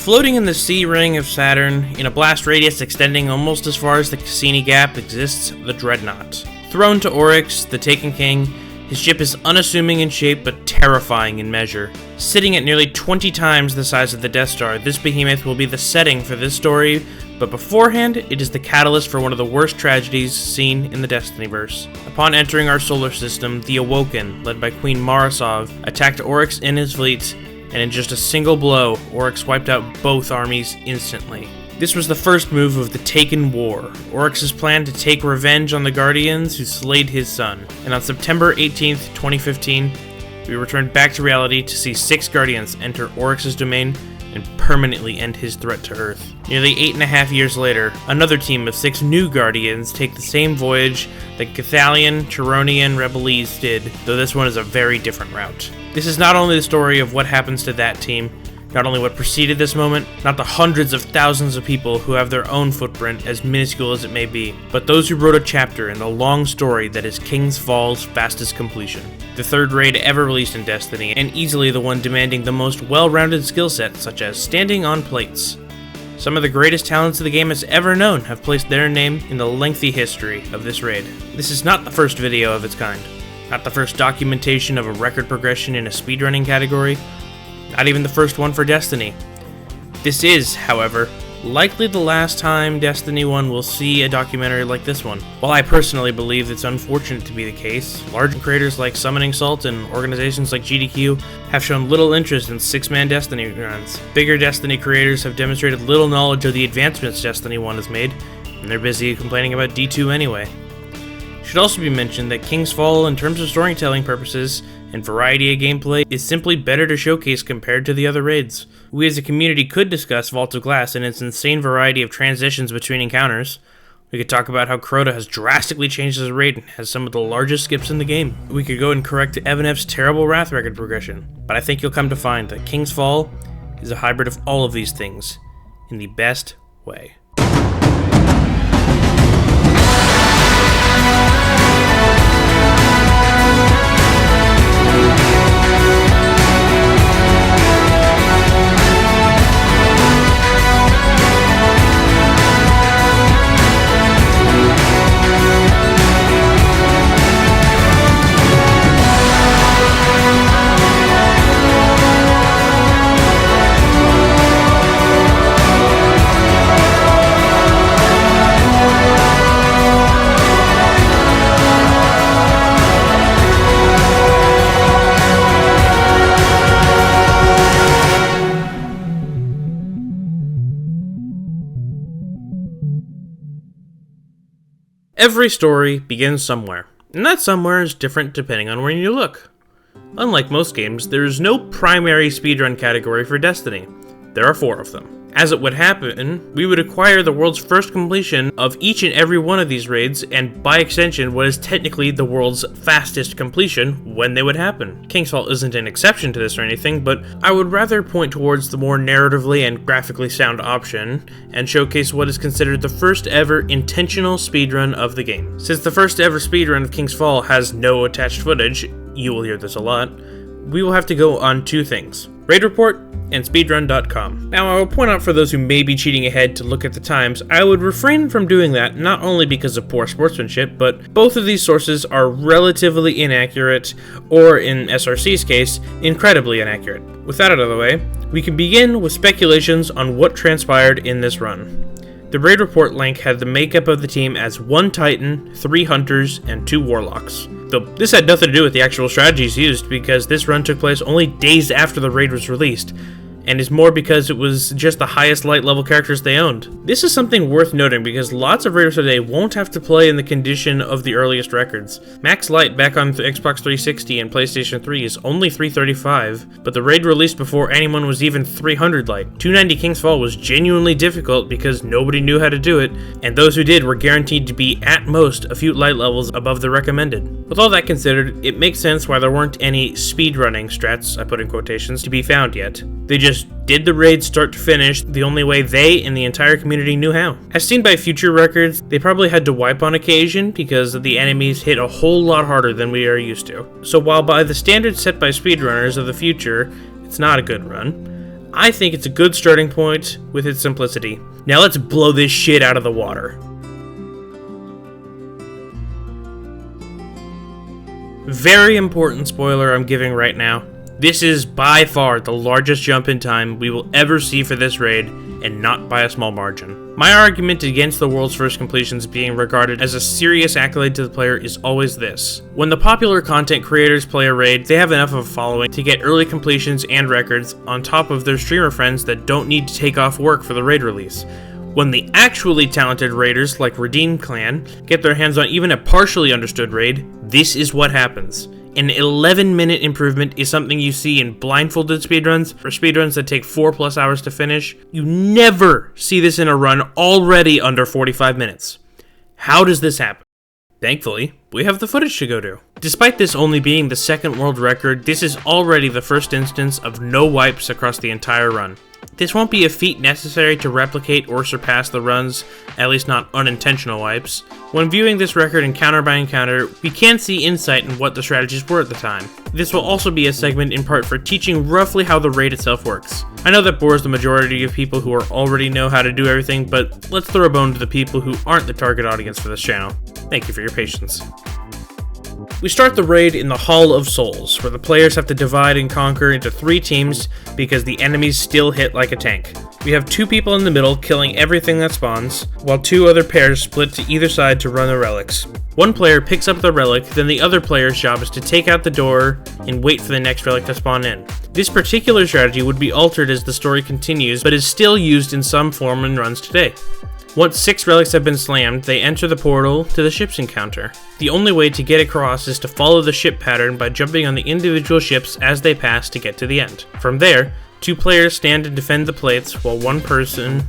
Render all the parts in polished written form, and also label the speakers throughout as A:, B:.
A: Floating in the sea ring of Saturn, in a blast radius extending almost as far as the Cassini Gap, exists the Dreadnought. Thrown to Oryx, the Taken King, his ship is unassuming in shape but terrifying in measure. Sitting at nearly 20 times the size of the Death Star, this behemoth will be the setting for this story, but beforehand, it is the catalyst for one of the worst tragedies seen in the Destinyverse. Upon entering our solar system, the Awoken, led by Queen Marasov, attacked Oryx and his fleet, and in just a single blow, Oryx wiped out both armies instantly. This was the first move of the Taken War, Oryx's plan to take revenge on the Guardians who slayed his son. And on September 18th, 2015, we returned back to reality to see 6 Guardians enter Oryx's domain and permanently end his threat to Earth. Nearly 8.5 years later, another team of 6 new Guardians take the same voyage that Cathalion, Chironian, Rebelese did, though this one is a very different route. This is not only the story of what happens to that team, not only what preceded this moment, not the hundreds of thousands of people who have their own footprint, as minuscule as it may be, but those who wrote a chapter in the long story that is King's Fall's fastest completion. The third raid ever released in Destiny, and easily the one demanding the most well-rounded skill set, such as standing on plates. Some of the greatest talents the game has ever known have placed their name in the lengthy history of this raid. This is not the first video of its kind, not the first documentation of a record progression in a speedrunning category, not even the first one for Destiny. This is, however, likely the last time Destiny 1 will see a documentary like this one. While I personally believe it's unfortunate to be the case, large creators like Summoning Salt and organizations like GDQ have shown little interest in 6-man Destiny runs. Bigger Destiny creators have demonstrated little knowledge of the advancements Destiny 1 has made, and they're busy complaining about D2 anyway. It should also be mentioned that King's Fall, in terms of storytelling purposes and variety of gameplay, is simply better to showcase compared to the other raids. We as a community could discuss Vault of Glass and its insane variety of transitions between encounters. We could talk about how Crota has drastically changed his raid and has some of the largest skips in the game. We could go and correct Evanef's terrible Wrath record progression. But I think you'll come to find that King's Fall is a hybrid of all of these things in the best way. Every story begins somewhere, and that somewhere is different depending on where you look. Unlike most games, there is no primary speedrun category for Destiny. There are 4 of them. As it would happen, we would acquire the world's first completion of each and every one of these raids, and by extension, what is technically the world's fastest completion when they would happen. King's Fall isn't an exception to this or anything, but I would rather point towards the more narratively and graphically sound option, and showcase what is considered the first ever intentional speedrun of the game. Since the first ever speedrun of King's Fall has no attached footage, you will hear this a lot, we will have to go on 2 things: Raid Report and speedrun.com. Now, I will point out for those who may be cheating ahead to look at the times, I would refrain from doing that not only because of poor sportsmanship, but both of these sources are relatively inaccurate, or in SRC's case, incredibly inaccurate. With that out of the way, we can begin with speculations on what transpired in this run. The Raid Report link had the makeup of the team as 1 Titan, 3 Hunters, and 2 Warlocks. Though this had nothing to do with the actual strategies used, because this run took place only days after the raid was released, and is more because it was just the highest light level characters they owned. This is something worth noting because lots of raiders today won't have to play in the condition of the earliest records. Max light back on the Xbox 360 and PlayStation 3 is only 335, but the raid released before anyone was even 300 light. 290 King's Fall was genuinely difficult because nobody knew how to do it, and those who did were guaranteed to be at most a few light levels above the recommended. With all that considered, it makes sense why there weren't any speedrunning strats, I put in quotations, to be found yet. They just did the raid start to finish the only way they and the entire community knew how. As seen by future records, they probably had to wipe on occasion because the enemies hit a whole lot harder than we are used to. So while by the standards set by speedrunners of the future, it's not a good run, I think it's a good starting point with its simplicity. Now let's blow this shit out of the water. Very important spoiler I'm giving right now. This is by far the largest jump in time we will ever see for this raid, and not by a small margin. My argument against the world's first completions being regarded as a serious accolade to the player is always this. When the popular content creators play a raid, they have enough of a following to get early completions and records on top of their streamer friends that don't need to take off work for the raid release. When the actually talented raiders like Redeem Clan get their hands on even a partially understood raid, this is what happens. An 11-minute improvement is something you see in blindfolded speedruns, or speedruns that take 4+ hours to finish. You never see this in a run already under 45 minutes. How does this happen? Thankfully, we have the footage to go to. Despite this only being the second world record, this is already the first instance of no wipes across the entire run. This won't be a feat necessary to replicate or surpass the runs, at least not unintentional wipes. When viewing this record encounter by encounter, we can see insight in what the strategies were at the time. This will also be a segment in part for teaching roughly how the raid itself works. I know that bores the majority of people who already know how to do everything, but let's throw a bone to the people who aren't the target audience for this channel. Thank you for your patience. We start the raid in the Hall of Souls, where the players have to divide and conquer into 3 teams because the enemies still hit like a tank. We have 2 people in the middle killing everything that spawns, while 2 other pairs split to either side to run the relics. One player picks up the relic, then the other player's job is to take out the door and wait for the next relic to spawn in. This particular strategy would be altered as the story continues, but is still used in some form in runs today. Once 6 relics have been slammed, they enter the portal to the ship's encounter. The only way to get across is to follow the ship pattern by jumping on the individual ships as they pass to get to the end. From there, 2 players stand and defend the plates while 1 person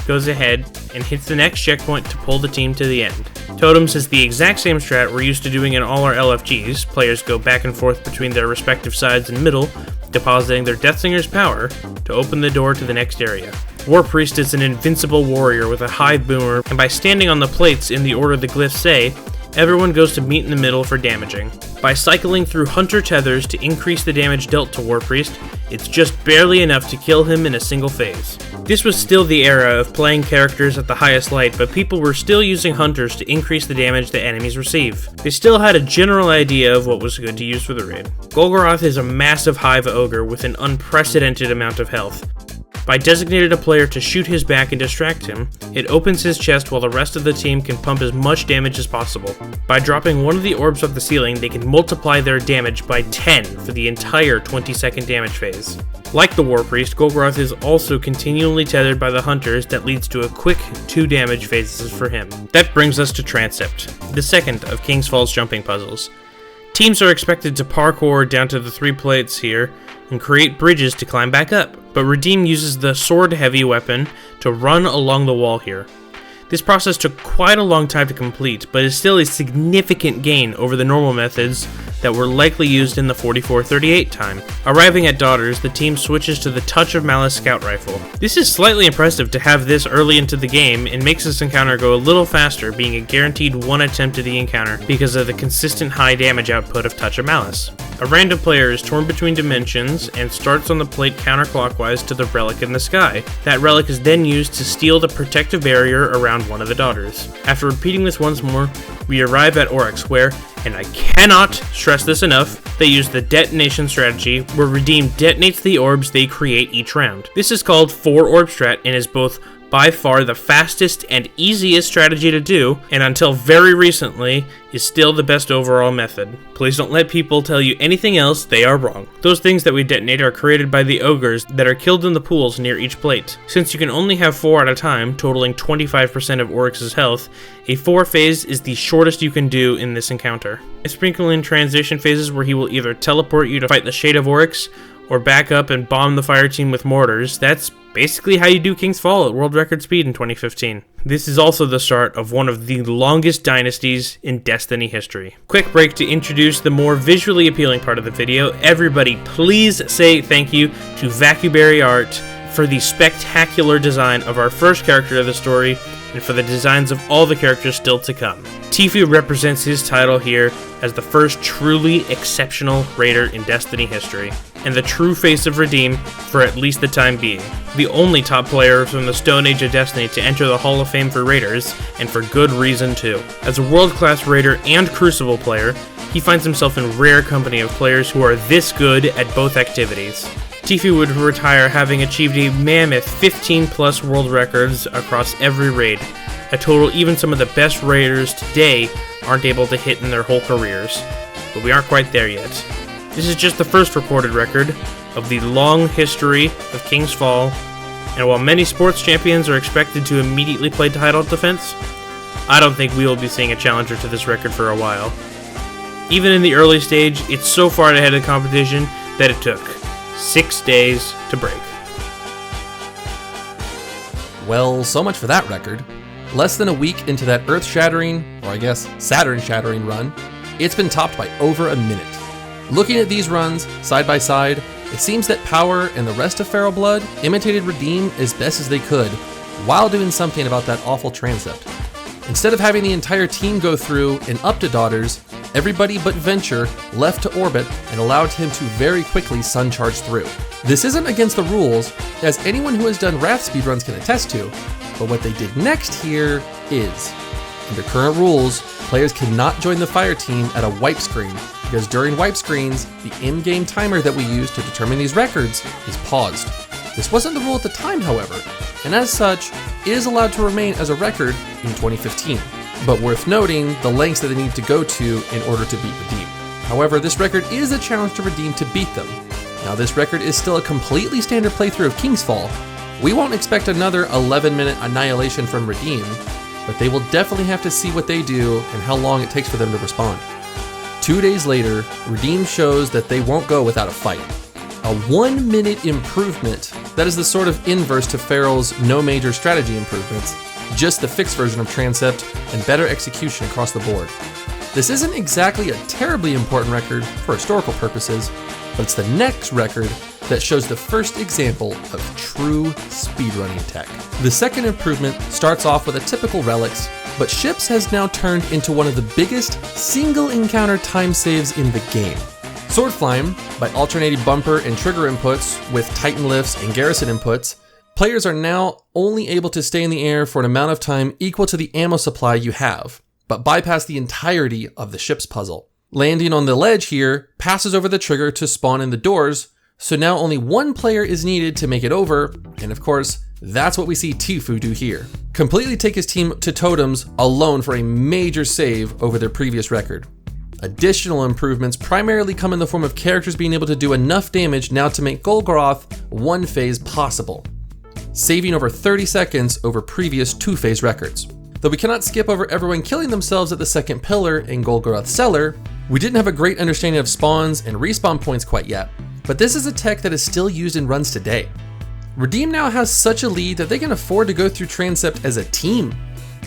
A: goes ahead and hits the next checkpoint to pull the team to the end. Totems is the exact same strat we're used to doing in all our LFGs. Players go back and forth between their respective sides and middle, depositing their Deathsinger's power to open the door to the next area. War Priest is an invincible warrior with a hive boomer, and by standing on the plates in the order the glyphs say, everyone goes to meet in the middle for damaging. By cycling through Hunter tethers to increase the damage dealt to War Priest, it's just barely enough to kill him in a single phase. This was still the era of playing characters at the highest light, but people were still using Hunters to increase the damage that enemies receive. They still had a general idea of what was good to use for the raid. Golgoroth is a massive hive ogre with an unprecedented amount of health. By designating a player to shoot his back and distract him, it opens his chest while the rest of the team can pump as much damage as possible. By dropping one of the orbs off the ceiling, they can multiply their damage by 10 for the entire 20-second damage phase. Like the War Priest, Golgoroth is also continually tethered by the Hunters that leads to a quick 2 damage phases for him. That brings us to Transept, the second of King's Fall's jumping puzzles. Teams are expected to parkour down to the 3 plates here and create bridges to climb back up, but Redeem uses the sword-heavy weapon to run along the wall here. This process took quite a long time to complete, but is still a significant gain over the normal methods that were likely used in the 44-38 time. Arriving at Daughters, the team switches to the Touch of Malice scout rifle. This is slightly impressive to have this early into the game and makes this encounter go a little faster, being a guaranteed 1 attempt at the encounter because of the consistent high damage output of Touch of Malice. A random player is torn between dimensions and starts on the plate counterclockwise to the relic in the sky. That relic is then used to steal the protective barrier around one of the Daughters. After repeating this once more, we arrive at Oryx where, and I cannot stress this enough, they use the detonation strategy where Redeem detonates the orbs they create each round. This is called 4 orb strat and is both by far the fastest and easiest strategy to do, and until very recently is still the best overall method. Please don't let people tell you anything else, they are wrong. Those things that we detonate are created by the ogres that are killed in the pools near each plate. Since you can only have 4 at a time, totaling 25% of Oryx's health, a 4 phase is the shortest you can do in this encounter. I sprinkle in transition phases where he will either teleport you to fight the Shade of Oryx, or back up and bomb the fire team with mortars. That's basically how you do King's Fall at world record speed in 2015. This is also the start of one of the longest dynasties in Destiny history. Quick break to introduce the more visually appealing part of the video. Everybody please say thank you to Vacuberry Art for the spectacular design of our first character of the story, and for the designs of all the characters still to come. Tfue represents his title here as the first truly exceptional raider in Destiny history, and the true face of Redeem for at least the time being. The only top player from the Stone Age of Destiny to enter the Hall of Fame for raiders, and for good reason too. As a world-class raider and Crucible player, he finds himself in rare company of players who are this good at both activities. Tfue would retire having achieved a mammoth 15+ world records across every raid, a total even some of the best raiders today aren't able to hit in their whole careers. But we aren't quite there yet. This is just the first recorded record of the long history of King's Fall, and while many sports champions are expected to immediately play title defense, I don't think we will be seeing a challenger to this record for a while. Even in the early stage, it's so far ahead of the competition that it took 6 days to break.
B: Well, so much for that record. Less than a week into that earth-shattering, or I guess Saturn-shattering run, it's been topped by over a minute. Looking at these runs, side by side, it seems that Power and the rest of Feral Blood imitated Redeem as best as they could, while doing something about that awful transept. Instead of having the entire team go through and up to Daughters, everybody but Venture left to orbit and allowed him to very quickly sun charge through. This isn't against the rules, as anyone who has done Wrath speedruns can attest to, but what they did next here is, under current rules, players cannot join the fire team at a wipe screen, because during wipe screens, the in-game timer that we use to determine these records is paused. This wasn't the rule at the time, however, and as such, it is allowed to remain as a record in 2015. But worth noting the lengths that they need to go to in order to beat Redeem. However, this record is a challenge to Redeem to beat them. Now, this record is still a completely standard playthrough of King's Fall. We won't expect another 11-minute annihilation from Redeem, but they will definitely have to see what they do and how long it takes for them to respond. 2 days later, Redeem shows that they won't go without a fight. A 1-minute improvement that is the sort of inverse to Feral's no major strategy improvements, just the fixed version of Transept and better execution across the board. This isn't exactly a terribly important record for historical purposes, but it's the next record that shows the first example of true speedrunning tech. The second improvement starts off with a typical relics, but Ships has now turned into one of the biggest single encounter time saves in the game. Sword Flying, by alternating bumper and trigger inputs with Titan lifts and Garrison inputs, players are now only able to stay in the air for an amount of time equal to the ammo supply you have, but bypass the entirety of the ship's puzzle. Landing on the ledge here passes over the trigger to spawn in the doors, so now only one player is needed to make it over, and of course, that's what we see Tfue do here. Completely take his team to totems alone for a major save over their previous record. Additional improvements primarily come in the form of characters being able to do enough damage now to make Golgoroth one phase possible, saving over 30 seconds over previous 2-phase records. Though we cannot skip over everyone killing themselves at the second pillar in Golgoroth Cellar, we didn't have a great understanding of spawns and respawn points quite yet, but this is a tech that is still used in runs today. Redeem now has such a lead that they can afford to go through Transept as a team.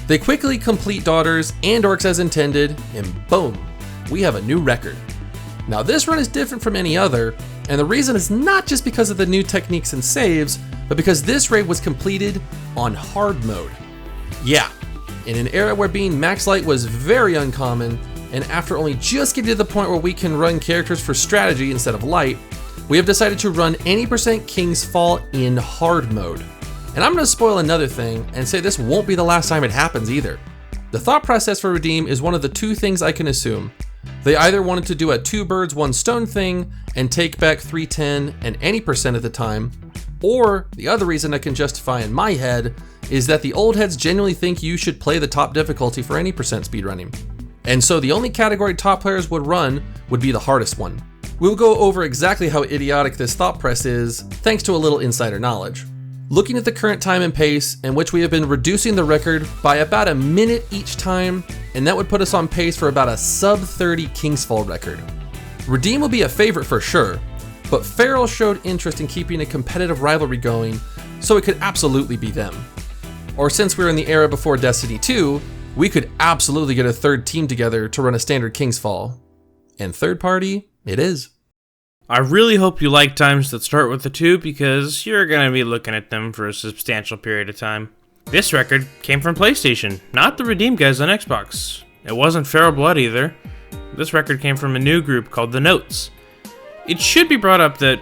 B: They quickly complete Daughters and Orcs as intended, and boom, we have a new record. Now this run is different from any other, and the reason is not just because of the new techniques and saves, but because this raid was completed on hard mode. Yeah, in an era where being max light was very uncommon, and after only just getting to the point where we can run characters for strategy instead of light, we have decided to run any % King's Fall in hard mode. And I'm going to spoil another thing and say this won't be the last time it happens either. The thought process for Redeem is one of the two things I can assume. They either wanted to do a 2 birds 1 stone thing and take back 310 and any % at the time, or the other reason I can justify in my head is that the old heads genuinely think you should play the top difficulty for any % speedrunning. And so the only category top players would run would be the hardest one. We'll go over exactly how idiotic this thought press is, thanks to a little insider knowledge. Looking at the current time and pace, in which we have been reducing the record by about a minute each time, and that would put us on pace for about a sub-30 King's Fall record. Redeem will be a favorite for sure, but Feral showed interest in keeping a competitive rivalry going, so it could absolutely be them. Or since we're in the era before Destiny 2, we could absolutely get a third team together to run a standard King's Fall. And third party, it is.
A: I really hope you like times that start with the 2 because you're going to be looking at them for a substantial period of time. This record came from PlayStation, not the Redeem guys on Xbox. It wasn't Feral Blood either. This record came from a new group called The Notes. It should be brought up that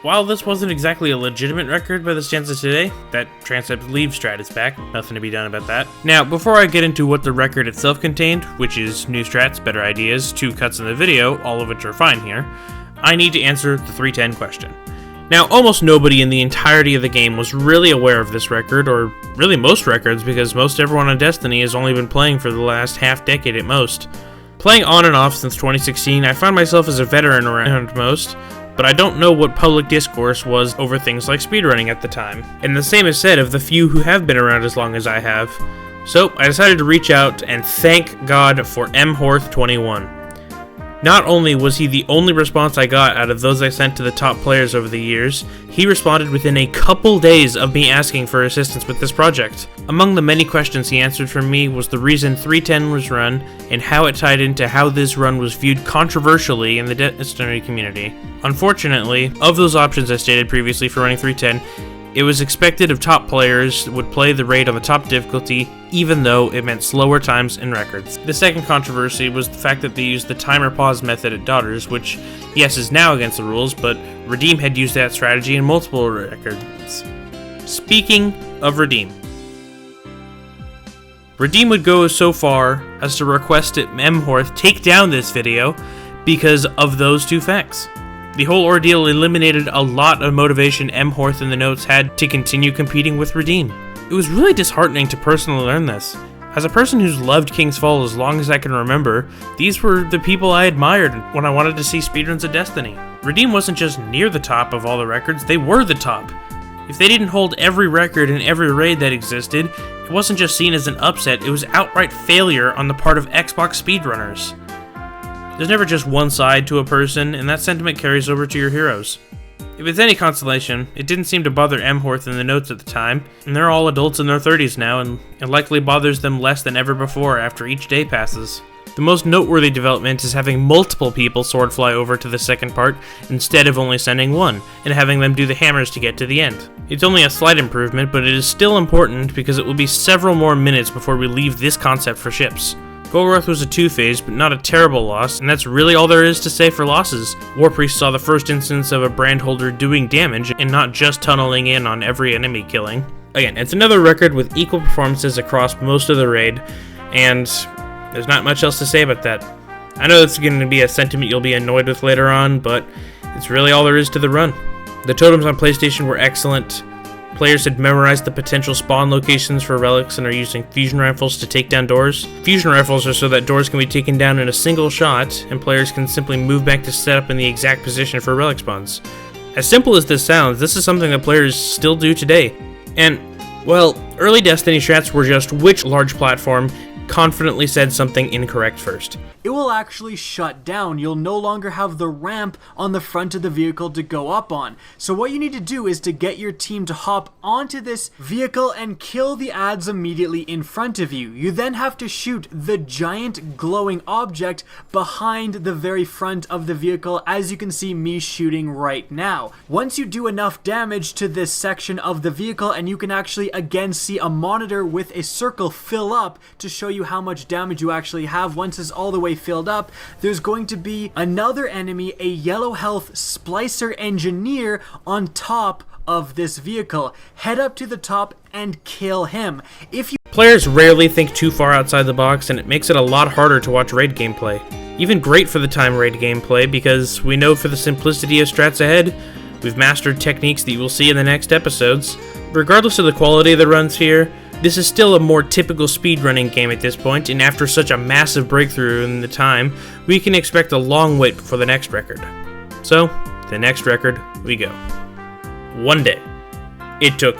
A: while this wasn't exactly a legitimate record by the standards of today, that Transept Leave strat is back, nothing to be done about that. Now, before I get into what the record itself contained, which is new strats, better ideas, 2 cuts in the video, all of which are fine here, I need to answer the 310 question. Now, almost nobody in the entirety of the game was really aware of this record, or really most records, because most everyone on Destiny has only been playing for the last half decade at most. Playing on and off since 2016, I find myself as a veteran around most, but I don't know what public discourse was over things like speedrunning at the time. And the same is said of the few who have been around as long as I have. So, I decided to reach out and thank God for mhorth21. Not only was he the only response I got out of those I sent to the top players over the years, he responded within a couple days of me asking for assistance with this project. Among the many questions he answered from me was the reason 310 was run, and how it tied into how this run was viewed controversially in the Destiny community. Unfortunately, of those options I stated previously for running 310, it was expected of top players would play the raid on the top difficulty, even though it meant slower times and records. The second controversy was the fact that they used the timer pause method at Daughters, which, yes, is now against the rules, but Redeem had used that strategy in multiple records. Speaking of Redeem, Redeem would go so far as to request that mhorth take down this video because of those 2 facts. The whole ordeal eliminated a lot of motivation mhorth and the Notes had to continue competing with Redeem. It was really disheartening to personally learn this. As a person who's loved King's Fall as long as I can remember, these were the people I admired when I wanted to see speedruns of Destiny. Redeem wasn't just near the top of all the records, they were the top. If they didn't hold every record in every raid that existed, it wasn't just seen as an upset, it was outright failure on the part of Xbox speedrunners. There's never just one side to a person, and that sentiment carries over to your heroes. If it's any consolation, it didn't seem to bother mhorth and the Notes at the time, and they're all adults in their 30s now, and it likely bothers them less than ever before after each day passes. The most noteworthy development is having multiple people sword fly over to the second part, instead of only sending one, and having them do the hammers to get to the end. It's only a slight improvement, but it is still important because it will be several more minutes before we leave this concept for ships. Golgoth was a 2-phase, but not a terrible loss, and that's really all there is to say for losses. Warpriest saw the first instance of a brand holder doing damage, and not just tunneling in on every enemy killing. Again, it's another record with equal performances across most of the raid, and there's not much else to say about that. I know it's going to be a sentiment you'll be annoyed with later on, but it's really all there is to the run. The totems on PlayStation were excellent. Players had memorized the potential spawn locations for relics and are using fusion rifles to take down doors. Fusion rifles are so that doors can be taken down in a single shot, and players can simply move back to set up in the exact position for relic spawns. As simple as this sounds, this is something that players still do today. And, well, early Destiny strats were just which large platform confidently said something incorrect first.
C: It will actually shut down. You'll no longer have the ramp on the front of the vehicle to go up on. So what you need to do is to get your team to hop onto this vehicle and kill the ads immediately in front of you. You then have to shoot the giant glowing object behind the very front of the vehicle, as you can see me shooting right now. Once you do enough damage to this section of the vehicle, and you can actually again see a monitor with a circle fill up to show you how much damage you actually have. Once it's all the way filled up, there's going to be another enemy, a yellow health splicer engineer, on top of this vehicle. Head up to the top and kill him.
A: Players rarely think too far outside the box, and it makes it a lot harder to watch raid gameplay. Even great for the time raid gameplay, because we know for the simplicity of strats ahead, we've mastered techniques that you will see in the next episodes. Regardless of the quality of the runs here, this is still a more typical speedrunning game at this point, and after such a massive breakthrough in the time, we can expect a long wait for the next record. So, the next record we go. One day. It took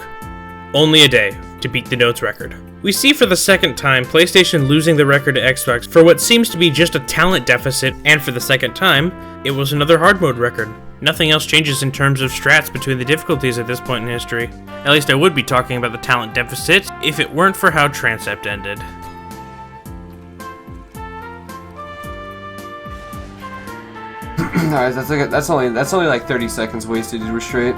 A: only a day to beat the Notes record. We see for the second time PlayStation losing the record to Xbox for what seems to be just a talent deficit, and for the second time, it was another hard mode record. Nothing else changes in terms of strats between the difficulties at this point in history. At least I would be talking about the talent deficit if it weren't for how Transept ended.
D: Alright, that's only like 30 seconds wasted in restraint.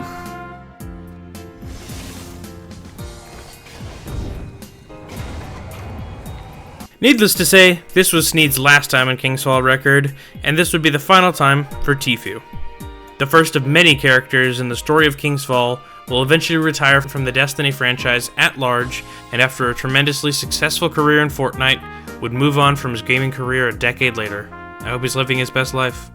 A: Needless to say, this was Sneed's last time on King's Fall record, and this would be the final time for Tfue. The first of many characters in the story of King's Fall will eventually retire from the Destiny franchise at large, and after a tremendously successful career in Fortnite, would move on from his gaming career a decade later. I hope he's living his best life.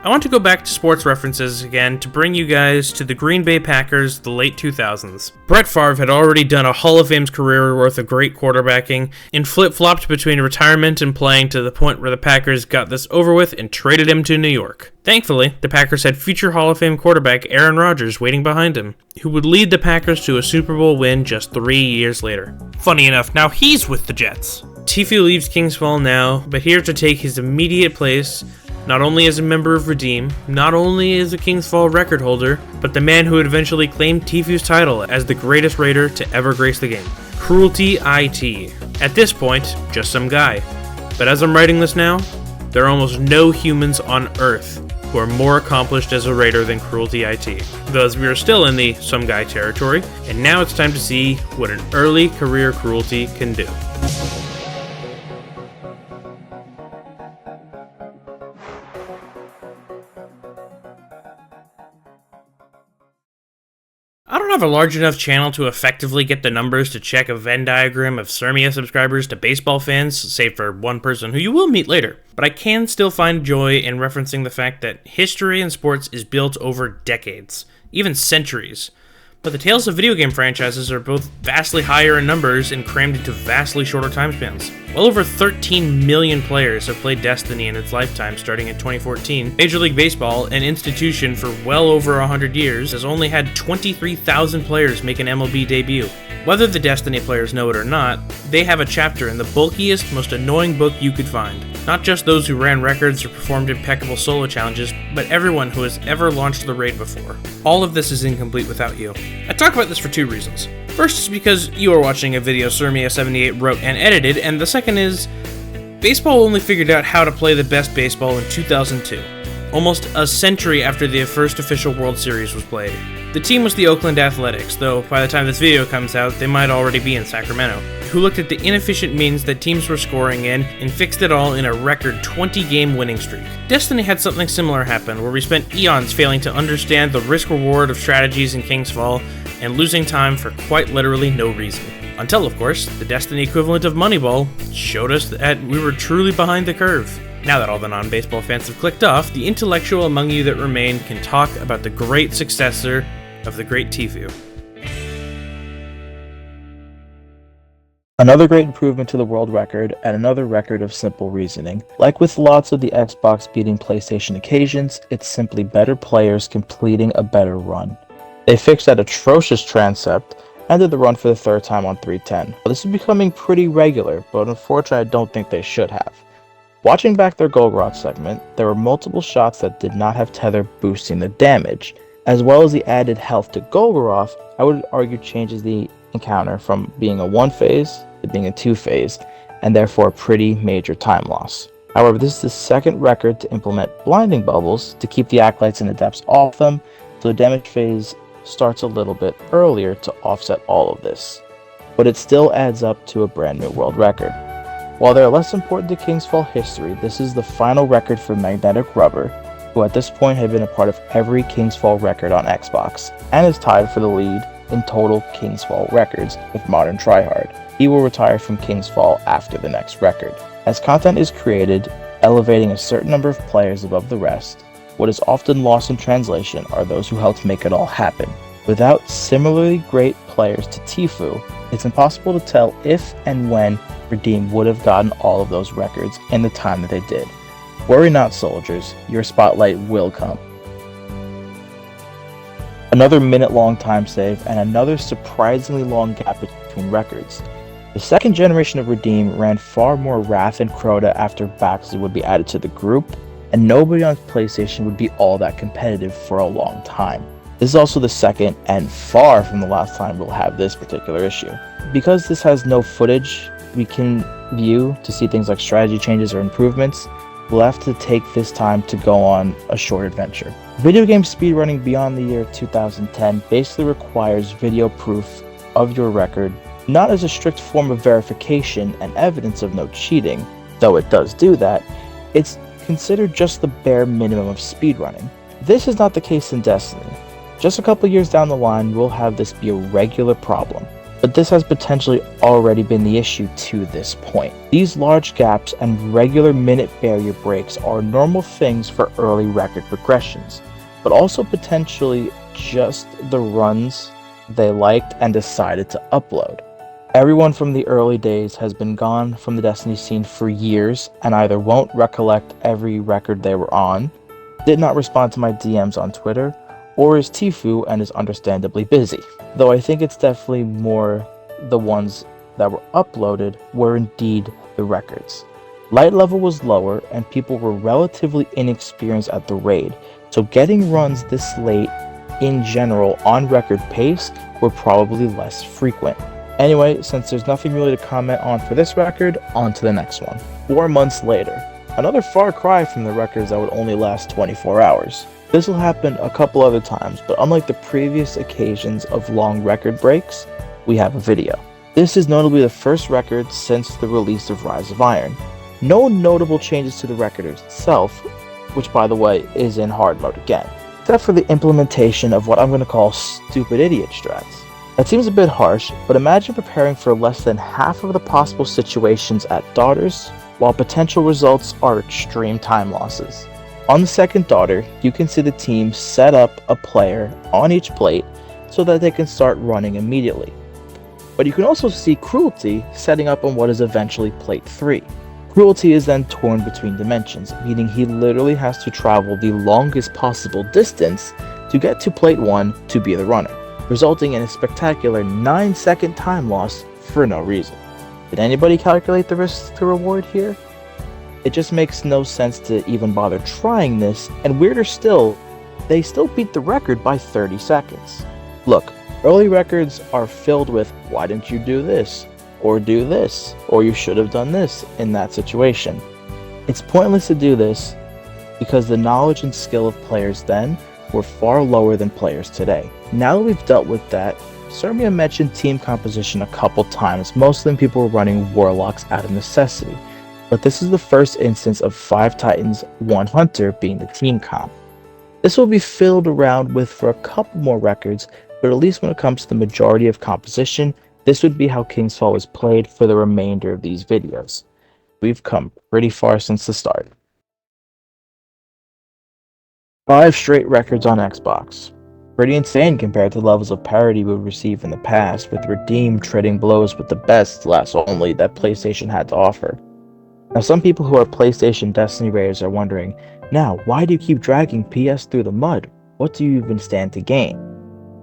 A: I want to go back to sports references again to bring you guys to the Green Bay Packers, the late 2000s. Brett Favre had already done a Hall of Fame's career worth of great quarterbacking and flip-flopped between retirement and playing to the point where the Packers got this over with and traded him to New York. Thankfully, the Packers had future Hall of Fame quarterback Aaron Rodgers waiting behind him, who would lead the Packers to a Super Bowl win just 3 years later. Funny enough, now he's with the Jets. Tfue leaves King's Fall now, but here to take his immediate place, not only as a member of Redeem, not only as a King's Fall record holder, but the man who would eventually claim Tfue's title as the greatest raider to ever grace the game. Cruelty IT. At this point, just some guy. But as I'm writing this now, there are almost no humans on Earth who are more accomplished as a raider than Cruelty IT. Thus, we are still in the some guy territory, and now it's time to see what an early career Cruelty can do. I don't have a large enough channel to effectively get the numbers to check a Venn diagram of Surmia subscribers to baseball fans, save for one person who you will meet later. But I can still find joy in referencing the fact that history in sports is built over decades, even centuries. But the tales of video game franchises are both vastly higher in numbers and crammed into vastly shorter time spans. Well over 13 million players have played Destiny in its lifetime starting in 2014. Major League Baseball, an institution for well over 100 years, has only had 23,000 players make an MLB debut. Whether the Destiny players know it or not, they have a chapter in the bulkiest, most annoying book you could find. Not just those who ran records or performed impeccable solo challenges, but everyone who has ever launched the raid before. All of this is incomplete without you. I talk about this for two reasons. First is because you are watching a video Surmia78 wrote and edited, and the second is, baseball only figured out how to play the best baseball in 2002, almost a century after the first official World Series was played. The team was the Oakland Athletics, though by the time this video comes out, they might already be in Sacramento, who looked at the inefficient means that teams were scoring in and fixed it all in a record 20-game winning streak. Destiny had something similar happen, where we spent eons failing to understand the risk-reward of strategies in King's Fall and losing time for quite literally no reason. Until, of course, the Destiny equivalent of Moneyball showed us that we were truly behind the curve. Now that all the non-baseball fans have clicked off, the intellectual among you that remain can talk about the great successor of the great Tfue.
E: Another great improvement to the world record, and another record of simple reasoning. Like with lots of the Xbox beating PlayStation occasions, it's simply better players completing a better run. They fixed that atrocious transept, and did the run for the third time on 310. This is becoming pretty regular, but unfortunately I don't think they should have. Watching back their Golgoroth segment, there were multiple shots that did not have tether boosting the damage. As well as the added health to Golgoroth, I would argue changes the encounter from being a one-phase to being a two-phase, and therefore a pretty major time loss. However, this is the second record to implement blinding bubbles to keep the acolytes and adepts off them, so the damage phase starts a little bit earlier to offset all of this. But it still adds up to a brand new world record. While they are less important to King's Fall history, this is the final record for Magnetic Rubber, who at this point had been a part of every King's Fall record on Xbox, and is tied for the lead in total King's Fall records with Modern Tryhard. He will retire from King's Fall after the next record. As content is created, elevating a certain number of players above the rest, what is often lost in translation are those who helped make it all happen. Without similarly great players to Tfue, it's impossible to tell if and when Redeem would have gotten all of those records in the time that they did. Worry not, soldiers, your spotlight will come. Another minute-long time save, and another surprisingly long gap between records. The second generation of Redeem ran far more Wrath and Crota after Baxley would be added to the group, and nobody on PlayStation would be all that competitive for a long time. This is also the second, and far from the last time we'll have this particular issue. Because this has no footage we can view to see things like strategy changes or improvements, we'll have to take this time to go on a short adventure. Video game speedrunning beyond the year 2010 basically requires video proof of your record Not as a strict form of verification and evidence of no cheating, though it does do that, it's considered just the bare minimum of speedrunning. This is not the case in Destiny. Just a couple years down the line, we'll have this be a regular problem. But this has potentially already been the issue to this point. These large gaps and regular minute barrier breaks are normal things for early record progressions, but also potentially just the runs they liked and decided to upload. Everyone from the early days has been gone from the Destiny scene for years and either won't recollect every record they were on, did not respond to my DMs on Twitter, or is Tfue and is understandably busy. Though I think it's definitely more the ones that were uploaded were indeed the records. Light level was lower and people were relatively inexperienced at the raid, so getting runs this late in general on record pace were probably less frequent. Anyway, since there's nothing really to comment on for this record, on to the next one. 4 months later. Another far cry from the records that would only last 24 hours. This will happen a couple other times, but unlike the previous occasions of long record breaks, we have a video. This is notably the first record since the release of Rise of Iron. No notable changes to the record itself, which by the way is in hard mode again, except for the implementation of what I'm going to call stupid idiot strats. That seems a bit harsh, but imagine preparing for less than half of the possible situations at Daughters, while potential results are extreme time losses. On the second Daughter, you can see the team set up a player on each plate so that they can start running immediately. But you can also see Cruelty setting up on what is eventually plate 3. Cruelty is then torn between dimensions, meaning he literally has to travel the longest possible distance to get to plate 1 to be the runner, resulting in a spectacular 9-second time loss for no reason. Did anybody calculate the risk to reward here? It just makes no sense to even bother trying this, and weirder still, they still beat the record by 30 seconds. Look, early records are filled with why didn't you do this, or you should have done this in that situation. It's pointless to do this because the knowledge and skill of players then were far lower than players today. Now that we've dealt with that, Sermia mentioned team composition a couple times. Most of them people were running Warlocks out of necessity. But this is the first instance of 5 Titans, 1 Hunter being the team comp. This will be filled around with for a couple more records, but at least when it comes to the majority of composition, this would be how King's Fall is played for the remainder of these videos. We've come pretty far since the start. 5 straight records on Xbox. Pretty insane compared to the levels of parity we would receive in the past, with Redeem trading blows with the best last only that PlayStation had to offer. Now some people who are PlayStation Destiny raiders are wondering, now why do you keep dragging PS through the mud? What do you even stand to gain?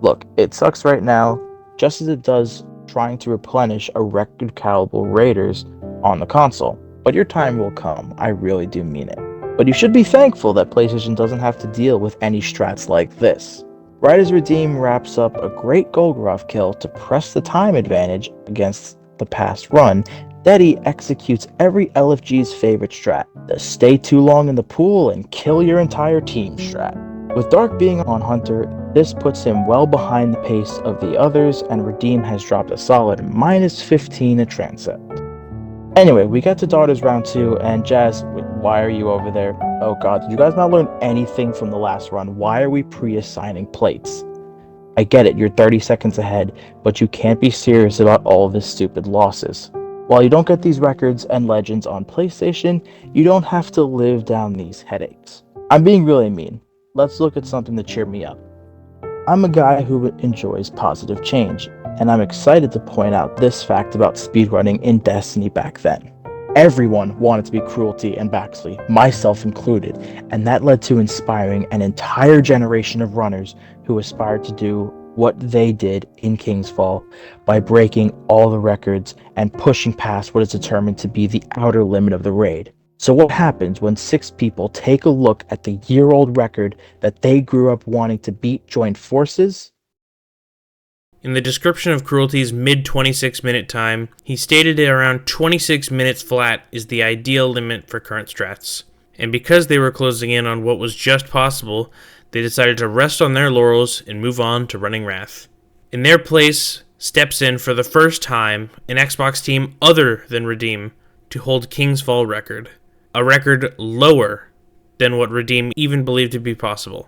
E: Look, it sucks right now, just as it does trying to replenish a record caliber raiders on the console. But your time will come, I really do mean it. But you should be thankful that PlayStation doesn't have to deal with any strats like this. Right as Redeem wraps up a great Golgoroth kill to press the time advantage against the past run, Deddy executes every LFG's favorite strat, the stay too long in the pool and kill your entire team strat. With Dark being on Hunter, this puts him well behind the pace of the others, and Redeem has dropped a solid -15 at Transept. Anyway, we get to Daughters round 2, and Jazz, why are you over there? Oh god, did you guys not learn anything from the last run? Why are we pre-assigning plates? I get it, you're 30 seconds ahead, but you can't be serious about all this stupid losses. While you don't get these records and legends on PlayStation, you don't have to live down these headaches. I'm being really mean. Let's look at something to cheer me up. I'm a guy who enjoys positive change, and I'm excited to point out this fact about speedrunning in Destiny back then. Everyone wanted to be Cruelty and Baxley, myself included, and that led to inspiring an entire generation of runners who aspired to do what they did in King's Fall by breaking all the records and pushing past what is determined to be the outer limit of the raid. So what happens when 6 people take a look at the year-old record that they grew up wanting to beat joint forces?
A: In the description of Cruelty's mid-26 minute time, he stated that around 26 minutes flat is the ideal limit for current strats. And because they were closing in on what was just possible, they decided to rest on their laurels and move on to running Wrath. In their place, steps in for the first time an Xbox team other than Redeem to hold King's Fall record, a record lower than what Redeem even believed to be possible.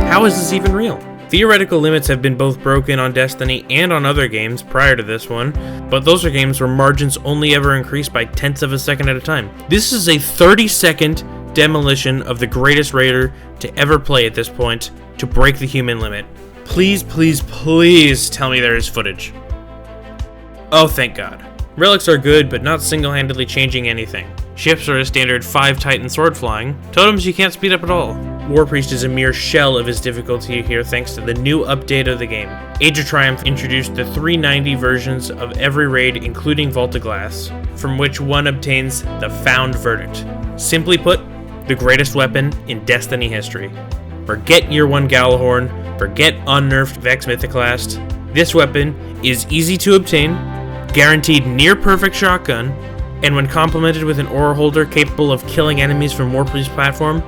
A: How is this even real? Theoretical limits have been both broken on Destiny and on other games prior to this one, but those are games where margins only ever increase by tenths of a second at a time. This is a 30-second demolition of the greatest raider to ever play at this point to break the human limit. Please, please, please tell me there is footage. Oh, thank God. Relics are good, but not single-handedly changing anything. Ships are a standard 5 Titan sword flying. Totems you can't speed up at all. Warpriest is a mere shell of his difficulty here thanks to the new update of the game. Age of Triumph introduced the 390 versions of every raid including Vault of Glass, from which one obtains the Found Verdict. Simply put, the greatest weapon in Destiny history. Forget Year 1 Galahorn, forget unnerfed Vex Mythoclast. This weapon is easy to obtain, guaranteed near perfect shotgun, and when complemented with an aura holder capable of killing enemies from Warpriest's platform,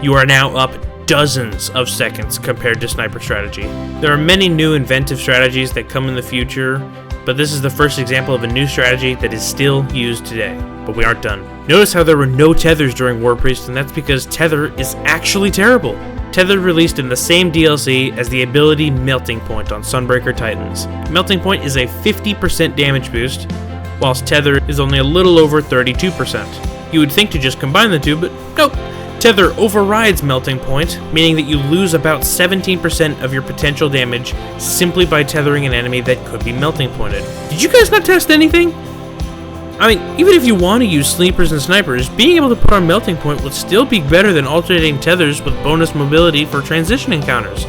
A: you are now up dozens of seconds compared to sniper strategy. There are many new inventive strategies that come in the future, but this is the first example of a new strategy that is still used today. But we aren't done. Notice how there were no tethers during Warpriest, and that's because tether is actually terrible. Tether released in the same DLC as the ability Melting Point on Sunbreaker Titans. Melting Point is a 50% damage boost, whilst Tether is only a little over 32%. You would think to just combine the two, but nope. Tether overrides Melting Point, meaning that you lose about 17% of your potential damage simply by tethering an enemy that could be Melting Pointed. Did you guys not test anything? I mean, even if you want to use sleepers and snipers, being able to put on Melting Point would still be better than alternating tethers with bonus mobility for transition encounters.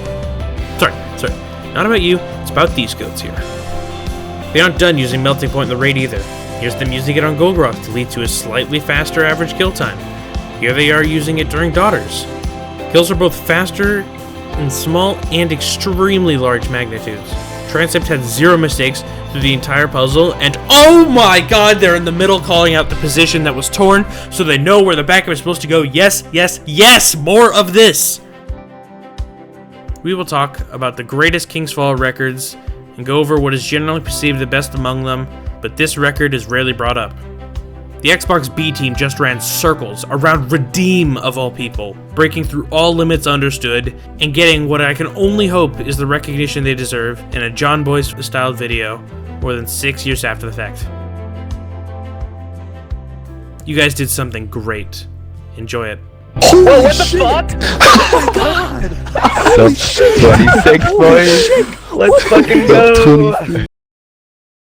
A: Sorry, not about you, it's about these goats here. They aren't done using Melting Point in the raid either. Here's them using it on Golgroth to lead to a slightly faster average kill time. Here they are using it during Daughters. Kills are both faster in small and extremely large magnitudes. Transept had 0 mistakes through the entire puzzle, and oh my god, they're in the middle calling out the position that was torn so they know where the backup is supposed to go. Yes, yes, yes, more of this! We will talk about the greatest King's Fall records and go over what is generally perceived the best among them, but this record is rarely brought up. The Xbox B team just ran circles around Redeem of all people, breaking through all limits understood, and getting what I can only hope is the recognition they deserve in a John Boyce-styled video more than 6 years after the fact. You guys did something great. Enjoy it.
F: Whoa, what the fuck? Oh my god!
E: So 26 boys.
F: Let's fucking go!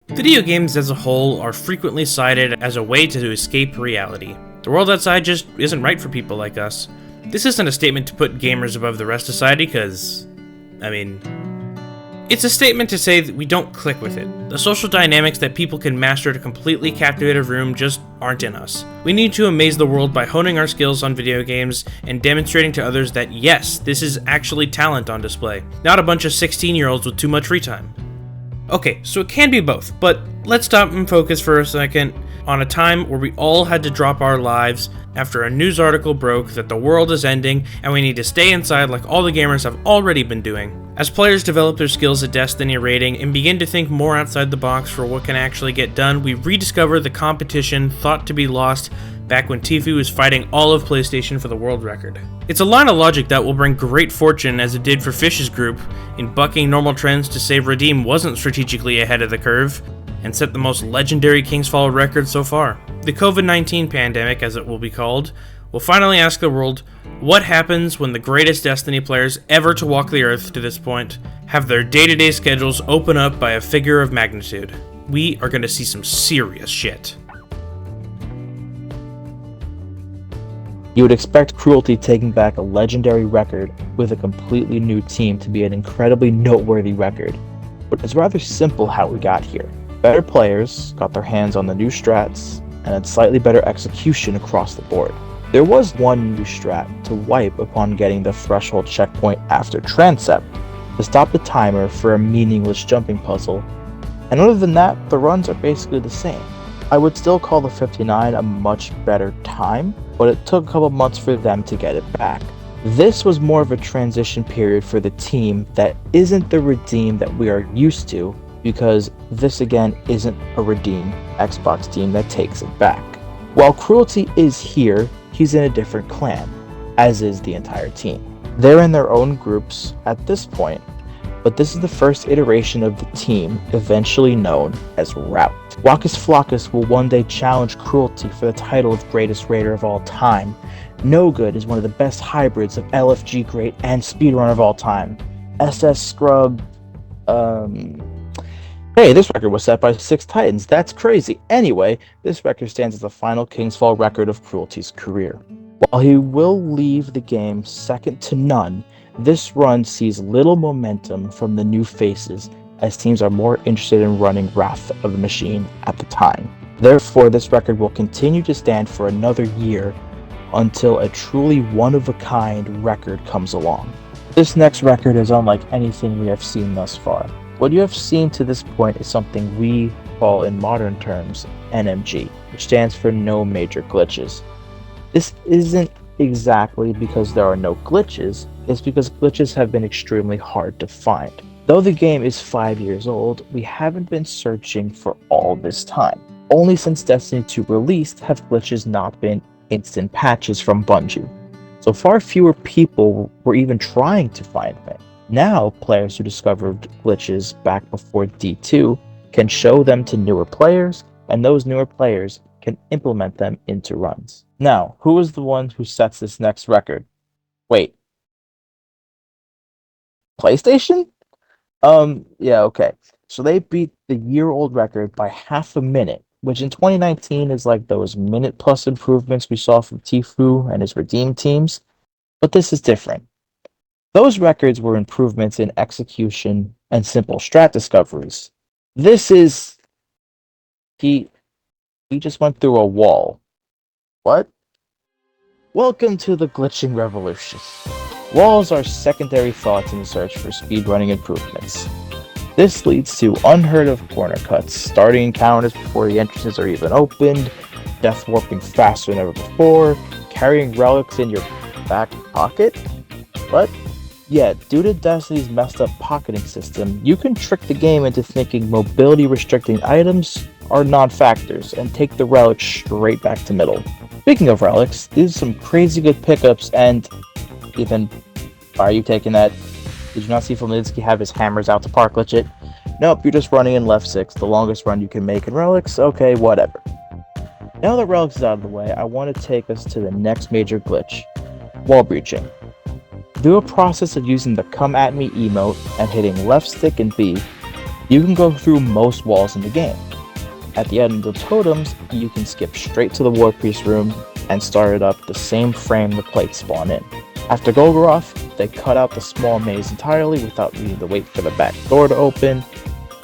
A: Video games as a whole are frequently cited as a way to escape reality. The world outside just isn't right for people like us. This isn't a statement to put gamers above the rest of society, because, it's a statement to say that we don't click with it. The social dynamics that people can master to completely captivate a room just aren't in us. We need to amaze the world by honing our skills on video games and demonstrating to others that yes, this is actually talent on display, not a bunch of 16-year-olds with too much free time. Okay, so it can be both, but let's stop and focus for a second on a time where we all had to drop our lives after a news article broke that the world is ending and we need to stay inside like all the gamers have already been doing. As players develop their skills at Destiny raiding and begin to think more outside the box for what can actually get done, we rediscover the competition thought to be lost back when Tfue was fighting all of PlayStation for the world record. It's a line of logic that will bring great fortune as it did for Fish's group in bucking normal trends to say Redeem wasn't strategically ahead of the curve and set the most legendary King's Fall record so far. The COVID-19 pandemic, as it will be called, will finally ask the world what happens when the greatest Destiny players ever to walk the earth to this point have their day-to-day schedules open up by a figure of magnitude. We are going to see some serious shit.
E: You would expect Cruelty taking back a legendary record with a completely new team to be an incredibly noteworthy record, but it's rather simple how we got here. Better players got their hands on the new strats and had slightly better execution across the board. There was one new strat to wipe upon getting the threshold checkpoint after Transept, to stop the timer for a meaningless jumping puzzle. And other than that, the runs are basically the same. I would still call the 59 a much better time, but it took a couple months for them to get it back. This was more of a transition period for the team that isn't the Redeem that we are used to, because this again isn't a Redeem Xbox team that takes it back. While Cruelty is here, he's in a different clan, as is the entire team. They're in their own groups at this point, but this is the first iteration of the team, eventually known as Route. Wackus Flockus will one day challenge Cruelty for the title of greatest raider of all time. No Good is one of the best hybrids of LFG great and speedrun of all time. SS Scrub, hey, this record was set by 6 Titans, that's crazy. Anyway, this record stands as the final King's Fall record of Cruelty's career. While he will leave the game second to none, this run sees little momentum from the new faces, as teams are more interested in running Wrath of the Machine at the time. Therefore, this record will continue to stand for another year until a truly one-of-a-kind record comes along. This next record is unlike anything we have seen thus far. What you have seen to this point is something we call in modern terms NMG, which stands for no major glitches. This isn't exactly because there are no glitches, it's because glitches have been extremely hard to find. Though the game is 5 years old, we haven't been searching for all this time. Only since Destiny 2 released have glitches not been instant patches from Bungie. So far fewer people were even trying to find them. Now, players who discovered glitches back before D2 can show them to newer players, and those newer players can implement them into runs. Now, who is the one who sets this next record? Wait. PlayStation? Yeah, okay. So they beat the year-old record by half a minute, which in 2019 is like those minute-plus improvements we saw from Tfue and his Redeem teams. But this is different. Those records were improvements in execution and simple strat discoveries. This is... He just went through a wall. What? Welcome to the glitching revolution. Walls are secondary thoughts in the search for speedrunning improvements. This leads to unheard of corner cuts, starting encounters before the entrances are even opened, death warping faster than ever before, carrying relics in your back pocket? What? Yeah, due to Destiny's messed up pocketing system, you can trick the game into thinking mobility restricting items are non-factors and take the relics straight back to middle. Speaking of relics, these are some crazy good pickups, and even, why are you taking that? Did you not see Felinsky have his hammers out to park glitch it? Nope, you're just running in left 6, the longest run you can make in relics, okay, whatever. Now that relics is out of the way, I want to take us to the next major glitch, wall breaching. Through a process of using the Come At Me emote and hitting left stick and B, you can go through most walls in the game. At the end of the totems, you can skip straight to the War Priest room and start it up the same frame the plates spawn in. After Golgoroth, they cut out the small maze entirely without needing to wait for the back door to open.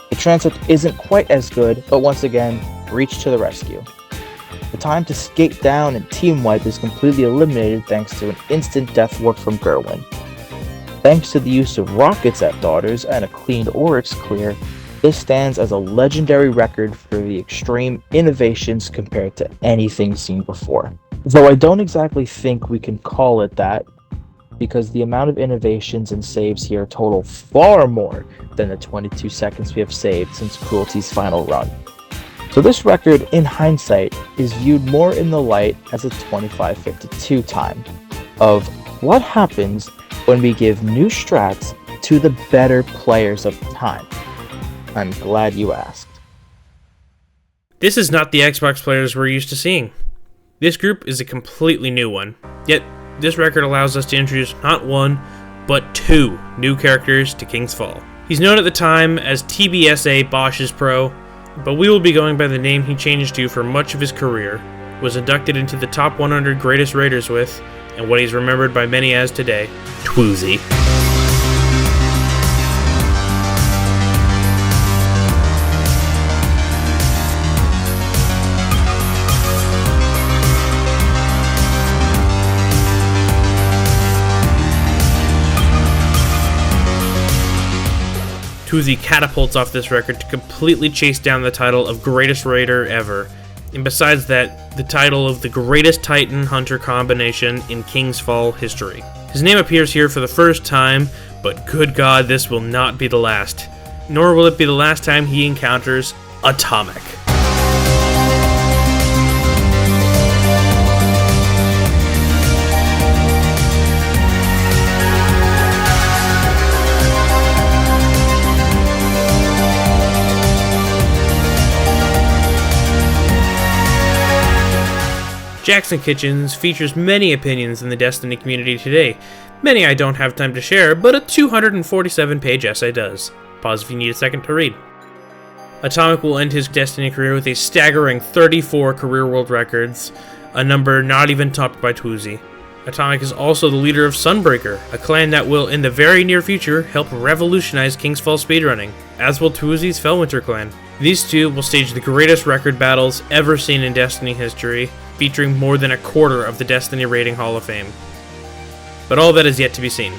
E: The transit isn't quite as good, but once again, Breach to the rescue. The time to skate down and team wipe is completely eliminated thanks to an instant death warp from Gerwin. Thanks to the use of rockets at Daughters and a clean Oryx clear, this stands as a legendary record for the extreme innovations compared to anything seen before. Though I don't exactly think we can call it that, because the amount of innovations and saves here total far more than the 22 seconds we have saved since Cruelty's final run. So this record, in hindsight, is viewed more in the light as a 25:52 time of what happens when we give new strats to the better players of the time. I'm glad you asked.
A: This is not the Xbox players we're used to seeing. This group is a completely new one, yet this record allows us to introduce not one, but 2 new characters to King's Fall. He's known at the time as TBSA Bosch's Pro, but we will be going by the name he changed to for much of his career, was inducted into the top 100 greatest raiders with, and what he's remembered by many as today, Twoozy. Tuzi catapults off this record to completely chase down the title of greatest raider ever, and besides that, the title of the greatest Titan-Hunter combination in King's Fall history. His name appears here for the first time, but good God, this will not be the last. Nor will it be the last time he encounters Atomic. Jackson Kitchens features many opinions in the Destiny community today. Many I don't have time to share, but a 247-page essay does. Pause if you need a second to read. Atomic will end his Destiny career with a staggering 34 career world records, a number not even topped by Tuzi. Atomic is also the leader of Sunbreaker, a clan that will, in the very near future, help revolutionize King's Fall speedrunning, as will Tuzi's Fellwinter clan. These two will stage the greatest record battles ever seen in Destiny history, featuring more than a quarter of the Destiny Rating Hall of Fame. But all that is yet to be seen.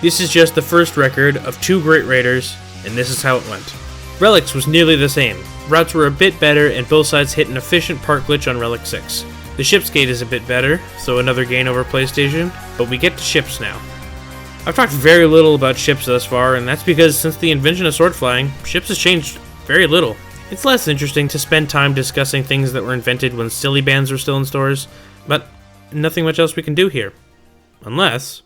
A: This is just the first record of two great raiders, and this is how it went. Relics was nearly the same. Routes were a bit better, and both sides hit an efficient park glitch on Relic 6. The ship's gate is a bit better, so another gain over PlayStation, but we get to ships now. I've talked very little about ships thus far, and that's because since the invention of sword flying, ships has changed very little. It's less interesting to spend time discussing things that were invented when silly bands were still in stores, but nothing much else we can do here. Unless...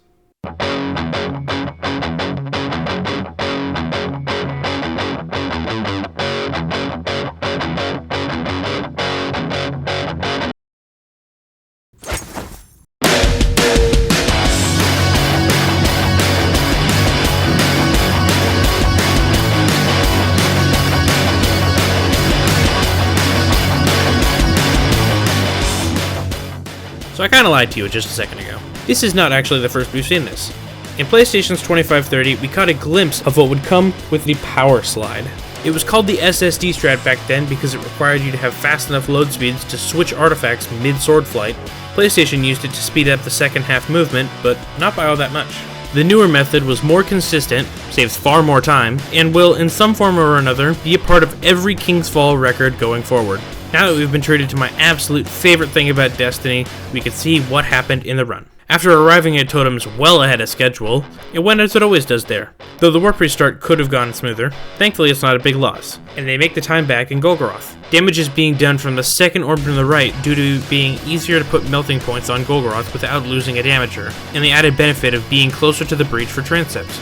A: So I kinda lied to you just a second ago. This is not actually the first we've seen this. In PlayStation's 2530, we caught a glimpse of what would come with the Power Slide. It was called the SSD strat back then because it required you to have fast enough load speeds to switch artifacts mid-sword flight. PlayStation used it to speed up the second half movement, but not by all that much. The newer method was more consistent, saves far more time, and will, in some form or another, be a part of every King's Fall record going forward. Now that we've been treated to my absolute favorite thing about Destiny, we can see what happened in the run. After arriving at totems well ahead of schedule, it went as it always does there. Though the warp restart could have gone smoother, thankfully it's not a big loss, and they make the time back in Golgoroth. Damage is being done from the second orb to the right due to being easier to put melting points on Golgoroth without losing a damager, and the added benefit of being closer to the breach for transepts.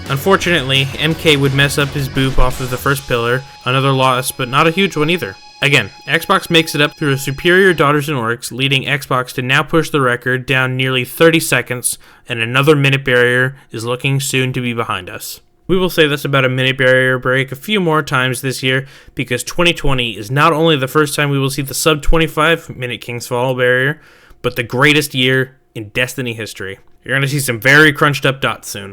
A: Unfortunately, MK would mess up his boop off of the first pillar, another loss, but not a huge one either. Again, Xbox makes it up through a superior Daughters and Oryx, leading Xbox to now push the record down nearly 30 seconds, and another minute barrier is looking soon to be behind us. We will say this about a minute barrier break a few more times this year, because 2020 is not only the first time we will see the sub 25 minute King's Fall barrier, but the greatest year in Destiny history. You're going to see some very crunched up dots soon.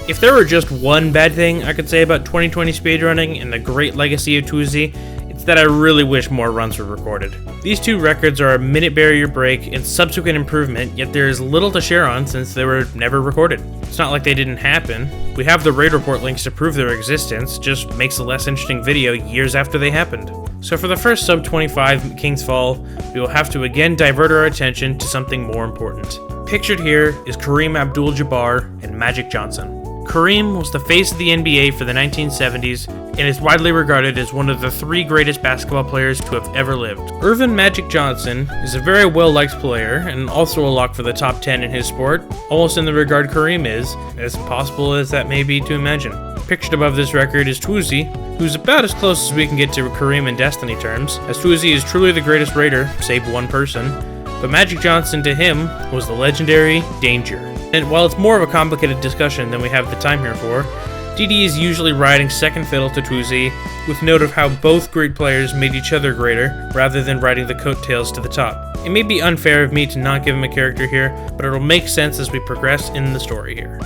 A: If there were just one bad thing I could say about 2020 speedrunning and the great legacy of Tuzi, it's that I really wish more runs were recorded. These two records are a minute barrier break and subsequent improvement, yet there is little to share on since they were never recorded. It's not like they didn't happen. We have the raid report links to prove their existence, just makes a less interesting video years after they happened. So for the first sub 25 King's Fall, we will have to again divert our attention to something more important. Pictured here is Kareem Abdul-Jabbar and Magic Johnson. Kareem was the face of the NBA for the 1970s and is widely regarded as one of the three greatest basketball players to have ever lived. Earvin Magic Johnson is a very well-liked player and also a lock for the top 10 in his sport, almost in the regard Kareem is, as impossible as that may be to imagine. Pictured above this record is Tuzi, who's about as close as we can get to Kareem in Destiny terms, as Tuzi is truly the greatest raider, save one person, but Magic Johnson to him was the legendary Danger. And while it's more of a complicated discussion than we have the time here for, DD is usually riding second fiddle to Tuzi, with note of how both great players made each other greater, rather than riding the coattails to the top. It may be unfair of me to not give him a character here, but it'll make sense as we progress in the story here.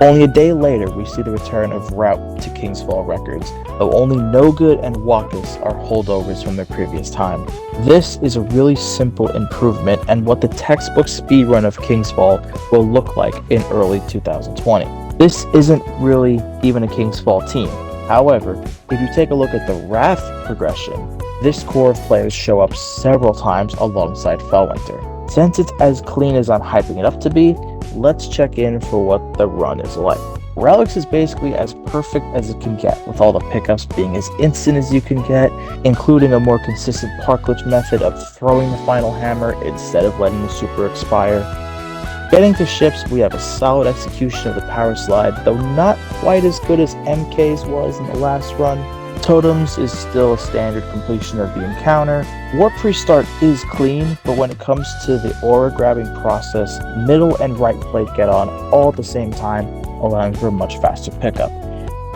E: Only a day later, we see the return of Route to King's Fall Records, though only No Good and Wakus are holdovers from their previous time. This is a really simple improvement and what the textbook speedrun of King's Fall will look like in early 2020. This isn't really even a King's Fall team. However, if you take a look at the Wrath progression, this core of players show up several times alongside Fellwinter. Since it's as clean as I'm hyping it up to be, let's check in for what the run is like. Relics is basically as perfect as it can get, with all the pickups being as instant as you can get, including a more consistent parklage method of throwing the final hammer instead of letting the super expire. Getting to ships, we have a solid execution of the power slide, though not quite as good as MK's was in the last run. Totems is still a standard completion of the encounter. Warp Restart is clean, but when it comes to the aura grabbing process, middle and right plate get on all at the same time, allowing for a much faster pickup.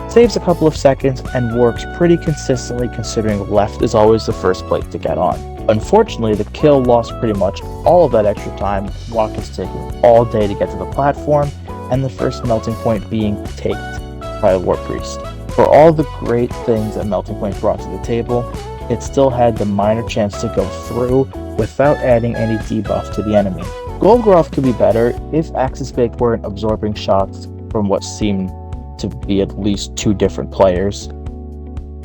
E: Saves a couple of seconds and works pretty consistently considering left is always the first plate to get on. Unfortunately, the kill lost pretty much all of that extra time, walk is taking all day to get to the platform, and the first melting point being taked by a Warp Priest. For all the great things that Melting Point brought to the table, it still had the minor chance to go through without adding any debuff to the enemy. Golgoroth could be better if Axis Bake weren't absorbing shots from what seemed to be at least two different players,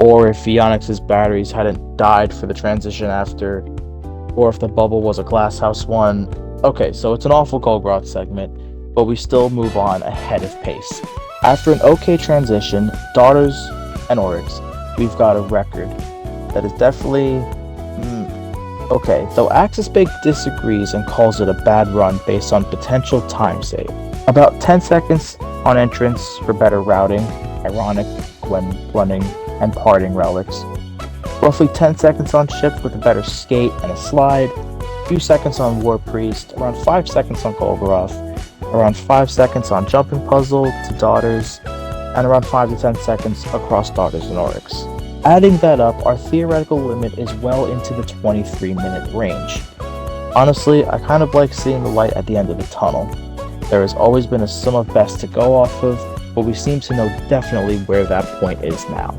E: or if Phoenix's batteries hadn't died for the transition after, or if the bubble was a Glasshouse one. Okay, so it's an awful Golgoroth segment, but we still move on ahead of pace. After an okay transition, Daughters and Oryx, we've got a record that is definitely okay, though Axis Bake disagrees and calls it a bad run based on potential time save. About 10 seconds on entrance for better routing, ironic when running and parting relics. Roughly 10 seconds on ships with a better skate and a slide, a few seconds on War Priest, around 5 seconds on Golgoroth, around 5 seconds on Jumping Puzzle to Daughters, and around 5 to 10 seconds across Daughters and Oryx. Adding that up, our theoretical limit is well into the 23-minute range. Honestly, I kind of like seeing the light at the end of the tunnel. There has always been a sum of best to go off of, but we seem to know definitely where that point is now.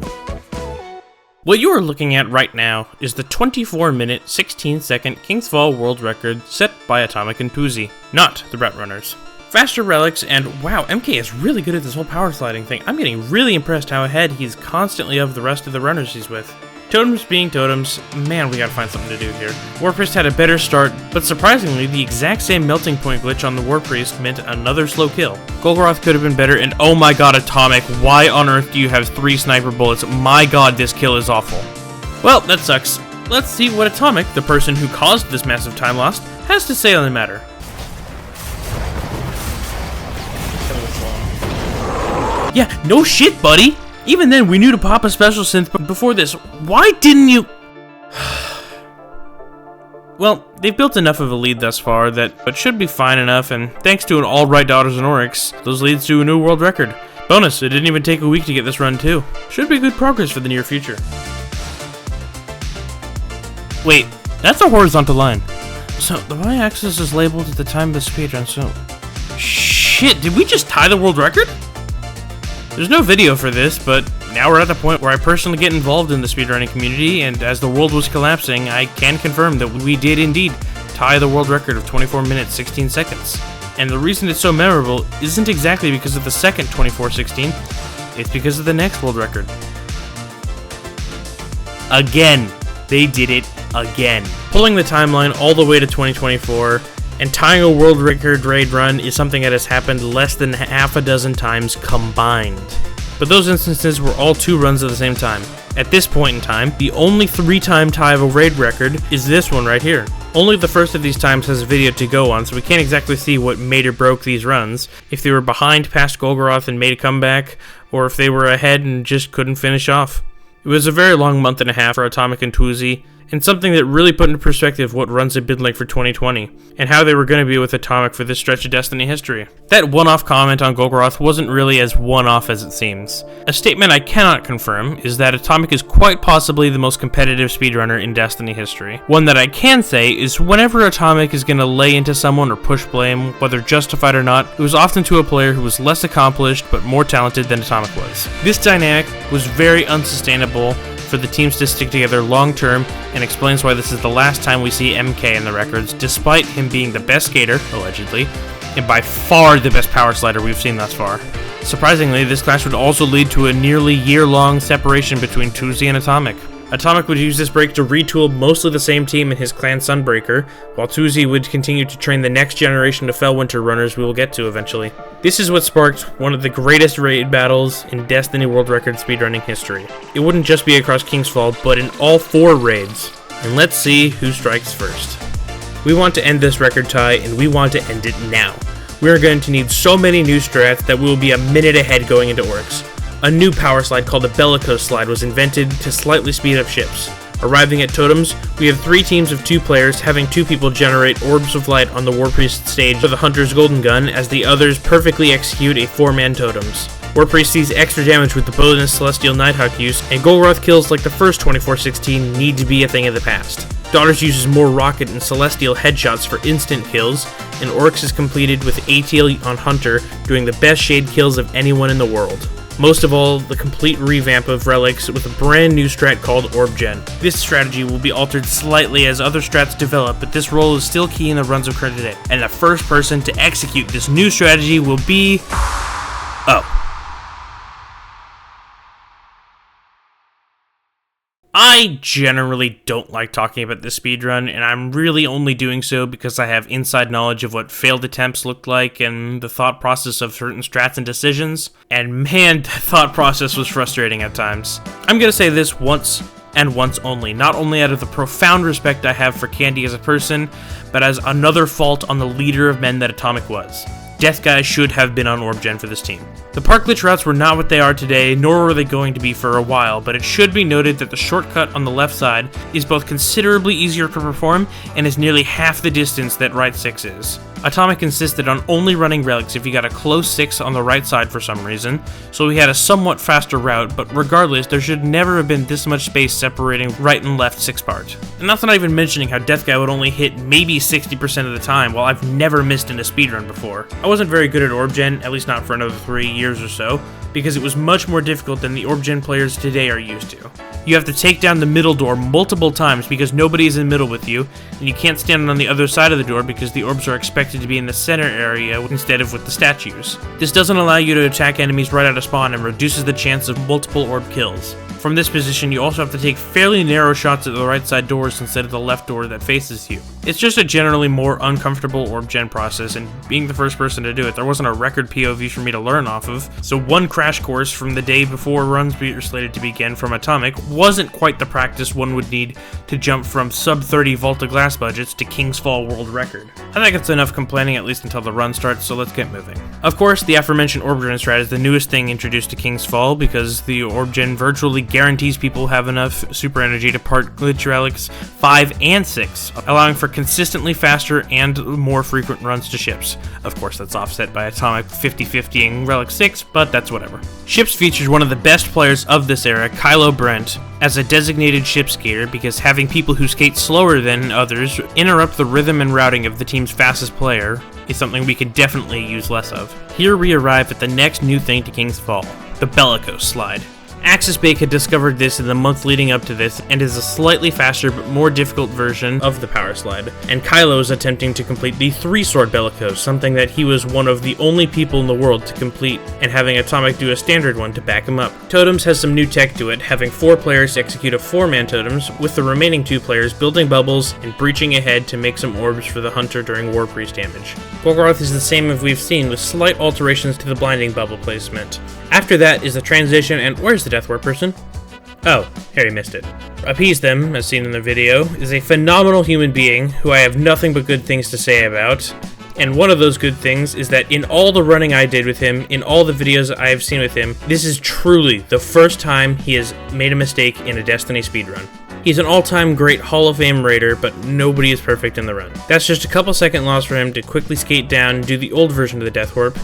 A: What you are looking at right now is the 24-minute, 16-second King's Fall world record set by Atomic and Tuzi, not the Brett Runners. Faster relics, and wow, MK is really good at this whole power sliding thing. I'm getting really impressed how ahead he's constantly of the rest of the runners he's with. Totems being totems, man, we gotta find something to do here. War Priest had a better start, but surprisingly, the exact same melting point glitch on the War Priest meant another slow kill. Golgoroth could have been better, and oh my god, Atomic, why on earth do you have 3 sniper bullets? My god, this kill is awful. Well, that sucks. Let's see what Atomic, the person who caused this massive time loss, has to say on the matter. Yeah, no shit, buddy! Even then, we knew to pop a special synth, but before this, why didn't you... Well, they've built enough of a lead thus far but should be fine enough, and thanks to an alright Daughters and Oryx, those leads to a new world record. Bonus, it didn't even take a week to get this run too. Should be good progress for the near future. Wait, that's a horizontal line. So, the y-axis is labeled at the time of the speedrun, so... Shit, did we just tie the world record? There's no video for this, but now we're at the point where I personally get involved in the speedrunning community, and as the world was collapsing, I can confirm that we did indeed tie the world record of 24 minutes 16 seconds. And the reason it's so memorable isn't exactly because of the second 24:16, it's because of the next world record. Again, they did it again. Pulling the timeline all the way to 2024, and tying a world record raid run is something that has happened less than half a dozen times combined. But those instances were all 2 runs at the same time. At this point in time, the only 3-time tie of a raid record is this one right here. Only the first of these times has a video to go on, so we can't exactly see what made or broke these runs, if they were behind past Golgoroth and made a comeback, or if they were ahead and just couldn't finish off. It was a very long month and a half for Atomic and Tuzi, and something that really put into perspective what runs had been like for 2020, and how they were going to be with Atomic for this stretch of Destiny history. That one-off comment on Golgoroth wasn't really as one-off as it seems. A statement I cannot confirm is that Atomic is quite possibly the most competitive speedrunner in Destiny history. One that I can say is whenever Atomic is going to lay into someone or push blame, whether justified or not, it was often to a player who was less accomplished but more talented than Atomic was. This dynamic was very unsustainable for the teams to stick together long term, and explains why this is the last time we see MK in the records, despite him being the best skater, allegedly, and by far the best power slider we've seen thus far. Surprisingly, this clash would also lead to a nearly year-long separation between Tuesday and Atomic. Atomic would use this break to retool mostly the same team in his clan Sunbreaker, while Tuesday would continue to train the next generation of Fellwinter runners we will get to eventually. This is what sparked one of the greatest raid battles in Destiny World Record speedrunning history. It wouldn't just be across King's Fall, but in all 4 raids. And let's see who strikes first. We want to end this record tie, and we want to end it now. We are going to need so many new strats that we will be a minute ahead going into Oryx. A new power slide called the Bellicose slide was invented to slightly speed up ships. Arriving at totems, we have 3 teams of 2 players, having 2 people generate orbs of light on the Warpriest stage for the Hunter's Golden Gun, as the others perfectly execute a 4-man totems. Warpriest sees extra damage with the bonus Celestial Nighthawk use, and Golroth kills like the first 24-16 need to be a thing of the past. Daughters uses more rocket and Celestial headshots for instant kills, and Oryx is completed with ATL on Hunter doing the best shade kills of anyone in the world. Most of all, the complete revamp of relics with a brand new strat called Orb Gen. This strategy will be altered slightly as other strats develop, but this role is still key in the runs of Credit today. And the first person to execute this new strategy will be... I generally don't like talking about this speedrun, and I'm really only doing so because I have inside knowledge of what failed attempts looked like and the thought process of certain strats and decisions, and man, the thought process was frustrating at times. I'm gonna say this once and once only, not only out of the profound respect I have for Candy as a person, but as another fault on the leader of men that Atomic was. Death Guy should have been on Orb Gen for this team. The park glitch routes were not what they are today, nor were they going to be for a while, but it should be noted that the shortcut on the left side is both considerably easier to perform and is nearly half the distance that right 6 is. Atomic insisted on only running relics if you got a close 6 on the right side for some reason, so we had a somewhat faster route, but regardless, there should never have been this much space separating right and left 6 part. And that's not even mentioning how Death Guy would only hit maybe 60% of the time, while I've never missed in a speedrun before. I wasn't very good at Orb Gen, at least not for another 3 years or so, because it was much more difficult than the Orb Gen players today are used to. You have to take down the middle door multiple times because nobody is in the middle with you, and you can't stand on the other side of the door because the orbs are expected to be in the center area instead of with the statues. This doesn't allow you to attack enemies right out of spawn and reduces the chance of multiple orb kills. From this position, you also have to take fairly narrow shots at the right side doors instead of the left door that faces you. It's just a generally more uncomfortable Orb Gen process, and being the first person to do it, there wasn't a record POV for me to learn off of, so one crash course from the day before runs were slated to begin from Atomic wasn't quite the practice one would need to jump from sub-30 Vault of Glass budgets to King's Fall world record. I think it's enough complaining at least until the run starts, so let's get moving. Of course, the aforementioned Orb Gen strat is the newest thing introduced to King's Fall, because the Orb Gen virtually guarantees people have enough super energy to part glitch relics 5 and 6, allowing for consistently faster and more frequent runs to ships. Of course, that's offset by Atomic 50-50ing relic 6, but that's whatever. Ships features one of the best players of this era, Kylo Brent, as a designated ship skater, because having people who skate slower than others interrupt the rhythm and routing of the team's fastest player is something we can definitely use less of. Here we arrive at the next new thing to King's Fall, the Bellicose slide. Axis Bake had discovered this in the month leading up to this, and is a slightly faster but more difficult version of the power slide. And Kylo is attempting to complete the 3-sword Bellicose, something that he was one of the only people in the world to complete, and having Atomic do a standard one to back him up. Totems has some new tech to it, having 4 players execute a 4-man totems, with the remaining 2 players building bubbles and breaching ahead to make some orbs for the Hunter during War Priest damage. Golroth is the same as we've seen, with slight alterations to the blinding bubble placement. After that is the transition, and where's the Death War person? Oh, Harry missed it. Appease Them, as seen in the video, is a phenomenal human being who I have nothing but good things to say about. And one of those good things is that in all the running I did with him, in all the videos I have seen with him, this is truly the first time he has made a mistake in a Destiny speedrun. He's an all-time great Hall of Fame raider, but nobody is perfect in the run. That's just a couple second loss for him to quickly skate down and do the old version of the Death Warp.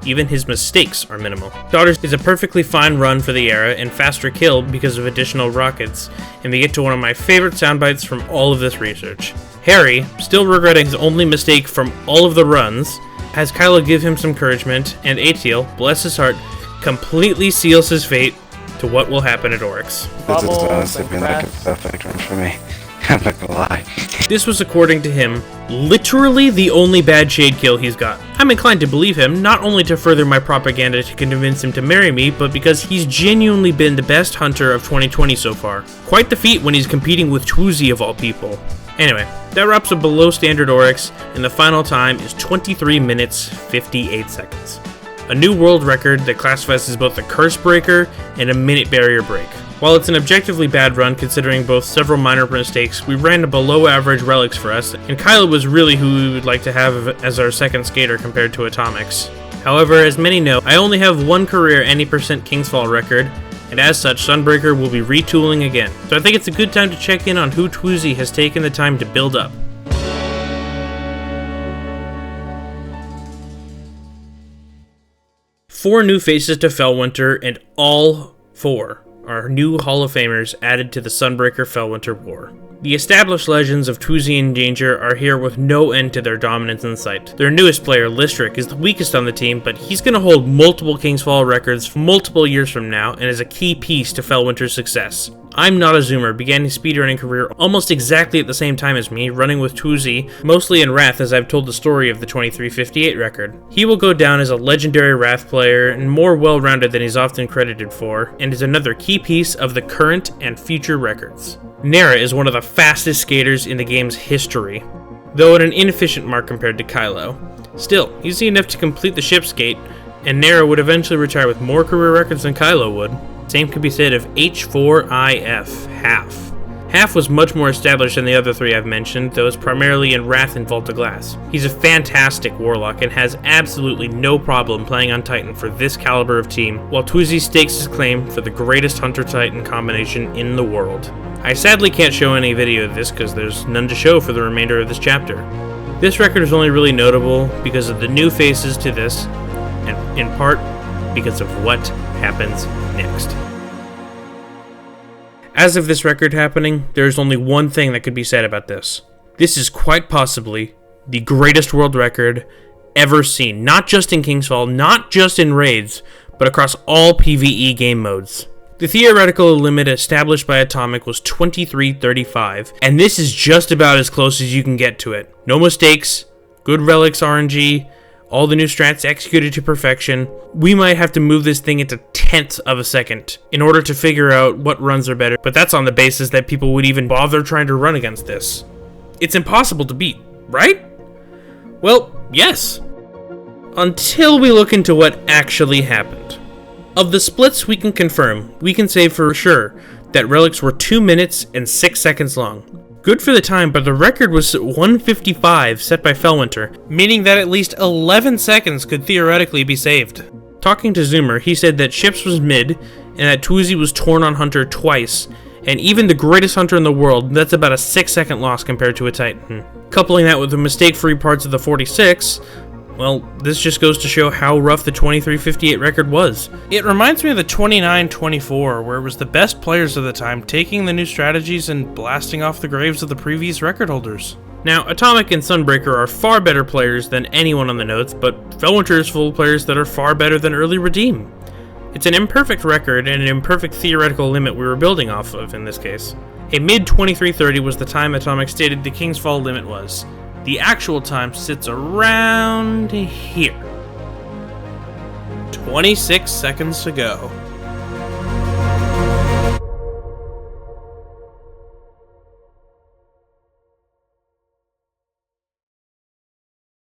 A: Even his mistakes are minimal. Daughters is a perfectly fine run for the era and faster kill because of additional rockets, and we get to one of my favorite soundbites from all of this research. Harry, still regretting his only mistake from all of the runs, has Kylo give him some encouragement, and Aetiel, bless his heart, completely seals his fate to what will happen at Oryx.
G: This has honestly been like a perfect run for me. I'm not gonna lie.
A: This was according to him Literally the only bad shade kill he's got. I'm inclined to believe him, not only to further my propaganda to convince him to marry me, but because he's genuinely been the best hunter of 2020 so far. Quite the feat when he's competing with Twoozy of all people. Anyway, that wraps up below standard Oryx, and the final time is 23 minutes 58 seconds. A new world record that classifies as both a curse breaker and a minute barrier break. While it's an objectively bad run considering both several minor mistakes, we ran a below average relics for us, and Kylo was really who we would like to have as our second skater compared to Atomics. However, as many know, I only have one career any percent Kingsfall record, and as such, Sunbreaker will be retooling again. So I think it's a good time to check in on who Twoozy has taken the time to build up. Four new faces to Fellwinter, and all four are new Hall of Famers added to the Sunbreaker Fellwinter War. The established legends of Twoozy and Danger are here with no end to their dominance in sight. Their newest player, Listrick, is the weakest on the team, but he's going to hold multiple Kingsfall records multiple years from now and is a key piece to Fellwinter's success. I'm Not a Zoomer began his speedrunning career almost exactly at the same time as me, running with Twoozy, mostly in Wrath as I've told the story of the 2358 record. He will go down as a legendary Wrath player and more well-rounded than he's often credited for, and is another key piece of the current and future records. Nara is one of the fastest skaters in the game's history, though at an inefficient mark compared to Kylo. Still, easy enough to complete the ship skate, and Nara would eventually retire with more career records than Kylo would. Same could be said of H4IF, Half. Half was much more established than the other three I've mentioned, though it's primarily in Wrath and Vault of Glass. He's a fantastic Warlock and has absolutely no problem playing on Titan for this caliber of team, while Twoozy stakes his claim for the greatest Hunter-Titan combination in the world. I sadly can't show any video of this because there's none to show for the remainder of this chapter. This record is only really notable because of the new faces to this, and in part because of what happens next. As of this record happening, there is only one thing that could be said about this. This is quite possibly the greatest world record ever seen, not just in Kingsfall, not just in raids, but across all PvE game modes. The theoretical limit established by Atomic was 2335, and this is just about as close as you can get to it. No mistakes, good relics RNG, all the new strats executed to perfection. We might have to move this thing into tenths of a second in order to figure out what runs are better, but that's on the basis that people would even bother trying to run against this. It's impossible to beat, right? Well, yes. Until we look into what actually happened. Of the splits we can confirm, we can say for sure that relics were 2 minutes and 6 seconds long. Good for the time, but the record was 1:55 set by Fellwinter, meaning that at least 11 seconds could theoretically be saved. Talking to Zoomer, he said that Ships was mid, and that Twoozy was torn on Hunter twice, and even the greatest Hunter in the world, that's about a 6-second loss compared to a Titan. Coupling that with the mistake-free parts of the 46, well, this just goes to show how rough the 2358 record was. It reminds me of the 2924, where it was the best players of the time taking the new strategies and blasting off the graves of the previous record holders. Now, Atomic and Sunbreaker are far better players than anyone on the notes, but Fellwinter is full of players that are far better than early Redeem. It's an imperfect record and an imperfect theoretical limit we were building off of in this case. A mid-2330 was the time Atomic stated the Kingsfall limit was. The actual time sits around here. 26 seconds to go.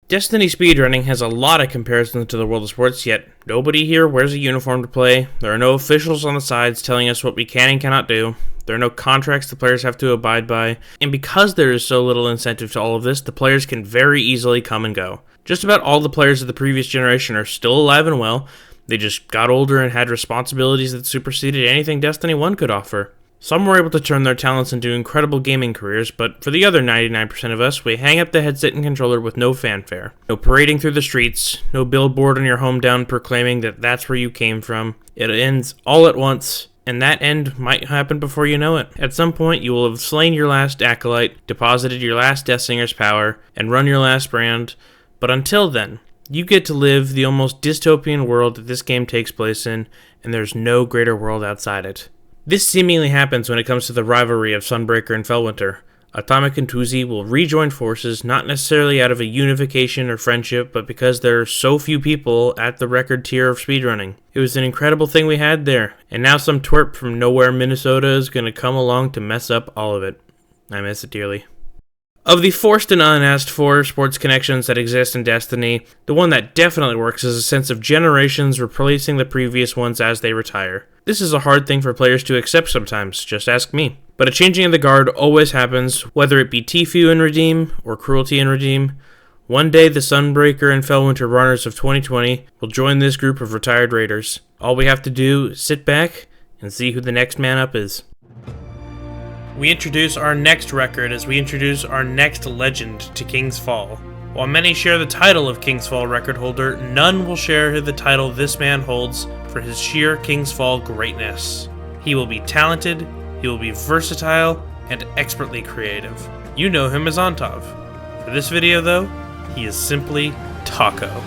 A: Destiny speedrunning has a lot of comparisons to the world of sports, yet nobody here wears a uniform to play. There are no officials on the sides telling us what we can and cannot do. There are no contracts the players have to abide by, and because there is so little incentive to all of this, the players can very easily come and go. Just about all the players of the previous generation are still alive and well. They just got older and had responsibilities that superseded anything Destiny 1 could offer. Some were able to turn their talents into incredible gaming careers, but for the other 99% of us, we hang up the headset and controller with no fanfare. No parading through the streets, no billboard on your hometown proclaiming that that's where you came from. It ends all at once, and that end might happen before you know it. At some point, you will have slain your last acolyte, deposited your last Death Singer's power, and run your last brand, but until then, you get to live the almost dystopian world that this game takes place in, and there's no greater world outside it. This seemingly happens when it comes to the rivalry of Sunbreaker and Fellwinter. Atomic and Tuzi will rejoin forces, not necessarily out of a unification or friendship, but because there are so few people at the record tier of speedrunning. It was an incredible thing we had there, and now some twerp from nowhere Minnesota is going to come along to mess up all of it. I miss it dearly. Of the forced and unasked for sports connections that exist in Destiny, the one that definitely works is a sense of generations replacing the previous ones as they retire. This is a hard thing for players to accept sometimes, just ask me. But a changing of the guard always happens, whether it be Tfue in Redeem or Cruelty in Redeem. One day the Sunbreaker and Fellwinter runners of 2020 will join this group of retired raiders. All we have to do is sit back and see who the next man up is. We introduce our next record as we introduce our next legend to King's Fall. While many share the title of King's Fall record holder, none will share the title this man holds for his sheer King's Fall greatness. He will be talented, he will be versatile, and expertly creative. You know him as Ontov. For this video though, he is simply Taco.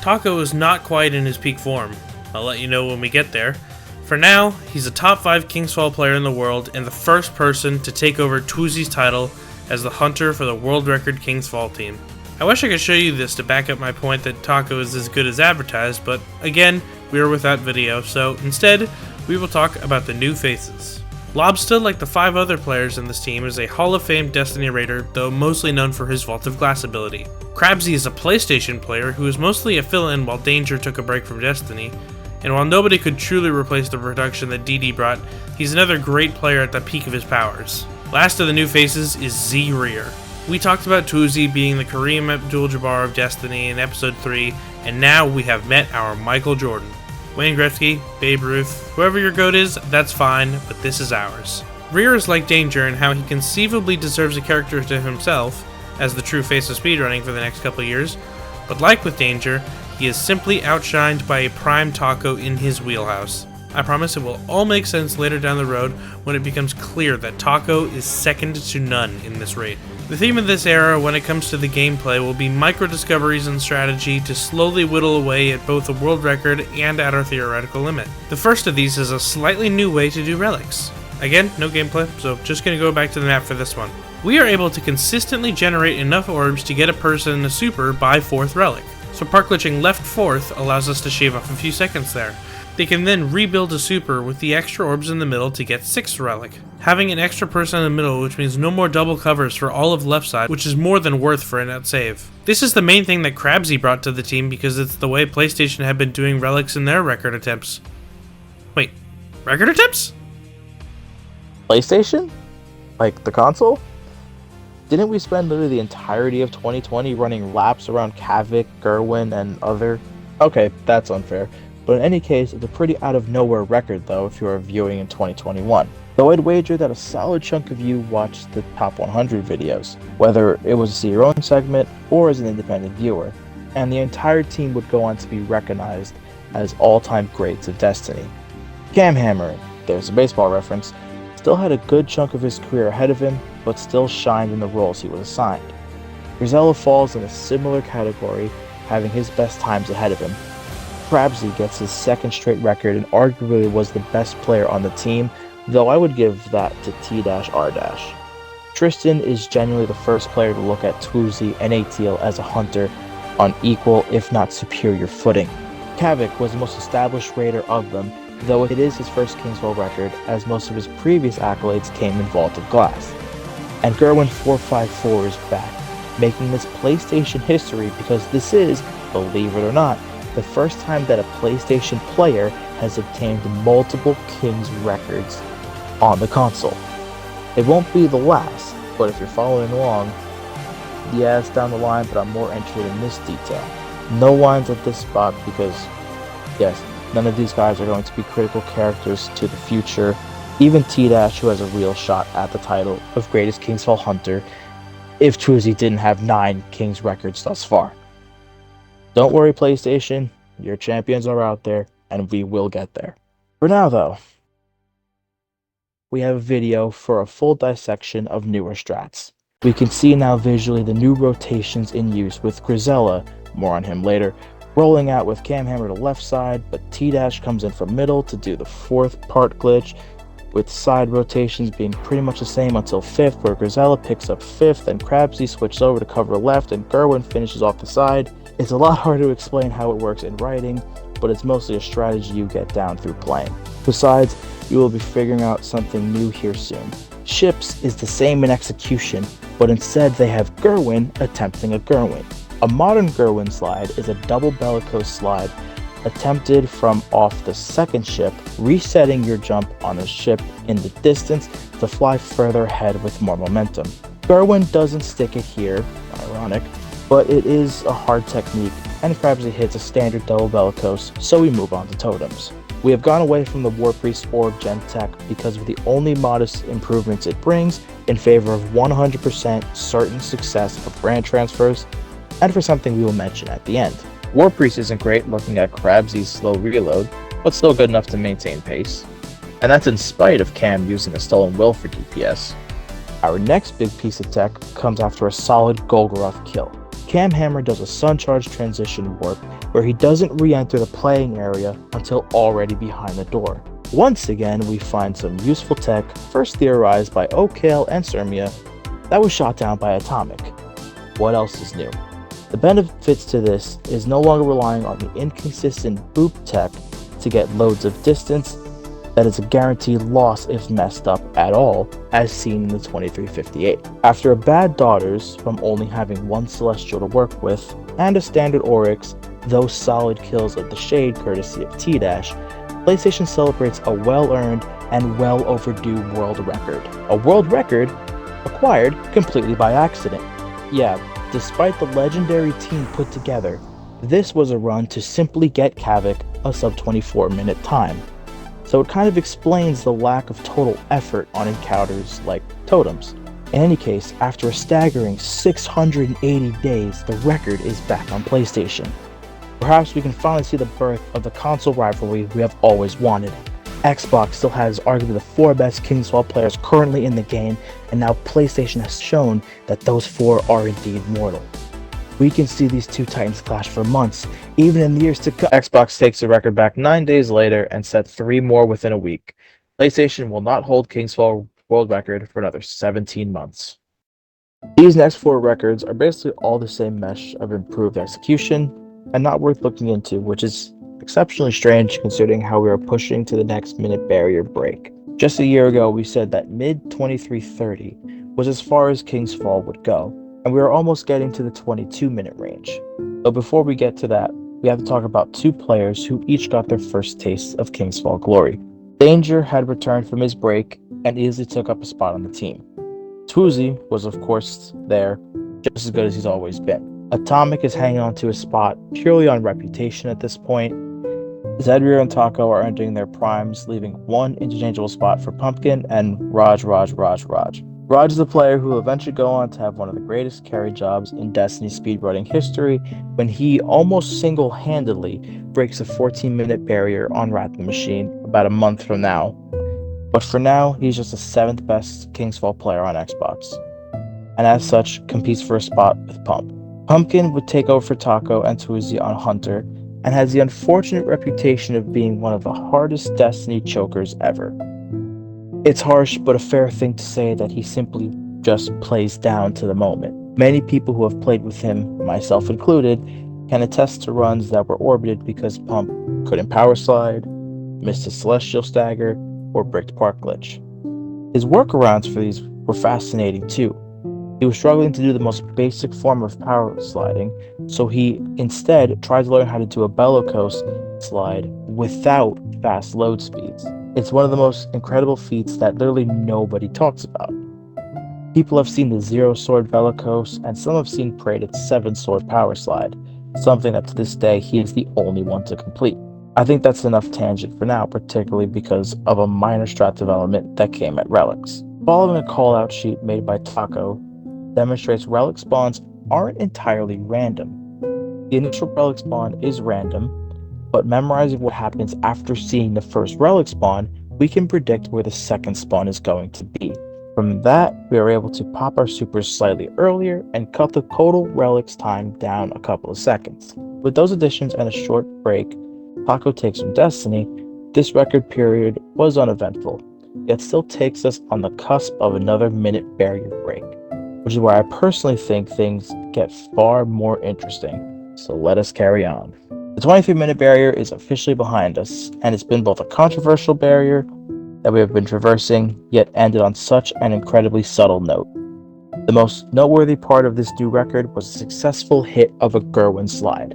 A: Taco is not quite in his peak form. I'll let you know when we get there. For now, he's a top 5 King's Fall player in the world and the first person to take over Tuzi's title as the hunter for the world record King's Fall team. I wish I could show you this to back up my point that Taco is as good as advertised, but again, we are without video, so instead, we will talk about the new faces. Lobster, like the 5 other players in this team, is a Hall of Fame Destiny Raider, though mostly known for his Vault of Glass ability. Crabsy is a PlayStation player who is mostly a fill-in while Danger took a break from Destiny, and while nobody could truly replace the production that DD brought, he's another great player at the peak of his powers. Last of the new faces is Z Rear. We talked about Tuzi being the Kareem Abdul-Jabbar of Destiny in Episode 3, and now we have met our Michael Jordan. Wayne Gretzky, Babe Ruth, whoever your GOAT is, that's fine, but this is ours. Rear is like Danger in how he conceivably deserves a character to himself, as the true face of speedrunning for the next couple of years, but like with Danger, he is simply outshined by a prime Taco in his wheelhouse. I promise it will all make sense later down the road when it becomes clear that Taco is second to none in this raid. The theme of this era when it comes to the gameplay will be micro-discoveries and strategy to slowly whittle away at both the world record and at our theoretical limit. The first of these is a slightly new way to do relics. Again, no gameplay, so just gonna go back to the map for this one. We are able to consistently generate enough orbs to get a person a super by 4th relic, so park glitching left 4th allows us to shave off a few seconds there. They can then rebuild a super with the extra orbs in the middle to get 6th relic. Having an extra person in the middle, which means no more double covers for all of left side, which is more than worth for a net save. This is the main thing that Crabsy brought to the team because it's the way PlayStation had been doing relics in their record attempts. Wait, record attempts?
E: PlayStation? Like the console? Didn't we spend literally the entirety of 2020 running laps around Kavik, Gerwin, and other... Okay, that's unfair. But in any case, it's a pretty out-of-nowhere record, though, if you are viewing in 2021. Though I'd wager that a solid chunk of you watched the top 100 videos, whether it was your own segment or as an independent viewer, and the entire team would go on to be recognized as all-time greats of Destiny. Camhammer, there's a baseball reference, still had a good chunk of his career ahead of him, but still shined in the roles he was assigned. Grisella falls in a similar category, having his best times ahead of him. Crabsy gets his 2nd straight record and arguably was the best player on the team, though I would give that to T-R-. Tristan is genuinely the first player to look at Tuzi and ATL as a hunter on equal, if not superior footing. Kavik was the most established raider of them, though it is his first King's Fall record, as most of his previous accolades came in Vault of Glass. And Gerwin 454 is back, making this PlayStation history because this is, believe it or not, the first time that a PlayStation player has obtained multiple King's records on the console. It won't be the last, but if you're following along, yeah, it's down the line, but I'm more interested in this detail. No lines at this spot because, yes, none of these guys are going to be critical characters to the future. Even T-Dash, who has a real shot at the title of Greatest King's Fall Hunter, if Tuzi didn't have 9 King's records thus far. Don't worry, PlayStation, Your champions are out there, and we will get there. For now, though, we have a video for a full dissection of newer strats. We can see now visually the new rotations in use with Grisella, more on him later, rolling out with Cam Hammer to left side, but T-Dash comes in from middle to do the fourth part glitch, with side rotations being pretty much the same until 5th, where Grisella picks up 5th and Crabsy switches over to cover left and Gerwin finishes off the side. It's a lot harder to explain how it works in writing, but it's mostly a strategy you get down through playing. Besides, you will be figuring out something new here soon. Ships is the same in execution, but instead they have Gerwin attempting a Gerwin. A modern Gerwin slide is a double bellicose slide attempted from off the second ship, resetting your jump on a ship in the distance to fly further ahead with more momentum. Gerwin doesn't stick it here, ironic, but it is a hard technique, and Crabsy hits a standard double bellicose, so we move on to totems. We have gone away from the War Priest Orb Gen Tech because of the only modest improvements it brings in favor of 100% certain success of brand transfers, and for something we will mention at the end. War Priest isn't great looking at Crabsy's slow reload, but still good enough to maintain pace. And that's in spite of Cam using a Stolen Will for DPS. Our next big piece of tech comes after a solid Golgoroth kill. Cam Hammer does a Sun Charge transition warp where he doesn't re-enter the playing area until already behind the door. Once again, we find some useful tech, first theorized by Okale and Sermia, that was shot down by Atomic. What else is new? The benefits to this is no longer relying on the inconsistent boop tech to get loads of distance that is a guaranteed loss if messed up at all, as seen in the 2358. After a bad Daughters from only having one Celestial to work with, and a standard Oryx, those solid kills of the Shade courtesy of T-Dash, PlayStation celebrates a well-earned and well-overdue world record. A world record acquired completely by accident. Yeah, despite the legendary team put together, this was a run to simply get Kavik a sub 24 minute time. So it kind of explains the lack of total effort on encounters like totems. In any case, after a staggering 680 days, the record is back on PlayStation. Perhaps we can finally see the birth of the console rivalry we have always wanted. Xbox still has arguably the 4 best Kingsfall players currently in the game, and now PlayStation has shown that those 4 are indeed mortal. We can see these two titans clash for months, even in the years to come. Xbox takes the record back 9 days later and set 3 more within a week. PlayStation will not hold Kingsfall world record for another 17 months. These next 4 records are basically all the same mesh of improved execution, and not worth looking into, which is exceptionally strange considering how we are pushing to the next minute barrier break. Just a year ago, we said that mid-2330 was as far as Kingsfall would go, and we are almost getting to the 22-minute range. But before we get to that, we have to talk about 2 players who each got their first taste of Kingsfall glory. Danger had returned from his break and easily took up a spot on the team. Twoozy was of course there, just as good as he's always been. Atomic is hanging on to his spot purely on reputation at this point. Zedrier and Taco are entering their primes, leaving 1 interchangeable spot for Pumpkin and Raj. Raj is a player who will eventually go on to have one of the greatest carry jobs in Destiny speedrunning history when he almost single-handedly breaks the 14-minute barrier on Rat the Machine about a month from now. But for now, he's just the 7th best Kingsfall player on Xbox, and as such, competes for a spot with Pump. Pumpkin would take over for Taco and Twoozy on Hunter, and has the unfortunate reputation of being one of the hardest Destiny chokers ever. It's harsh, but a fair thing to say that he simply just plays down to the moment. Many people who have played with him, myself included, can attest to runs that were orbited because Pump couldn't power slide, missed a Celestial stagger, or bricked Park glitch. His workarounds for these were fascinating too. He was struggling to do the most basic form of power sliding, so he instead tried to learn how to do a bellicose slide without fast load speeds. It's one of the most incredible feats that literally nobody talks about. People have seen the 0-sword bellicose, and some have seen Praed's 7-sword power slide, something that to this day he is the only one to complete. I think that's enough tangent for now, particularly because of a minor strat development that came at Relics. Following a call-out sheet made by Taco demonstrates relic spawns aren't entirely random. The initial relic spawn is random, but memorizing what happens after seeing the first relic spawn, we can predict where the second spawn is going to be. From that, we are able to pop our supers slightly earlier and cut the total relics time down a couple of seconds. With those additions and a short break, Taco takes from Destiny, this record period was uneventful, yet still takes us on the cusp of another minute barrier break, which is where I personally think things get far more interesting. So let us carry on. The 23-minute barrier is officially behind us, and it's been both a controversial barrier that we have been traversing, yet ended on such an incredibly subtle note. The most noteworthy part of this new record was a successful hit of a Gerwin slide,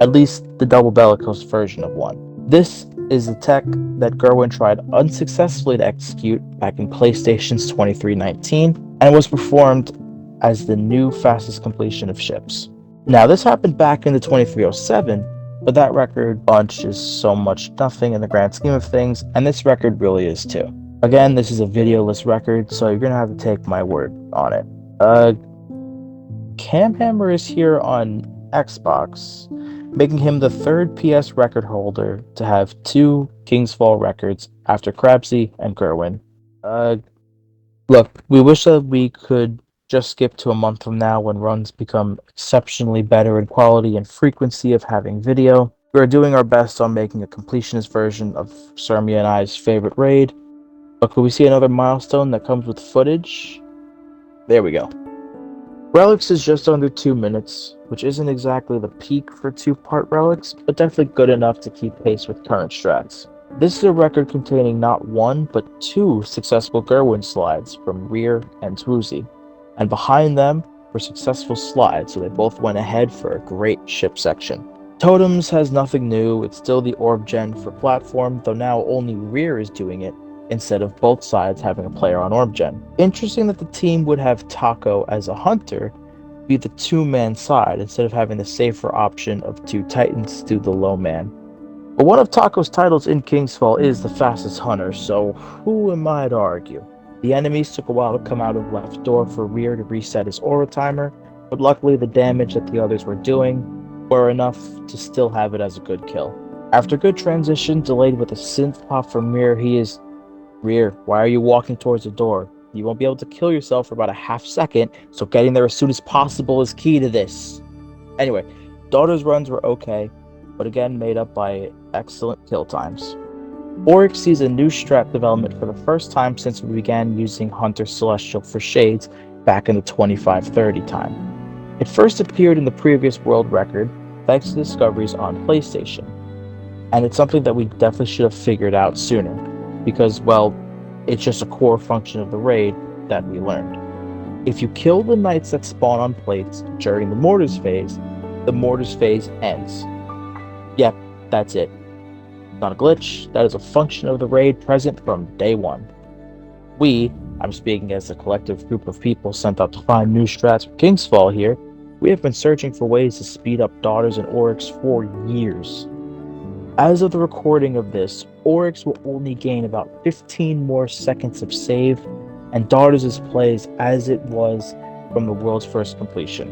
E: at least the double bellicose version of one. This is the tech that Gerwin tried unsuccessfully to execute back in PlayStation's 2319, and was performed as the new fastest completion of ships. Now, this happened back in the 2307, but that record bunch is so much nothing in the grand scheme of things, and this record really is too. Again, this is a videoless record, so you're gonna have to take my word on it. Camhammer is here on Xbox, making him the third PS record holder to have 2 King's Fall records after Crabsy and Gerwin. Look, we wish that we could just skip to a month from now when runs become exceptionally better in quality and frequency of having video. We are doing our best on making a completionist version of Sermia and I's favorite raid. But could we see another milestone that comes with footage? There we go. Relics is just under 2 minutes, which isn't exactly the peak for 2-part Relics, but definitely good enough to keep pace with current strats. This is a record containing not 1, but 2 successful Gerwin slides from Rear and Twoozy, and behind them were successful slides, so they both went ahead for a great ship section. Totems has nothing new, it's still the orb gen for platform, though now only Rear is doing it, instead of both sides having a player on orb gen. Interesting that the team would have Taco as a hunter be the 2-man side, instead of having the safer option of 2 Titans do the low man. But one of Taco's titles in King's Fall is the fastest hunter, so who am I to argue? The enemies took a while to come out of left door for Rear to reset his aura timer, but luckily the damage that the others were doing were enough to still have it as a good kill. After good transition, delayed with a synth pop from Rear, he is... Rear, why are you walking towards the door? You won't be able to kill yourself for about a half second, so getting there as soon as possible is key to this. Anyway, Daughter's runs were okay, but again made up by excellent kill times. Oryx sees a new strat development for the first time since we began using Hunter Celestial for Shades back in the 2530 time. It first appeared in the previous world record thanks to discoveries on PlayStation, and it's something that we definitely should have figured out sooner, because, well, it's just a core function of the raid that we learned. If you kill the knights that spawn on plates during the mortars phase ends. Yep, that's it. Not a glitch, that is a function of the raid present from day one. I'm speaking as a collective group of people sent out to find new strats for King's Fall here, we have been searching for ways to speed up Daughters and Oryx for years. As of the recording of this, Oryx will only gain about 15 more seconds of save, and Daughters plays as it was from the world's first completion.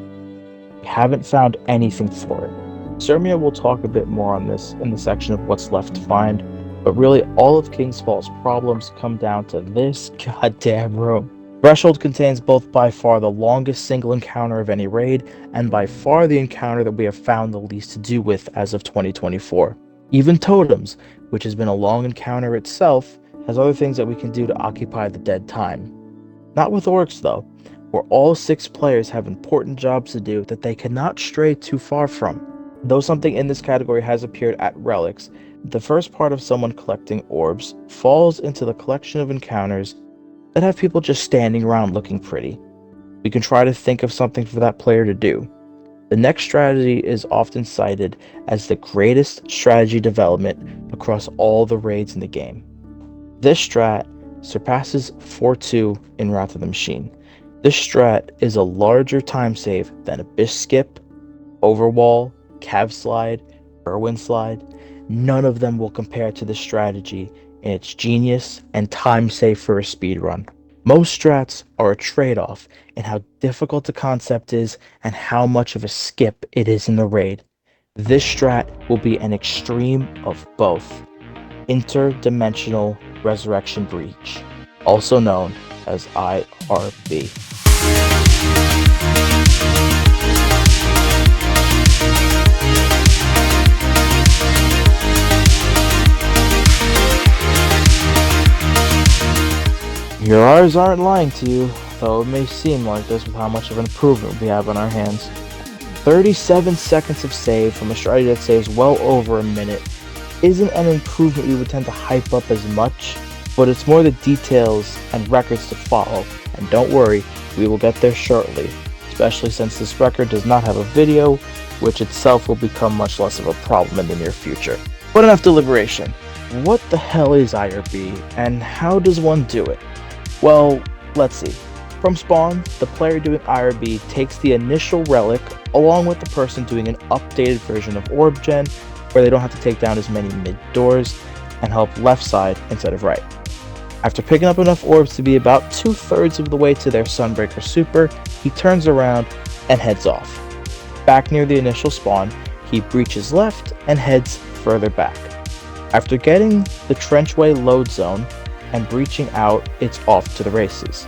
E: We haven't found anything for it. Sermia will talk a bit more on this in the section of what's left to find, but really all of King's Fall's problems come down to this goddamn room. Threshold contains both by far the longest single encounter of any raid, and by far the encounter that we have found the least to do with as of 2024. Even Totems, which has been a long encounter itself, has other things that we can do to occupy the dead time. Not with Oryx though, where all 6 players have important jobs to do that they cannot stray too far from. Though something in this category has appeared at Relics, the first part of someone collecting orbs falls into the collection of encounters that have people just standing around looking pretty. We can try to think of something for that player to do. The next strategy is often cited as the greatest strategy development across all the raids in the game. This strat surpasses 4-2 in Wrath of the Machine. This strat is a larger time save than Abyss Skip, Overwall, Cav Slide, Irwin Slide. None of them will compare to this strategy in its genius and time save for a speedrun. Most strats are a trade-off in how difficult the concept is and how much of a skip it is in the raid. This strat will be an extreme of both interdimensional resurrection breach, also known as IRB. Your eyes aren't lying to you, though it may seem like this with how much of an improvement we have on our hands. 37 seconds of save from a strategy that saves well over a minute isn't an improvement we would tend to hype up as much, but it's more the details and records to follow, and don't worry, we will get there shortly, especially since this record does not have a video, which itself will become much less of a problem in the near future. But enough deliberation. What the hell is IRB, and how does one do it? Well, let's see. From spawn, the player doing IRB takes the initial relic along with the person doing an updated version of Orb Gen, where they don't have to take down as many mid-doors and help left side instead of right. After picking up enough orbs to be about 2/3 of the way to their Sunbreaker super, he turns around and heads off. Back near the initial spawn, he breaches left and heads further back. After getting the Trenchway load zone and breaching out, it's off to the races.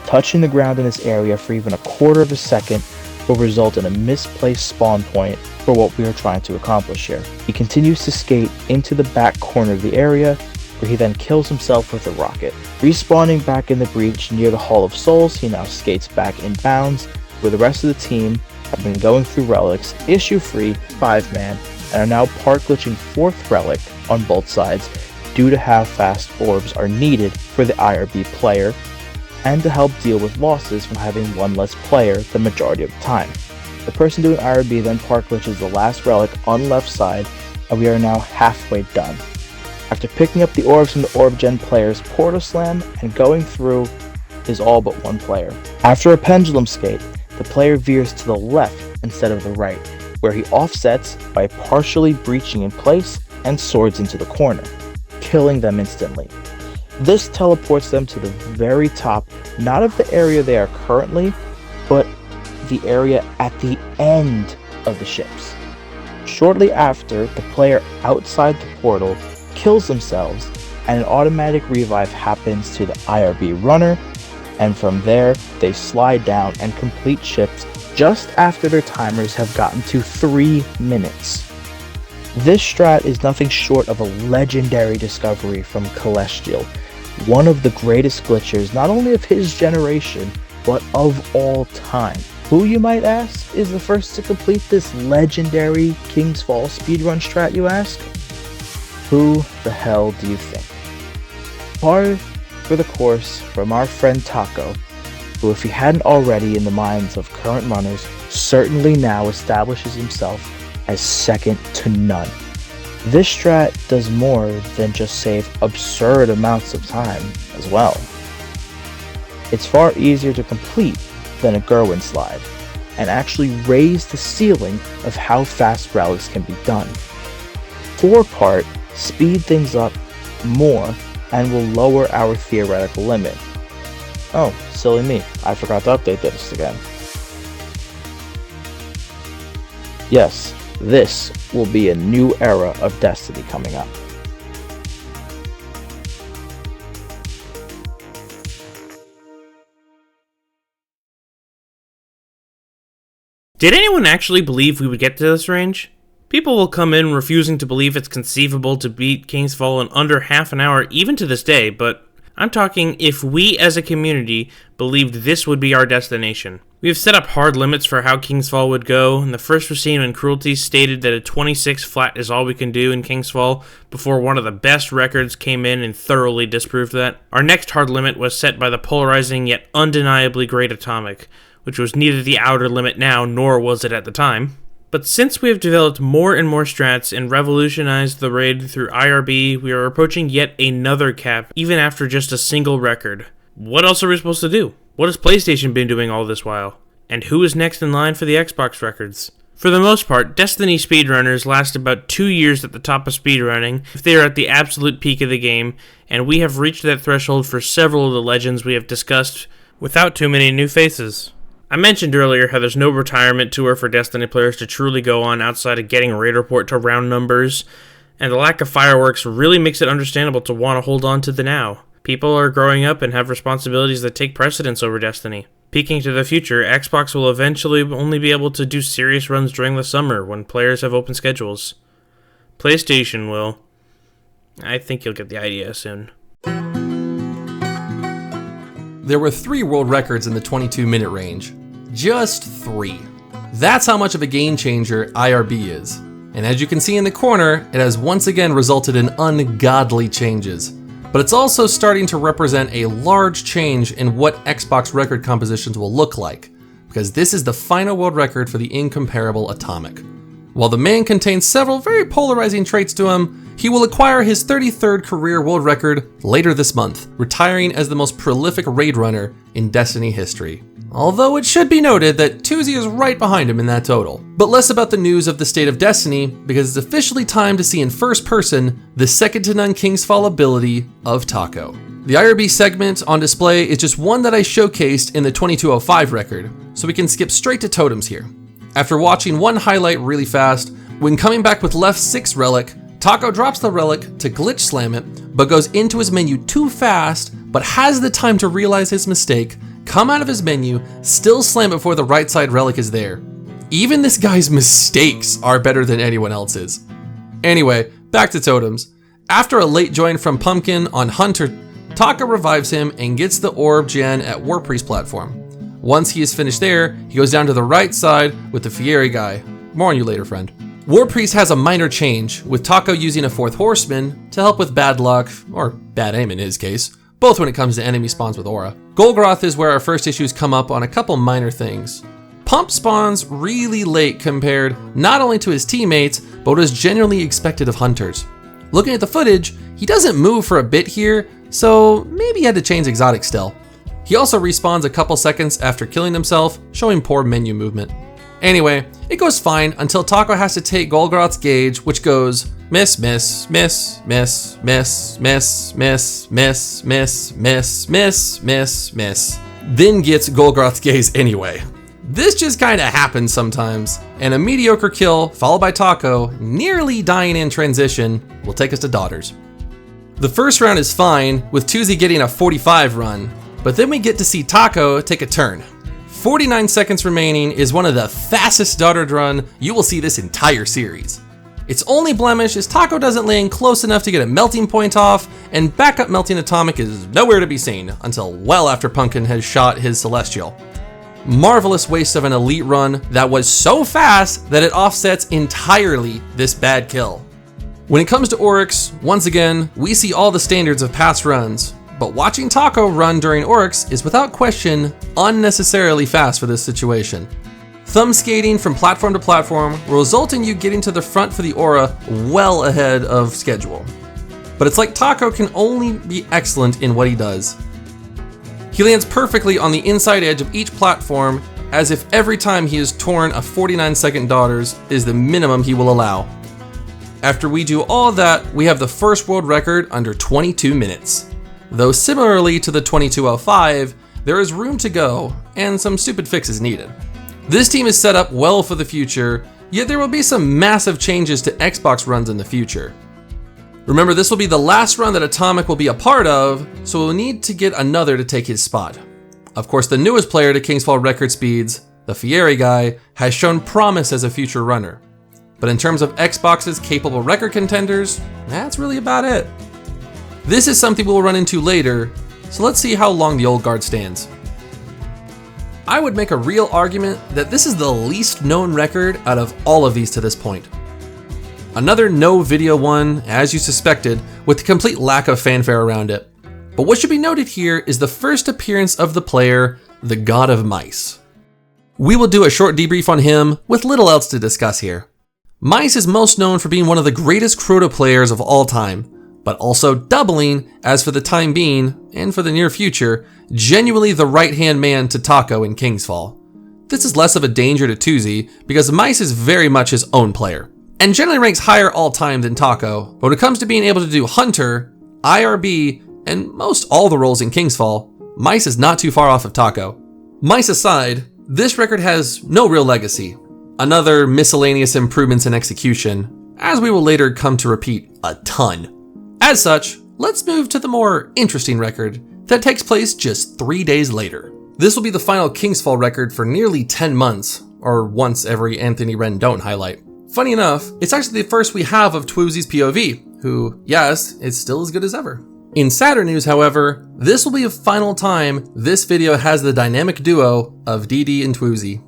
E: Touching the ground in this area for even a quarter of a second will result in a misplaced spawn point for what we are trying to accomplish here. He continues to skate into the back corner of the area, where he then kills himself with a rocket. Respawning back in the breach near the Hall of Souls, he now skates back in bounds, where the rest of the team have been going through relics, issue-free, 5-man, and are now part glitching 4th relic on both sides due to how fast orbs are needed for the IRB player, and to help deal with losses from having one less player the majority of the time. The person doing IRB then part glitches the last relic on left side, and we are now halfway done. After picking up the orbs from the Orb Gen player's Portal Slam and going through is all but one player. After a pendulum skate, the player veers to the left instead of the right, where he offsets by partially breaching in place and swords into the corner, killing them instantly. This teleports them to the very top, not of the area they are currently, but the area at the end of the ships. Shortly after, the player outside the portal kills themselves, and an automatic revive happens to the IRB runner, and from there, they slide down and complete ships just after their timers have gotten to 3 minutes. This strat is nothing short of a legendary discovery from Celestial, one of the greatest glitchers not only of his generation, but of all time. Who, you might ask, is the first to complete this legendary King's Fall speedrun strat, you ask? Who the hell do you think? Par for the course from our friend Taco, who, if he hadn't already in the minds of current runners, certainly now establishes himself as second to none. This strat does more than just save absurd amounts of time as well. It's far easier to complete than a Gerwin slide, and actually raise the ceiling of how fast relics can be done. 4-part speed things up more and will lower our theoretical limit. Oh, silly me, I forgot to update this again. Yes, this will be a new era of Destiny coming up.
A: Did anyone actually believe we would get to this range? People will come in refusing to believe it's conceivable to beat King's Fall in under half an hour even to this day, but I'm talking if we as a community believed this would be our destination. We have set up hard limits for how King's Fall would go, and the first was seen when Cruelty stated that a 26 flat is all we can do in King's Fall before one of the best records came in and thoroughly disproved that. Our next hard limit was set by the polarizing yet undeniably great Atomic, which was neither the outer limit now nor was it at the time. But since we have developed more and more strats and revolutionized the raid through IRB, we are approaching yet another cap, even after just a single record. What else are we supposed to do? What has PlayStation been doing all this while? And who is next in line for the Xbox records? For the most part, Destiny speedrunners last about 2 years at the top of speedrunning if they are at the absolute peak of the game, and we have reached that threshold for several of the legends we have discussed without too many new faces. I mentioned earlier how there's no retirement tour for Destiny players to truly go on outside of getting a raid report to round numbers, and the lack of fireworks really makes it understandable to want to hold on to the now. People are growing up and have responsibilities that take precedence over Destiny. Peeking to the future, Xbox will eventually only be able to do serious runs during the summer when players have open schedules. PlayStation will. I think you'll get the idea soon.
B: There were 3 world records in the 22-minute range. Just 3. That's how much of a game changer IRB is. And as you can see in the corner, it has once again resulted in ungodly changes. But it's also starting to represent a large change in what Xbox record compositions will look like, because this is the final world record for the incomparable Atomic. While the man contains several very polarizing traits to him, he will acquire his 33rd career world record later this month, retiring as the most prolific raid runner in Destiny history. Although it should be noted that Tuzi is right behind him in that total. But less about the news of the state of Destiny, because it's officially time to see in first person the second-to-none Kingsfall ability of Taco. The IRB segment on display is just one that I showcased in the 2205 record, so we can skip straight to totems here. After watching one highlight really fast, when coming back with left 6 relic, Taco drops the relic to glitch slam it, but goes into his menu too fast, but has the time to realize his mistake, come out of his menu, still slam it before the right side relic is there. Even this guy's mistakes are better than anyone else's. Anyway, back to totems. After a late join from Pumpkin on Hunter, Taco revives him and gets the orb gen at War Priest platform. Once he is finished there, he goes down to the right side with the Fieri guy. More on you later, friend. War Priest has a minor change, with Taco using a 4th Horseman to help with bad luck, or bad aim in his case, both when it comes to enemy spawns with Aura. Golgoroth is where our first issues come up on a couple minor things. Pump spawns really late compared not only to his teammates, but what is generally expected of hunters. Looking at the footage, he doesn't move for a bit here, so maybe he had to change exotic still. He also respawns a couple seconds after killing himself, showing poor menu movement. Anyway, it goes fine until Taco has to take Golgoroth's gauge, which goes miss, miss, miss, miss, miss, miss, miss, miss, miss, miss, miss, miss, miss, then gets Golgoroth's gaze anyway. This just kinda happens sometimes, and a mediocre kill followed by Taco nearly dying in transition will take us to Daughters. The first round is fine, with Tuzi getting a 45 run, but then we get to see Taco take a turn. 49 seconds remaining is one of the fastest Daughter run you will see this entire series. Its only blemish is Taco doesn't land close enough to get a melting point off, and backup melting Atomic is nowhere to be seen until well after Pumpkin has shot his Celestial. Marvelous waste of an elite run that was so fast that it offsets entirely this bad kill. When it comes to Oryx, once again, we see all the standards of past runs, but watching Taco run during Oryx is without question unnecessarily fast for this situation. Thumb skating from platform to platform will result in you getting to the front for the aura well ahead of schedule. But it's like Taco can only be excellent in what he does. He lands perfectly on the inside edge of each platform, as if every time he is torn a 49-second Daughters is the minimum he will allow. After we do all that, we have the first world record under 22 minutes. Though similarly to the 2205, there is room to go, and some stupid fixes needed. This team is set up well for the future, yet there will be some massive changes to Xbox runs in the future. Remember, this will be the last run that Atomic will be a part of, so we'll need to get another to take his spot. Of course, the newest player to Kingsfall record speeds, the Fieri guy, has shown promise as a future runner. But in terms of Xbox's capable record contenders, that's really about it. This is something we'll run into later, so let's see how long the old guard stands. I would make a real argument that this is the least known record out of all of these to this point. Another no video one, as you suspected, with a complete lack of fanfare around it. But what should be noted here is the first appearance of the player, the God of Mice. We will do a short debrief on him with little else to discuss here. Mice is most known for being one of the greatest Crota players of all time, but also doubling, as for the time being, and for the near future, genuinely the right-hand man to Taco in Kingsfall. This is less of a danger to Tuzi, because Mice is very much his own player, and generally ranks higher all time than Taco, but when it comes to being able to do Hunter, IRB, and most all the roles in Kingsfall, Mice is not too far off of Taco. Mice aside, This record has no real legacy. Another miscellaneous improvements in execution, as we will later come to repeat a ton. As such, let's move to the more interesting record that takes place just 3 days later. This will be the final Kingsfall record for nearly 10 months, or once every Anthony Rendon highlight. Funny enough, it's actually the first we have of Twoozy's POV, who, yes, is still as good as ever. In sadder news, however, this will be the final time this video has the dynamic duo of DD and Twoozy.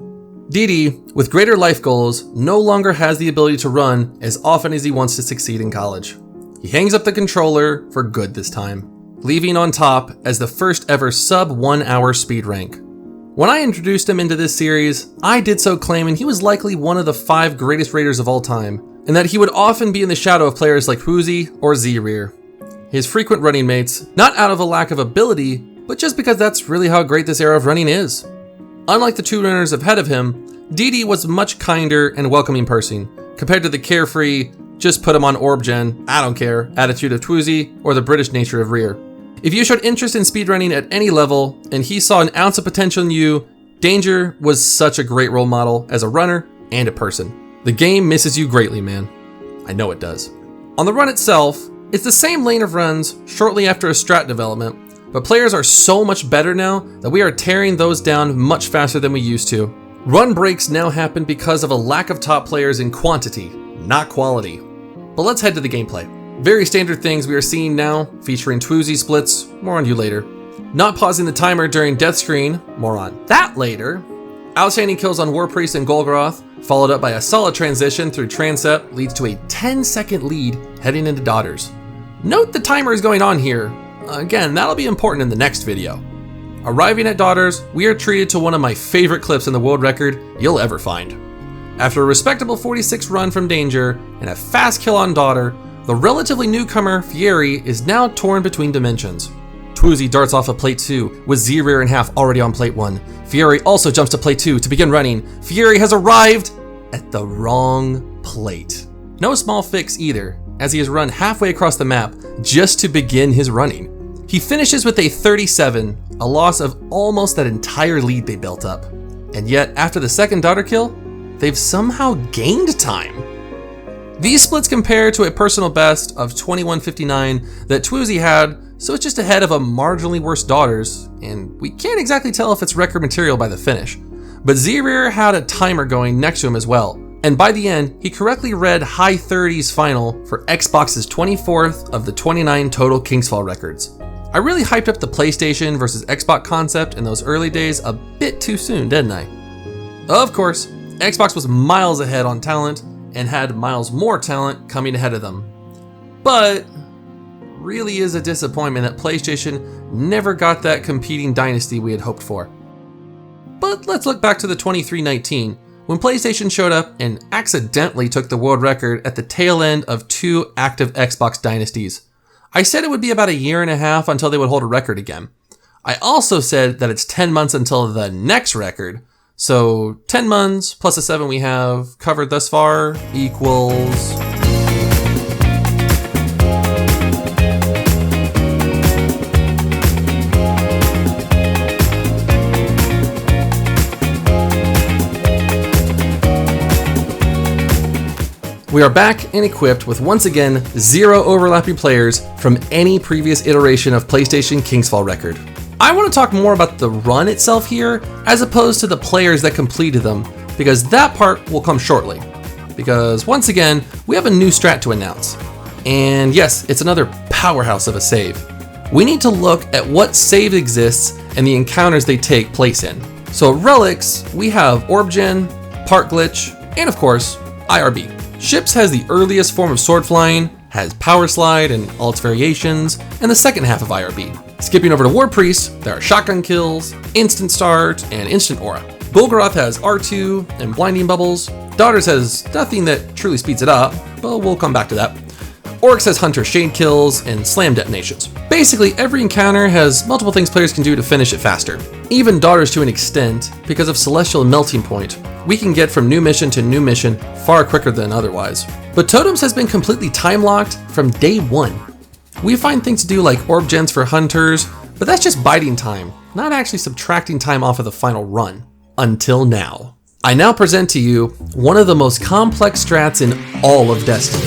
B: DD, with greater life goals, no longer has the ability to run as often as he wants to succeed in college. He hangs up the controller for good this time, leaving on top as the first ever sub 1 hour speed rank. When I introduced him into this series, I did so claiming he was likely one of the 5 greatest raiders of all time, and that he would often be in the shadow of players like Twoozy or Z-Rear, his frequent running mates, not out of a lack of ability, but just because that's really how great this era of running is. Unlike the 2 runners ahead of him, DD was a much kinder and welcoming person, compared to the carefree, just put him on orb gen, I don't care, attitude of Twoozy or the British nature of Rear. If you showed interest in speedrunning at any level, and he saw an ounce of potential in you, Danger was such a great role model as a runner and a person. The game misses you greatly, man. I know it does. On the run itself, it's the same lane of runs shortly after a strat development, but players are so much better now that we are tearing those down much faster than we used to. Run breaks now happen because of a lack of top players in quantity, not quality. But let's head to the gameplay. Very standard things we are seeing now, featuring Twoozy splits, more on you later. Not pausing the timer during death screen, more on that later. Outstanding kills on Warpriest and Golgoroth, followed up by a solid transition through Transept, leads to a 10-second lead heading into Daughters. Note the timer is going on here. Again, that'll be important in the next video. Arriving at Daughters, we are treated to one of my favorite clips in the world record you'll ever find. After a respectable 46 run from Danger and a fast kill on Daughter, the relatively newcomer Fieri is now torn between dimensions. Twoozy darts off of plate 2 with Z-Rear in half already on plate 1. Fieri also jumps to plate 2 to begin running. Fieri has arrived at the wrong plate. No small fix either, as he has run halfway across the map just to begin his running. He finishes with a 37, a loss of almost that entire lead they built up. And yet, after the second Daughter kill, they've somehow gained time. These splits compare to a personal best of 21:59 that Twoozy had, so it's just ahead of a marginally worse Daughters, and we can't exactly tell if it's record material by the finish. But Z-Rear had a timer going next to him as well, and by the end, he correctly read high 30s final for Xbox's 24th of the 29 total Kingsfall records. I really hyped up the PlayStation versus Xbox concept in those early days a bit too soon, didn't I? Of course, Xbox was miles ahead on talent and had miles more talent coming ahead of them. But really is a disappointment that PlayStation never got that competing dynasty we had hoped for. But let's look back to the 23-19, when PlayStation showed up and accidentally took the world record at the tail end of 2 active Xbox dynasties. I said it would be about a year and a half until they would hold a record again. I also said that it's 10 months until the next record, so 10 months plus the 7 we have covered thus far equals... We are back and equipped with once again 0 overlapping players from any previous iteration of PlayStation Kingsfall record. I want to talk more about the run itself here as opposed to the players that completed them, because that part will come shortly. Because once again, we have a new strat to announce. And yes, it's another powerhouse of a save. We need to look at what save exists and the encounters they take place in. So at Relics, we have Orb Gen, Part Glitch, and of course, IRB. Ships has the earliest form of sword flying, has Power Slide and all its variations, and the second half of IRB. Skipping over to Warpriest, there are Shotgun Kills, Instant Start, and Instant Aura. Golgoroth has R2 and Blinding Bubbles. Daughters has nothing that truly speeds it up, but we'll come back to that. Oryx has Hunter Shade Kills and Slam Detonations. Basically, every encounter has multiple things players can do to finish it faster. Even Daughters to an extent, because of Celestial Melting Point, we can get from new mission to new mission far quicker than otherwise. But Totems has been completely time-locked from day 1. We find things to do like Orb Gens for Hunters, but that's just biding time, not actually subtracting time off of the final run. until now. I now present to you one of the most complex strats in all of Destiny.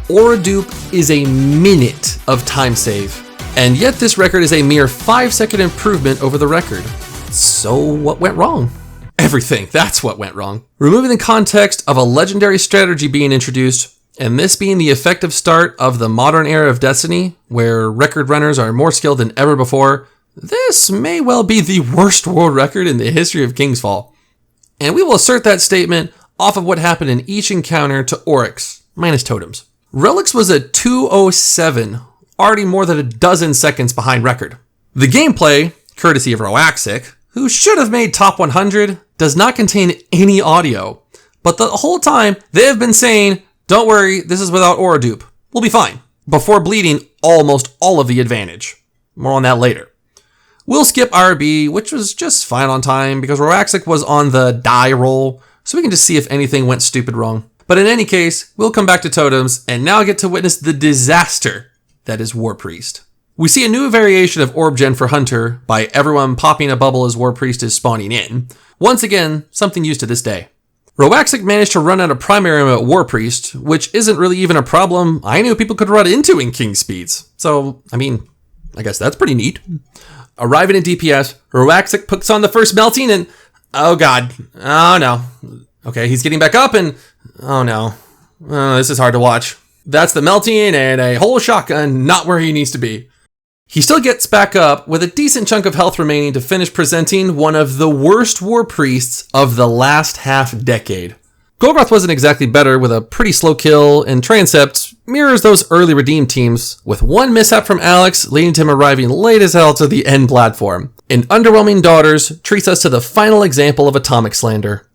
B: Aura Dupe is a minute of time save, and yet this record is a mere 5-second improvement over the record. So what went wrong? Everything, that's what went wrong. Removing the context of a legendary strategy being introduced, and this being the effective start of the modern era of Destiny, where record runners are more skilled than ever before, this may well be the worst world record in the history of Kingsfall. And we will assert that statement off of what happened in each encounter to Oryx, minus totems. Relics was a 2:07, already more than a dozen seconds behind record. The gameplay, courtesy of Roaxic, who should have made top 100, does not contain any audio. But the whole time, they have been saying, don't worry, this is without Aura Dupe. We'll be fine. Before bleeding almost all of the advantage. More on that later. We'll skip RB, which was just fine on time because Roaxic was on the die roll, so we can just see if anything went stupid wrong. But in any case, we'll come back to totems and now get to witness the disaster that is War Priest. We see a new variation of Orb Gen for Hunter by everyone popping a bubble as War Priest is spawning in. Once again, something used to this day. Roaxic managed to run out of primary ammo at War Priest, which isn't really even a problem I knew people could run into in King Speeds. So, I guess that's pretty neat. Arriving at DPS, Roaxic puts on the first melting and, oh god, oh no. Okay, he's getting back up and, oh no. This is hard to watch. That's the melting and a whole shotgun not where he needs to be. He still gets back up with a decent chunk of health remaining to finish presenting one of the worst War Priests of the last half-decade. Golgoth wasn't exactly better with a pretty slow kill, and Transept mirrors those early redeem teams, with one mishap from Alex leading to him arriving late as hell to the end platform. And Underwhelming Daughters treats us to the final example of atomic slander.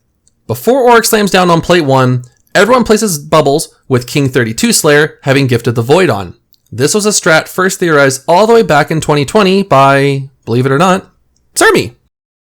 B: Before Oryx slams down on plate 1, everyone places bubbles, with King 32 Slayer having gifted the Void on. This was a strat first theorized all the way back in 2020 by, believe it or not, Zermi.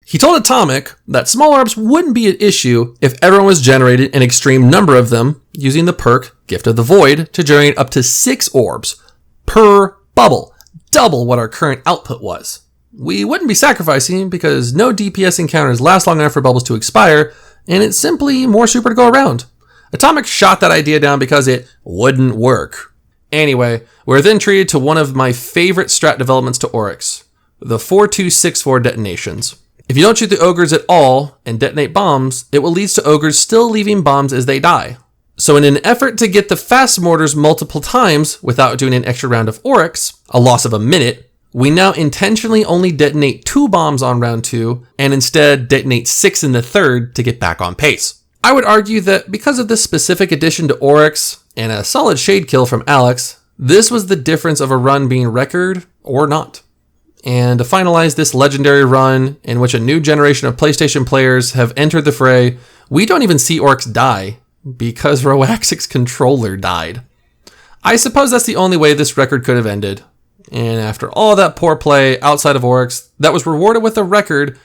B: He told Atomic that small orbs wouldn't be an issue if everyone was generated an extreme number of them, using the perk Gift of the Void to generate up to 6 orbs per bubble, double what our current output was. We wouldn't be sacrificing because no DPS encounters last long enough for bubbles to expire, and it's simply more super to go around. Atomic shot that idea down because it wouldn't work. Anyway, we're then treated to one of my favorite strat developments to Oryx, the 4264 detonations. If you don't shoot the ogres at all and detonate bombs, it will lead to ogres still leaving bombs as they die. So in an effort to get the fast mortars multiple times without doing an extra round of Oryx, a loss of a minute, we now intentionally only detonate 2 bombs on round 2 and instead detonate 6 in the third to get back on pace. I would argue that because of this specific addition to Oryx and a solid shade kill from Alex, this was the difference of a run being record or not. And to finalize this legendary run in which a new generation of PlayStation players have entered the fray, we don't even see Oryx die because Roaxic's controller died. I suppose that's the only way this record could have ended. And after all that poor play outside of Oryx that was rewarded with a record,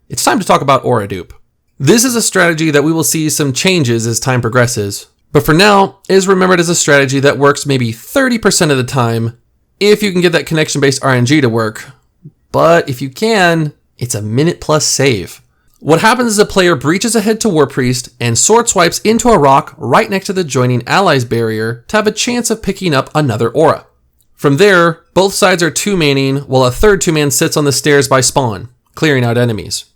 B: it's time to talk about Aura Dupe. This is a strategy that we will see some changes as time progresses, but for now, it is remembered as a strategy that works maybe 30% of the time if you can get that connection-based RNG to work. But if you can, it's a minute plus save. What happens is a player breaches ahead to War Priest and sword swipes into a rock right next to the joining allies barrier to have a chance of picking up another aura. From there, both sides are 2-manning while a third 2-man sits on the stairs by spawn, clearing out enemies.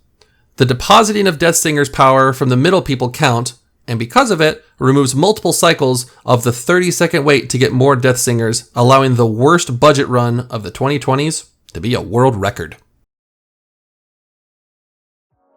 B: The depositing of Deathstinger's power from the middle people count, and because of it, removes multiple cycles of the 30-second wait to get more Deathstingers, allowing the worst budget run of the 2020s to be a world record.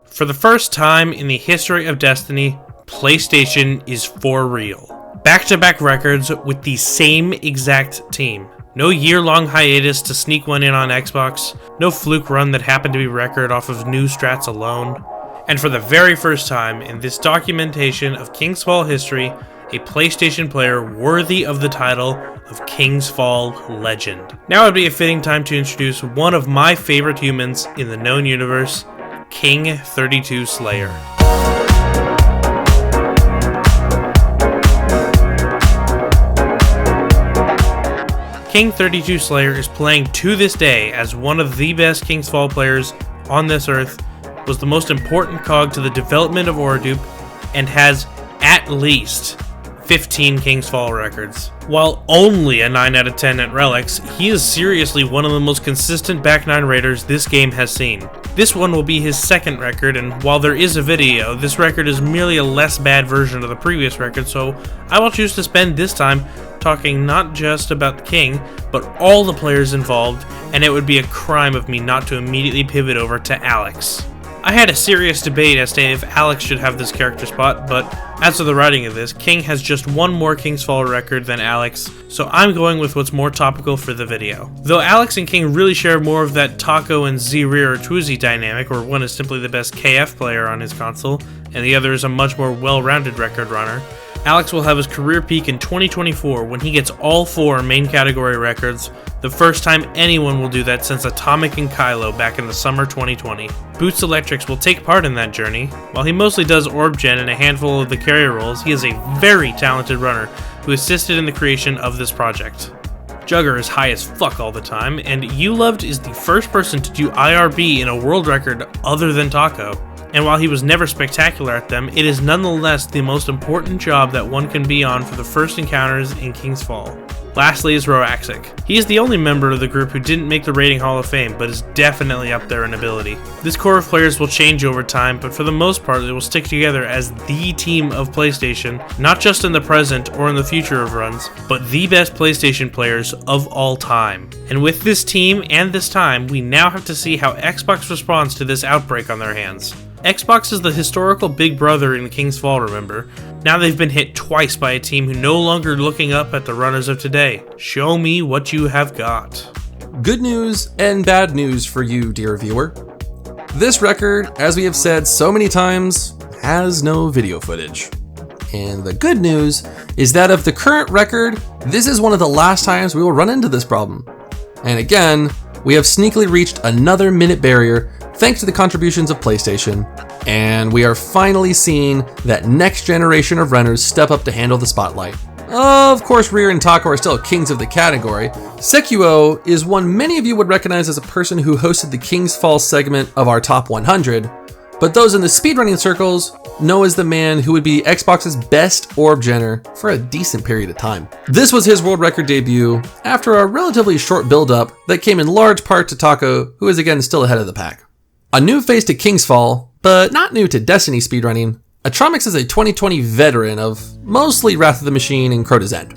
A: For the first time in the history of Destiny, PlayStation is for real. Back-to-back records with the same exact team. No year-long hiatus to sneak one in on Xbox, no fluke run that happened to be record off of new strats alone. And for the very first time in this documentation of Kingsfall history, a PlayStation player worthy of the title of Kingsfall Legend. Now would be a fitting time to introduce one of my favorite humans in the known universe, King 32 Slayer. King 32 Slayer is playing to this day as one of the best King's Fall players on this earth, was the most important cog to the development of Oradupe, and has at least 15 King's Fall records. While only a 9 out of 10 at Relics, he is seriously one of the most consistent back 9 raiders this game has seen. This one will be his second record, and while there is a video, this record is merely a less bad version of the previous record, so I will choose to spend this time talking not just about the King, but all the players involved, and it would be a crime of me not to immediately pivot over to Alex. I had a serious debate as to if Alex should have this character spot, but as of the writing of this, King has just one more King's Fall record than Alex, so I'm going with what's more topical for the video. Though Alex and King really share more of that Taco and Z-Rear or Twoozy dynamic, where one is simply the best KF player on his console, and the other is a much more well-rounded record runner, Alex will have his career peak in 2024 when he gets all 4 main category records, the first time anyone will do that since Atomic and Kylo back in the summer 2020. Boots Electrics will take part in that journey. While he mostly does orb gen and a handful of the carrier roles, he is a very talented runner who assisted in the creation of this project. Jugger is high as fuck all the time, and YouLoved is the first person to do IRB in a world record other than Taco. And while he was never spectacular at them, it is nonetheless the most important job that one can be on for the first encounters in King's Fall. Lastly is Roaxic. He is the only member of the group who didn't make the Raiding Hall of Fame, but is definitely up there in ability. This core of players will change over time, but for the most part they will stick together as the team of PlayStation, not just in the present or in the future of runs, but the best PlayStation players of all time. And with this team and this time, we now have to see how Xbox responds to this outbreak on their hands. Xbox is the historical big brother in King's Fall, remember? Now they've been hit twice by a team who no longer looking up at the runners of today. Show me what you have got.
B: Good news and bad news for you, dear viewer. This record, as we have said so many times, has no video footage. And the good news is that of the current record, this is one of the last times we will run into this problem. And again, we have sneakily reached another minute barrier thanks to the contributions of PlayStation, and we are finally seeing that next generation of runners step up to handle the spotlight. Of course, Rear and Taco are still kings of the category. Sekuo is one many of you would recognize as a person who hosted the King's Fall segment of our top 100, but those in the speedrunning circles know as the man who would be Xbox's best orb genner for a decent period of time. This was his world record debut after a relatively short build-up that came in large part to Taco, who is again still ahead of the pack. A new face to King's Fall, but not new to Destiny speedrunning, Atromix is a 2020 veteran of mostly Wrath of the Machine and Crota's End.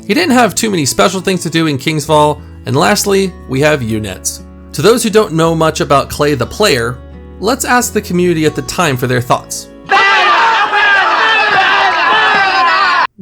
B: He didn't have too many special things to do in King's Fall, and lastly, we have units. To those who don't know much about Clay the player, let's ask the community at the time for their thoughts.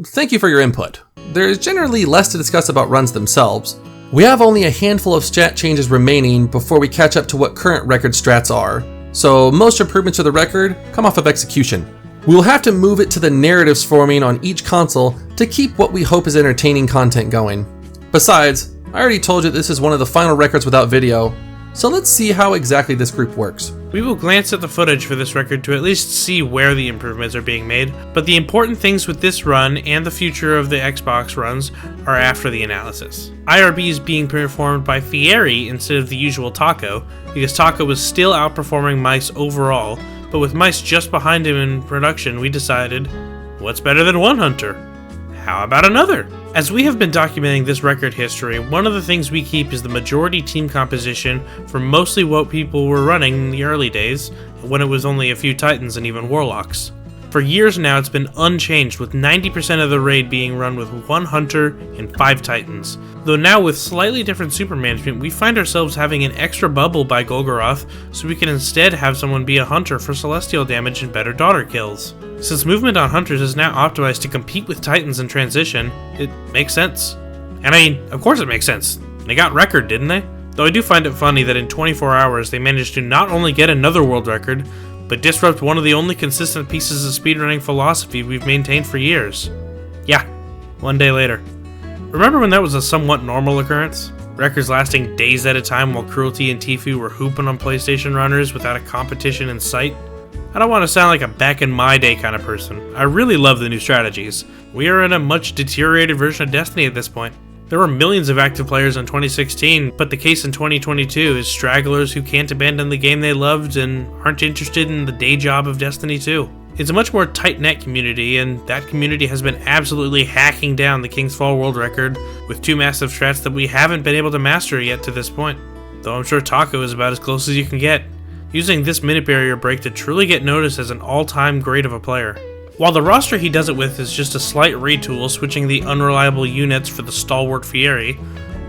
B: Thank you for your input. There is generally less to discuss about runs themselves. We have only a handful of stat changes remaining before we catch up to what current record strats are, so most improvements to the record come off of execution. We will have to move it to the narratives forming on each console to keep what we hope is entertaining content going. Besides, I already told you this is one of the final records without video, so let's see how exactly this group works.
A: We will glance at the footage for this record to at least see where the improvements are being made, but the important things with this run and the future of the Xbox runs are after the analysis. IRB is being performed by Fieri instead of the usual Taco, because Taco was still outperforming Mice overall, but with Mice just behind him in production, we decided, what's better than one hunter? How about another? As we have been documenting this record history, one of the things we keep is the majority team composition for mostly what people were running in the early days, when it was only a few Titans and even Warlocks. For years now it's been unchanged, with 90% of the raid being run with 1 Hunter and 5 Titans. Though now with slightly different super management, we find ourselves having an extra bubble by Golgoroth, so we can instead have someone be a Hunter for celestial damage and better daughter kills. Since movement on Hunters is now optimized to compete with Titans in transition, it makes sense. And I mean, of course it makes sense. They got record, didn't they? Though I do find it funny that in 24 hours they managed to not only get another world record, but disrupt one of the only consistent pieces of speedrunning philosophy we've maintained for years. Yeah, one day later. Remember when that was a somewhat normal occurrence? Records lasting days at a time while Cruelty and Tfue were hooping on PlayStation runners without a competition in sight? I don't want to sound like a back in my day kind of person. I really love the new strategies. We are in a much deteriorated version of Destiny at this point. There were millions of active players in 2016, but the case in 2022 is stragglers who can't abandon the game they loved and aren't interested in the day job of Destiny 2. It's a much more tight-knit community, and that community has been absolutely hacking down the King's Fall world record with 2 massive strats that we haven't been able to master yet to this point. Though I'm sure Taco is about as close as you can get, using this minute barrier break to truly get noticed as an all-time great of a player. While the roster he does it with is just a slight retool, switching the unreliable units for the stalwart Fieri,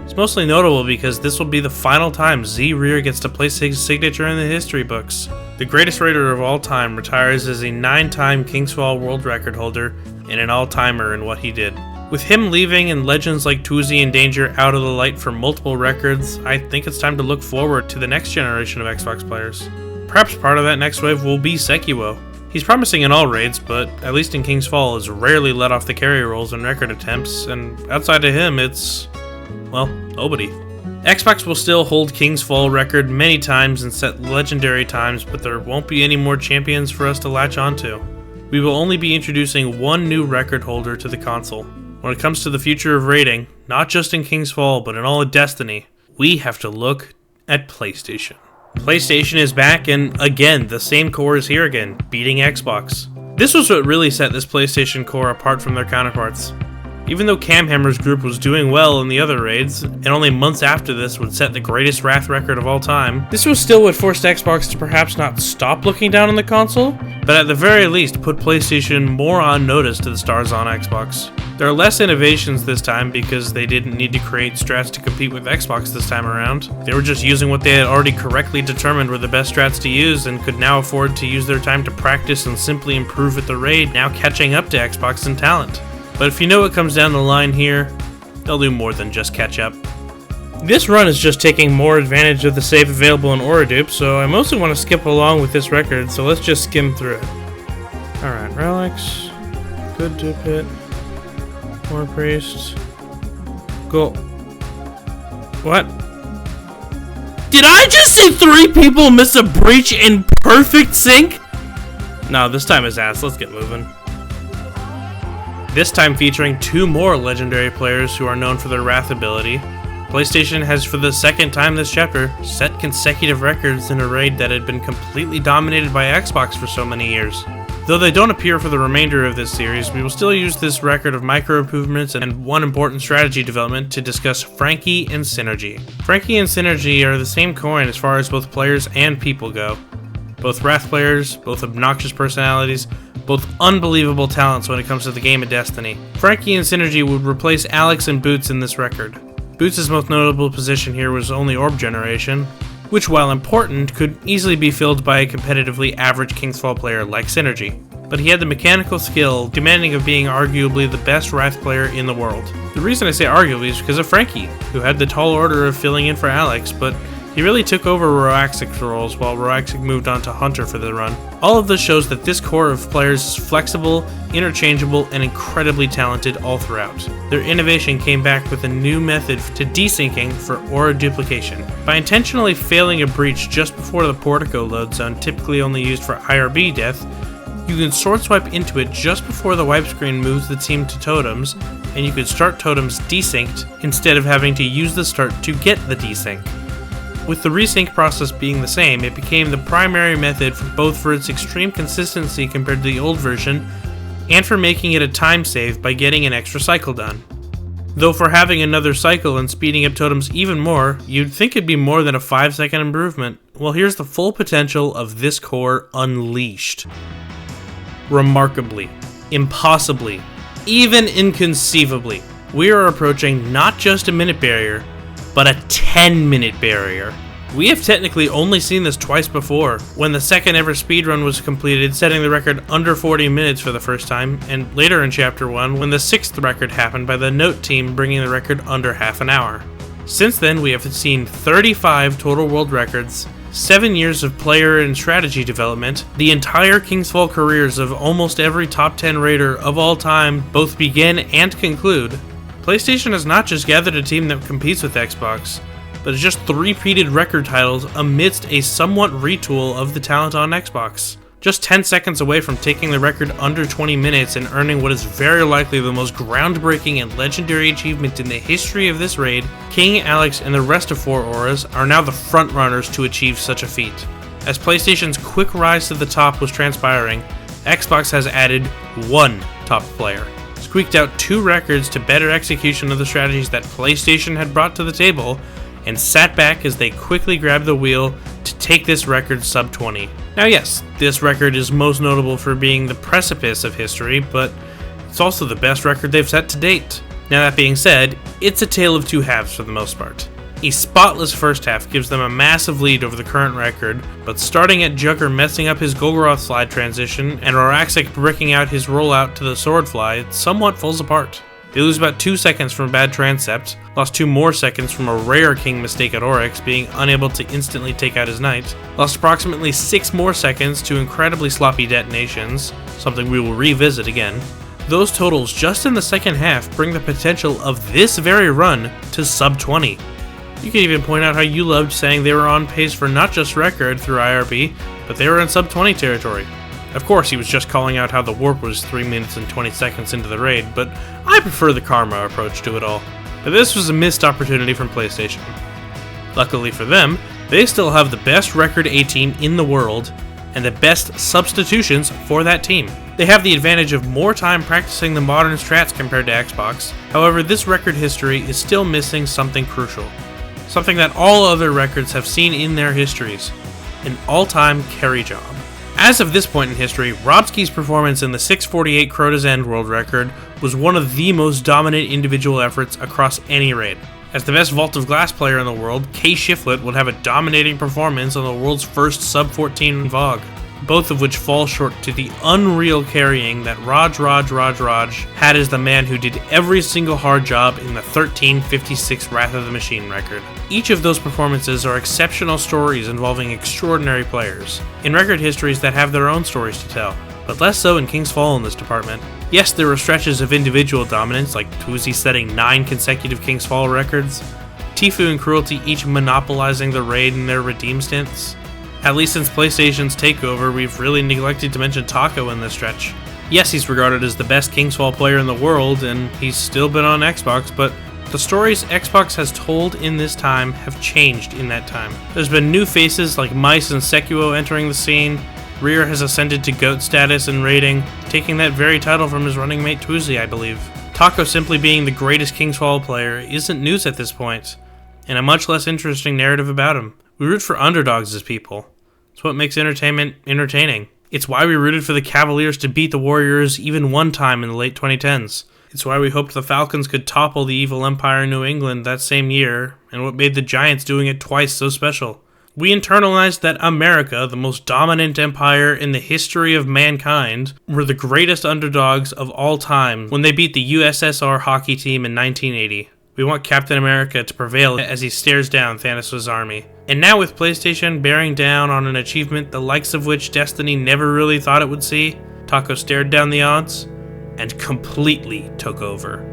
A: it's mostly notable because this will be the final time Z-Rear gets to place his signature in the history books. The greatest raider of all time retires as a 9-time King's Fall world record holder and an all-timer in what he did. With him leaving and legends like Tuzi and Danger out of the light for multiple records, I think it's time to look forward to the next generation of Xbox players. Perhaps part of that next wave will be Sekiwo. He's promising in all raids, but at least in King's Fall is rarely let off the carry rolls in record attempts, and outside of him it's, well, nobody. Xbox will still hold King's Fall record many times and set legendary times, but there won't be any more champions for us to latch onto. We will only be introducing one new record holder to the console. When it comes to the future of raiding, not just in King's Fall, but in all of Destiny, we have to look at PlayStation. PlayStation is back, and again, the same core is here again, beating Xbox. This was what really set this PlayStation core apart from their counterparts. Even though Camhammer's group was doing well in the other raids, and only months after this would set the greatest Wrath record of all time, this was still what forced Xbox to perhaps not stop looking down on the console, but at the very least put PlayStation more on notice to the stars on Xbox. There are less innovations this time because they didn't need to create strats to compete with Xbox this time around. They were just using what they had already correctly determined were the best strats to use and could now afford to use their time to practice and simply improve at the raid, now catching up to Xbox in talent. But if you know what comes down the line here, they'll do more than just catch up. This run is just taking more advantage of the save available in Oradupe, so I mostly want to skip along with this record, so let's just skim through it. Alright, relics, good dupe hit, more priests, go. What? Did I just see 3 people miss a breach in perfect sync? No, this time is ass, let's get moving. This time featuring 2 more legendary players who are known for their Wrath ability. PlayStation has for the second time this chapter set consecutive records in a raid that had been completely dominated by Xbox for so many years. Though they don't appear for the remainder of this series, we will still use this record of micro improvements and one important strategy development to discuss Frankie and Synergy. Frankie and Synergy are the same coin as far as both players and people go. Both Wrath players, both obnoxious personalities, both unbelievable talents when it comes to the game of Destiny. Frankie and Synergy would replace Alex and Boots in this record. Boots' most notable position here was only orb generation, which while important, could easily be filled by a competitively average King's Fall player like Synergy. But he had the mechanical skill demanding of being arguably the best Wrath player in the world. The reason I say arguably is because of Frankie, who had the tall order of filling in for Alex, but he really took over Roaxic's roles while Roaxic moved on to Hunter for the run. All of this shows that this core of players is flexible, interchangeable, and incredibly talented all throughout. Their innovation came back with a new method to desyncing for aura duplication. By intentionally failing a breach just before the Portico load zone, typically only used for IRB death, you can sword swipe into it just before the wipe screen moves the team to totems, and you could start totems desynced instead of having to use the start to get the desync. With the resync process being the same, it became the primary method for both for its extreme consistency compared to the old version, and for making it a time save by getting an extra cycle done. Though for having another cycle and speeding up totems even more, you'd think it'd be more than a 5-second improvement. Well, here's the full potential of this core unleashed. Remarkably, impossibly, even inconceivably, we are approaching not just a minute barrier, but a 10-minute barrier. We have technically only seen this twice before, when the second ever speedrun was completed, setting the record under 40 minutes for the first time, and later in Chapter 1, when the 6th record happened by the Note team bringing the record under half an hour. Since then, we have seen 35 total world records, 7 years of player and strategy development, the entire King's Fall careers of almost every top 10 raider of all time both begin and conclude. PlayStation has not just gathered a team that competes with Xbox, but has just 3 repeated record titles amidst a somewhat retool of the talent on Xbox. just 10 seconds away from taking the record under 20 minutes and earning what is very likely the most groundbreaking and legendary achievement in the history of this raid, King, Alex, and the rest of 4 auras are now the frontrunners to achieve such a feat. As PlayStation's quick rise to the top was transpiring, Xbox has added 1 top player, squeaked out 2 records to better execution of the strategies that PlayStation had brought to the table, and sat back as they quickly grabbed the wheel to take this record sub 20. Now yes, this record is most notable for being the precipice of history, but it's also the best record they've set to date. Now that being said, it's a tale of 2 halves for the most part. A spotless first half gives them a massive lead over the current record, but starting at Jugger messing up his Golgoroth slide transition and Roraxic bricking out his rollout to the Swordfly, it somewhat falls apart. They lose about 2 seconds from a bad transept, lost 2 more seconds from a rare King mistake at Oryx being unable to instantly take out his Knight, lost approximately 6 more seconds to incredibly sloppy detonations, something we will revisit again. Those totals just in the second half bring the potential of this very run to sub 20. You can even point out how you loved saying they were on pace for not just record through IRB, but they were in sub 20 territory. Of course, he was just calling out how the warp was 3 minutes and 20 seconds into the raid, but I prefer the Karma approach to it all. But this was a missed opportunity from PlayStation. Luckily for them, they still have the best record A team in the world, and the best substitutions for that team. They have the advantage of more time practicing the modern strats compared to Xbox. However, this record history is still missing something crucial. Something that all other records have seen in their histories. An all-time carry job. As of this point in history, Robski's performance in the 648 Crota's End world record was one of the most dominant individual efforts across any raid. As the best Vault of Glass player in the world, K Shiflet would have a dominating performance on the world's first sub-14 VOG, both of which fall short to the unreal carrying that Raj had as the man who did every single hard job in the 1356 Wrath of the Machine record. Each of those performances are exceptional stories involving extraordinary players, in record histories that have their own stories to tell, but less so in King's Fall in this department. Yes, there were stretches of individual dominance, like Tuzi setting 9 consecutive King's Fall records, Tifu and Cruelty each monopolizing the raid in their redeem stints. At least since PlayStation's takeover, we've really neglected to mention Taco in this stretch. Yes, he's regarded as the best King's Fall player in the world, and he's still been on Xbox, but the stories Xbox has told in this time have changed in that time. There's been new faces like Mice and Sekuo entering the scene, Rear has ascended to GOAT status in raiding, taking that very title from his running mate Tuzi, I believe. Taco simply being the greatest King's Fall player isn't news at this point, and a much less interesting narrative about him. We root for underdogs as people. It's what makes entertainment entertaining. It's why we rooted for the Cavaliers to beat the Warriors even one time in the late 2010s. It's why we hoped the Falcons could topple the evil empire in New England that same year, and what made the Giants doing it twice so special. We internalized that America, the most dominant empire in the history of mankind, were the greatest underdogs of all time when they beat the USSR hockey team in 1980. We want Captain America to prevail as he stares down Thanos' army. And now with PlayStation bearing down on an achievement the likes of which Destiny never really thought it would see, Taco stared down the odds and completely took over.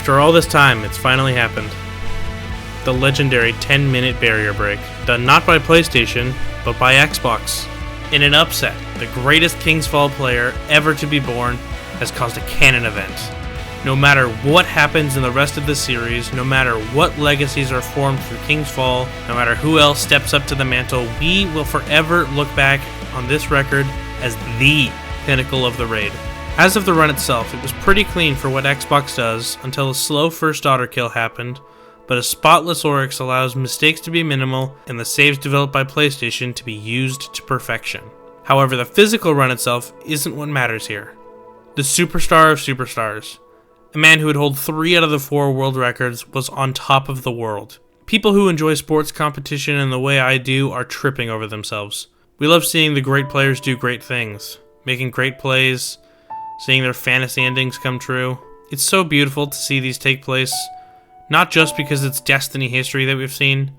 A: After all this time, it's finally happened. The legendary 10-minute barrier break, done not by PlayStation, but by Xbox. In an upset, the greatest King's Fall player ever to be born has caused a canon event. No matter what happens in the rest of the series, no matter what legacies are formed through King's Fall, no matter who else steps up to the mantle, we will forever look back on this record as the pinnacle of the raid. As of the run itself, it was pretty clean for what Xbox does until a slow first auto kill happened, but a spotless Oryx allows mistakes to be minimal and the saves developed by PlayStation to be used to perfection. However, the physical run itself isn't what matters here. The superstar of superstars, a man who would hold 3 out of the 4 world records, was on top of the world. People who enjoy sports competition in the way I do are tripping over themselves. We love seeing the great players do great things, making great plays, seeing their fantasy endings come true. It's so beautiful to see these take place, not just because it's Destiny history that we've seen,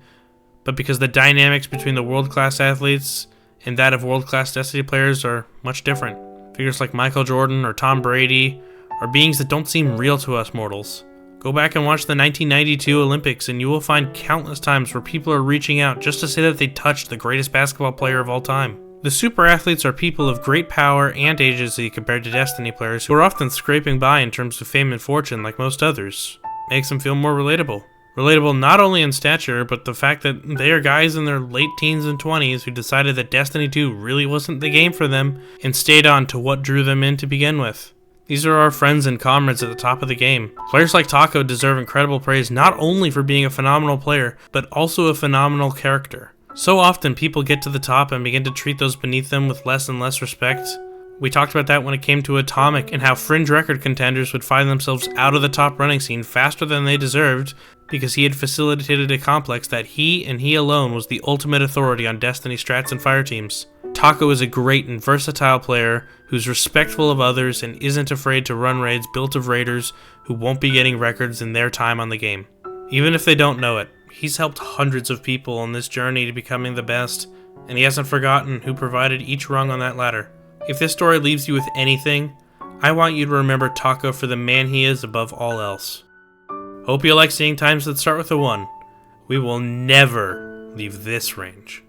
A: but because the dynamics between the world-class athletes and that of world-class Destiny players are much different. Figures like Michael Jordan or Tom Brady are beings that don't seem real to us mortals. Go back and watch the 1992 Olympics and you will find countless times where people are reaching out just to say that they touched the greatest basketball player of all time. The super athletes are people of great power and agency compared to Destiny players who are often scraping by in terms of fame and fortune like most others. Makes them feel more relatable. Relatable not only in stature, but the fact that they are guys in their late teens and 20s who decided that Destiny 2 really wasn't the game for them and stayed on to what drew them in to begin with. These are our friends and comrades at the top of the game. Players like Taco deserve incredible praise not only for being a phenomenal player, but also a phenomenal character. So often people get to the top and begin to treat those beneath them with less and less respect. We talked about that when it came to Atomic and how fringe record contenders would find themselves out of the top running scene faster than they deserved because he had facilitated a complex that he and he alone was the ultimate authority on Destiny strats and fire teams. Taco is a great and versatile player who's respectful of others and isn't afraid to run raids built of raiders who won't be getting records in their time on the game. Even if they don't know it, he's helped hundreds of people on this journey to becoming the best, and he hasn't forgotten who provided each rung on that ladder. If this story leaves you with anything, I want you to remember Taco for the man he is above all else. Hope you like seeing times that start with a 1. We will never leave this range.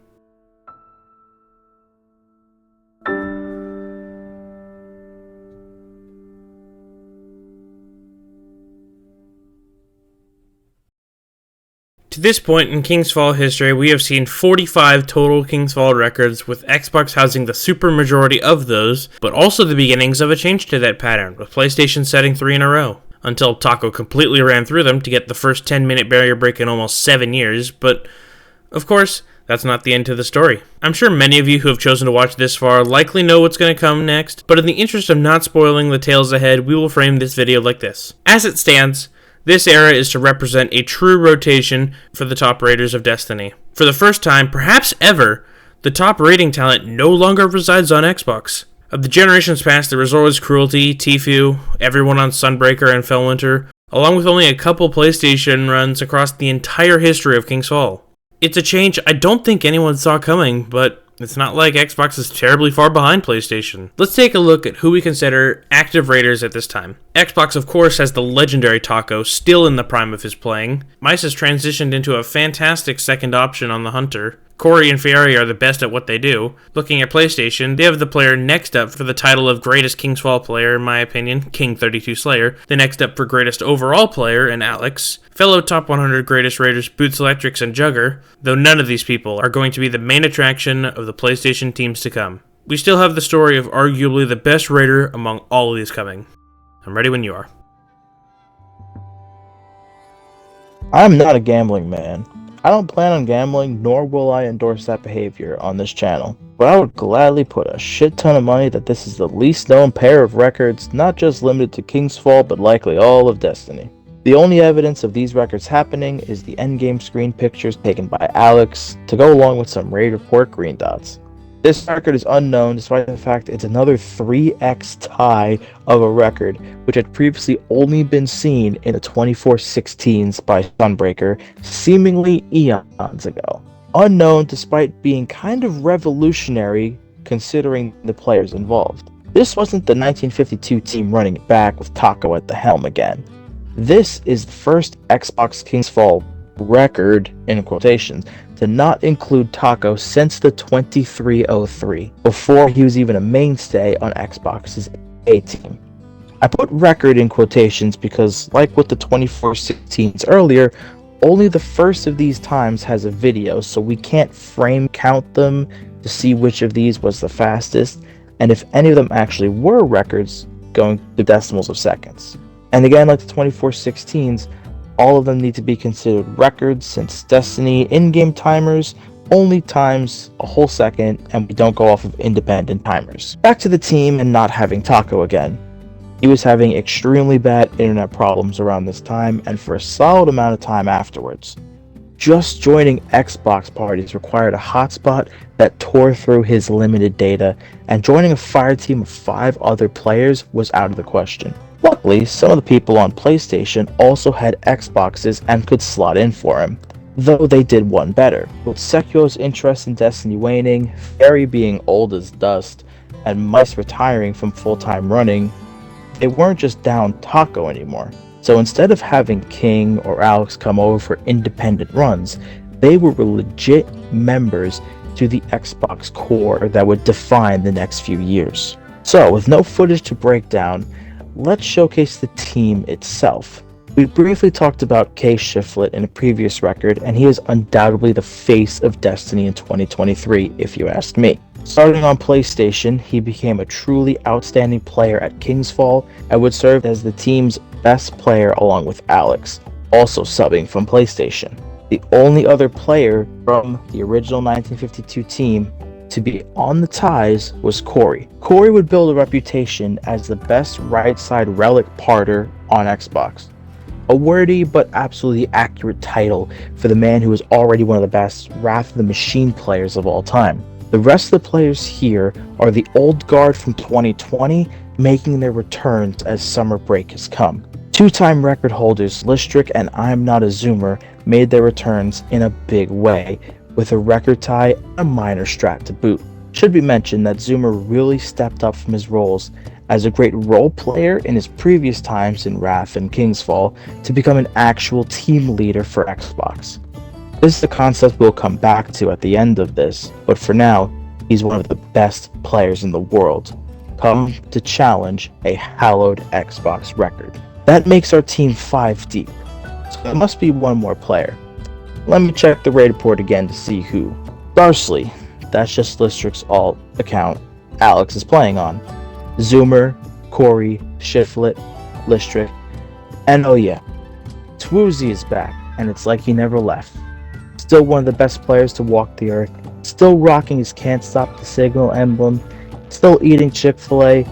A: To this point in King's Fall history, we have seen 45 total King's Fall records, with Xbox housing the super majority of those, but also the beginnings of a change to that pattern, with PlayStation setting 3 in a row, until Taco completely ran through them to get the first 10-minute barrier break in almost 7 years, but of course, that's not the end to the story. I'm sure many of you who have chosen to watch this far likely know what's going to come next, but in the interest of not spoiling the tales ahead, we will frame this video like this. As it stands, this era is to represent a true rotation for the top raiders of Destiny. For the first time, perhaps ever, the top raiding talent no longer resides on Xbox. Of the generations past, there was always Cruelty, Tfue, everyone on Sunbreaker and Fellwinter, along with only a couple PlayStation runs across the entire history of King's Fall. It's a change I don't think anyone saw coming, but it's not like Xbox is terribly far behind PlayStation. Let's take a look at who we consider active raiders at this time. Xbox, of course, has the legendary Taco, still in the prime of his playing. Mice has transitioned into a fantastic second option on the Hunter. Corey and Fieri are the best at what they do. Looking at PlayStation, they have the player next up for the title of greatest King's Fall player, in my opinion, King32 Slayer. The next up for greatest overall player in Alex. Fellow top 100 greatest raiders Boots Electrics and Jugger, though none of these people are going to be the main attraction of the PlayStation teams to come. We still have the story of arguably the best raider among all of these coming. I'm ready when you are.
E: I'm not a gambling man. I don't plan on gambling, nor will I endorse that behavior on this channel. But I would gladly put a shit ton of money that this is the least known pair of records, not just limited to King's Fall, but likely all of Destiny. The only evidence of these records happening is the endgame screen pictures taken by Alex to go along with some raid report green dots. This record is unknown despite the fact it's another 3x tie of a record which had previously only been seen in the 24-16s by Sunbreaker seemingly eons ago. Unknown despite being kind of revolutionary considering the players involved. This wasn't the 1952 team running it back with Taco at the helm again. This is the first Xbox King's Fall record, in quotations, to not include Taco since the 2303, before he was even a mainstay on Xbox's A team. I put record in quotations because, like with the 2416s earlier, only the first of these times has a video, so we can't frame count them to see which of these was the fastest, and if any of them actually were records, going to decimals of seconds. And again, like the 2416s, all of them need to be considered records since Destiny in-game timers only times a whole second and we don't go off of independent timers. Back to the team and not having Taco again. He was having extremely bad internet problems around this time and for a solid amount of time afterwards. Just joining Xbox parties required a hotspot that tore through his limited data, and joining a fire team of 5 other players was out of the question. Luckily, some of the people on PlayStation also had Xboxes and could slot in for him, though they did one better. With Sekiro's interest in Destiny waning, Fairy being old as dust, and Mice retiring from full-time running, they weren't just down Taco anymore. So instead of having King or Alex come over for independent runs, they were legit members to the Xbox core that would define the next few years. So with no footage to break down, let's showcase the team itself. We briefly talked about Kay Shiflett in a previous record, and he is undoubtedly the face of Destiny in 2023, if you ask me. Starting on PlayStation, he became a truly outstanding player at King's Fall and would serve as the team's best player along with Alex, also subbing from PlayStation. The only other player from the original 1952 team to be on the ties was Corey. Corey would build a reputation as the best right side relic parter on Xbox. A wordy but absolutely accurate title for the man who was already one of the best Wrath of the Machine players of all time. The rest of the players here are the old guard from 2020 making their returns as summer break has come. Two-time record holders Listrick and I'm Not a Zoomer made their returns in a big way, with a record tie and a minor strat to boot. Should be mentioned that Zoomer really stepped up from his roles as a great role player in his previous times in Wrath and King's Fall to become an actual team leader for Xbox. This is a concept we'll come back to at the end of this, but for now, he's one of the best players in the world, come to challenge a hallowed Xbox record. That makes our team 5 deep, so there must be one more player. Let me check the raid report again to see who. Darsley, that's just Listrick's alt account Alex is playing on. Zoomer, Corey, Shiflett, Listrick, and oh yeah, Twoozy is back, and it's like he never left. Still one of the best players to walk the earth, still rocking his Can't Stop the Signal emblem, still eating Chick-fil-A,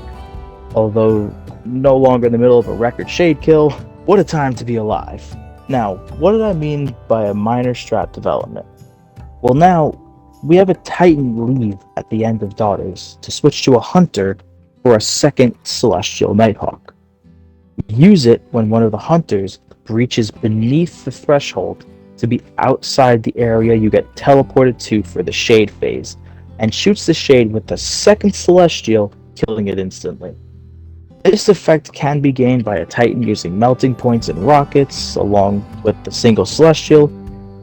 E: although no longer in the middle of a record shade kill. What a time to be alive. Now, what did I mean by a minor strat development? Well, now we have a Titan leave at the end of Daughters to switch to a Hunter for a second Celestial Nighthawk. Use it when one of the Hunters breaches beneath the threshold to be outside the area you get teleported to for the Shade phase, and shoots the Shade with the second Celestial, killing it instantly. This effect can be gained by a Titan using melting points and rockets, along with the single Celestial,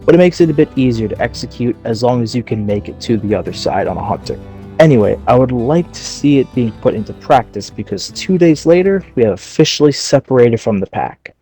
E: but it makes it a bit easier to execute as long as you can make it to the other side on a Hunter. Anyway, I would like to see it being put into practice because 2 days later, we have officially separated from the pack.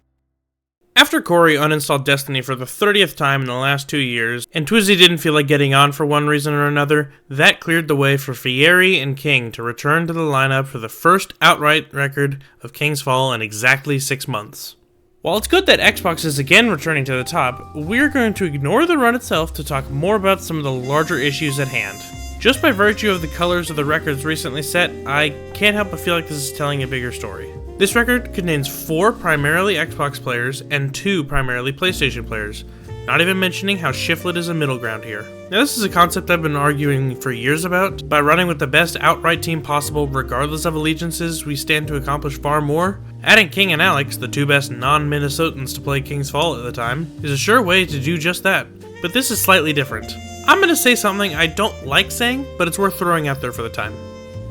A: After Corey uninstalled Destiny for the 30th time in the last 2 years, and Twizzy didn't feel like getting on for one reason or another, that cleared the way for Fieri and King to return to the lineup for the first outright record of King's Fall in exactly 6 months. While it's good that Xbox is again returning to the top, we're going to ignore the run itself to talk more about some of the larger issues at hand. Just by virtue of the colors of the records recently set, I can't help but feel like this is telling a bigger story. This record contains 4 primarily Xbox players and 2 primarily PlayStation players, not even mentioning how Shiflett is a middle ground here. Now this is a concept I've been arguing for years about. By running with the best outright team possible regardless of allegiances, we stand to accomplish far more. Adding King and Alex, the 2 best non-Minnesotans to play King's Fall at the time, is a sure way to do just that. But this is slightly different. I'm going to say something I don't like saying, but it's worth throwing out there for the time.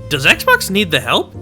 A: Does Xbox need the help?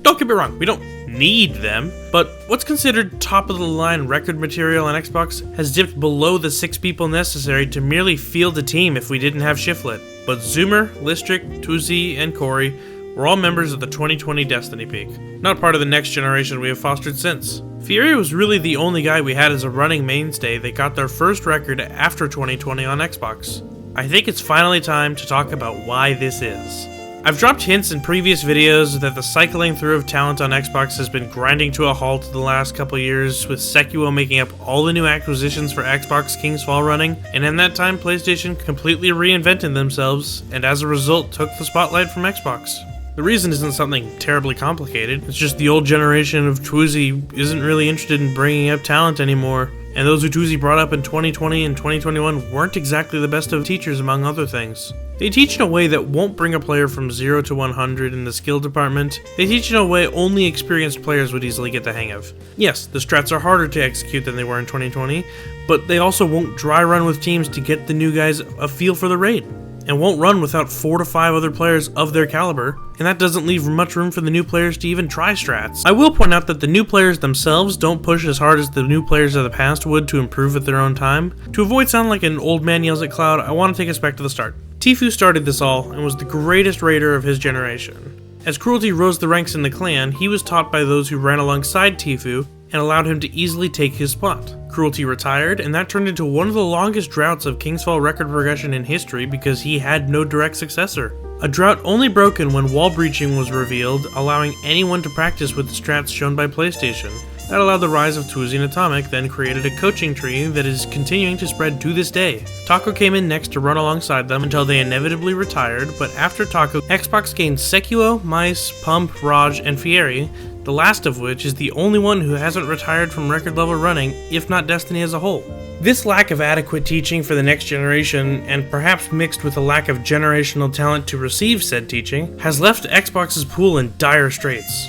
A: Don't get me wrong, we don't need them, but what's considered top-of-the-line record material on Xbox has dipped below the 6 people necessary to merely field a team if we didn't have Shiflet. But Zoomer, Listrick, Tuzi, and Corey were all members of the 2020 Destiny peak, not part of the next generation we have fostered since. Fieri was really the only guy we had as a running mainstay that got their first record after 2020 on Xbox. I think it's finally time to talk about why this is. I've dropped hints in previous videos that the cycling through of talent on Xbox has been grinding to a halt the last couple years, with Secuo making up all the new acquisitions for Xbox King's Fall running, and in that time PlayStation completely reinvented themselves, and as a result took the spotlight from Xbox. The reason isn't something terribly complicated, it's just the old generation of Twizy isn't really interested in bringing up talent anymore, and those who Twizy brought up in 2020 and 2021 weren't exactly the best of teachers among other things. They teach in a way that won't bring a player from 0 to 100 in the skill department. They teach in a way only experienced players would easily get the hang of. Yes, the strats are harder to execute than they were in 2020, but they also won't dry run with teams to get the new guys a feel for the raid, and won't run without 4 to 5 other players of their caliber, and that doesn't leave much room for the new players to even try strats. I will point out that the new players themselves don't push as hard as the new players of the past would to improve at their own time. To avoid sounding like an old man yells at Cloud, I want to take us back to the start. Tfue started this all and was the greatest raider of his generation. As Cruelty rose the ranks in the clan, he was taught by those who ran alongside Tfue and allowed him to easily take his spot. Cruelty retired, and that turned into one of the longest droughts of King's Fall record progression in history because he had no direct successor. A drought only broken when wall breaching was revealed, allowing anyone to practice with the strats shown by PlayStation. That allowed the rise of Twizy and Atomic, then created a coaching tree that is continuing to spread to this day. Taco came in next to run alongside them until they inevitably retired, but after Taco, Xbox gained Secuo, Mice, Pump, Raj, and Fieri, the last of which is the only one who hasn't retired from record level running, if not Destiny as a whole. This lack of adequate teaching for the next generation, and perhaps mixed with a lack of generational talent to receive said teaching, has left Xbox's pool in dire straits.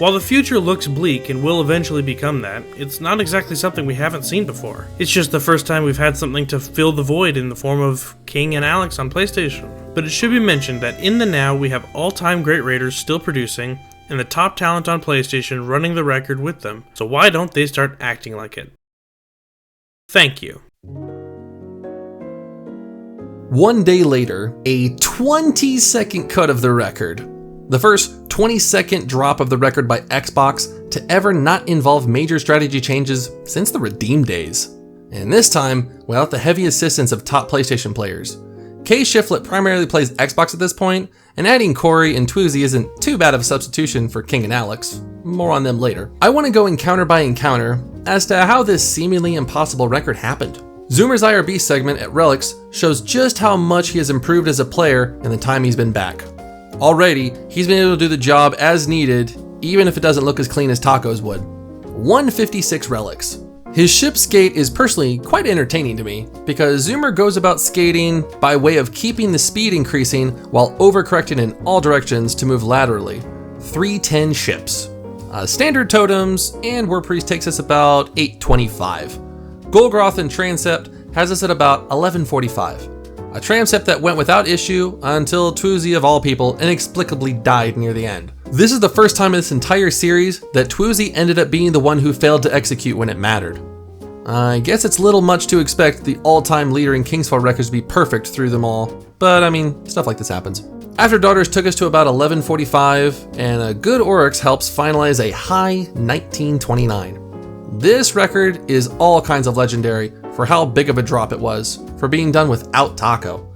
A: While the future looks bleak and will eventually become that, it's not exactly something we haven't seen before. It's just the first time we've had something to fill the void in the form of King and Alex on PlayStation. But it should be mentioned that in the now we have all-time great raiders still producing, and the top talent on PlayStation running the record with them, so why don't they start acting like it? Thank you.
B: One day later, a 20-second cut of the record. The first 20-second drop of the record by Xbox to ever not involve major strategy changes since the Redeem days. And this time, without the heavy assistance of top PlayStation players. Kay Shiflet primarily plays Xbox at this point, and adding Corey and Twizy isn't too bad of a substitution for King and Alex. More on them later. I want to go encounter by encounter as to how this seemingly impossible record happened. Zoomer's IRB segment at Relics shows just how much he has improved as a player in the time he's been back. Already, he's been able to do the job as needed, even if it doesn't look as clean as Tacos would. 156 relics. His ship skate is personally quite entertaining to me, because Zoomer goes about skating by way of keeping the speed increasing while overcorrecting in all directions to move laterally. 310 ships. Standard totems, and War Priest takes us about 825. Golgroth and Transept has us at about 1145. A Transept that went without issue until Twizy of all people inexplicably died near the end. This is the first time in this entire series that Twizy ended up being the one who failed to execute when it mattered. I guess it's little much to expect the all-time leader in King's Fall records to be perfect through them all, but I mean, stuff like this happens. After Daughters took us to about 1145, and a good Oryx helps finalize a high 1929. This record is all kinds of legendary for how big of a drop it was, for being done without Taco.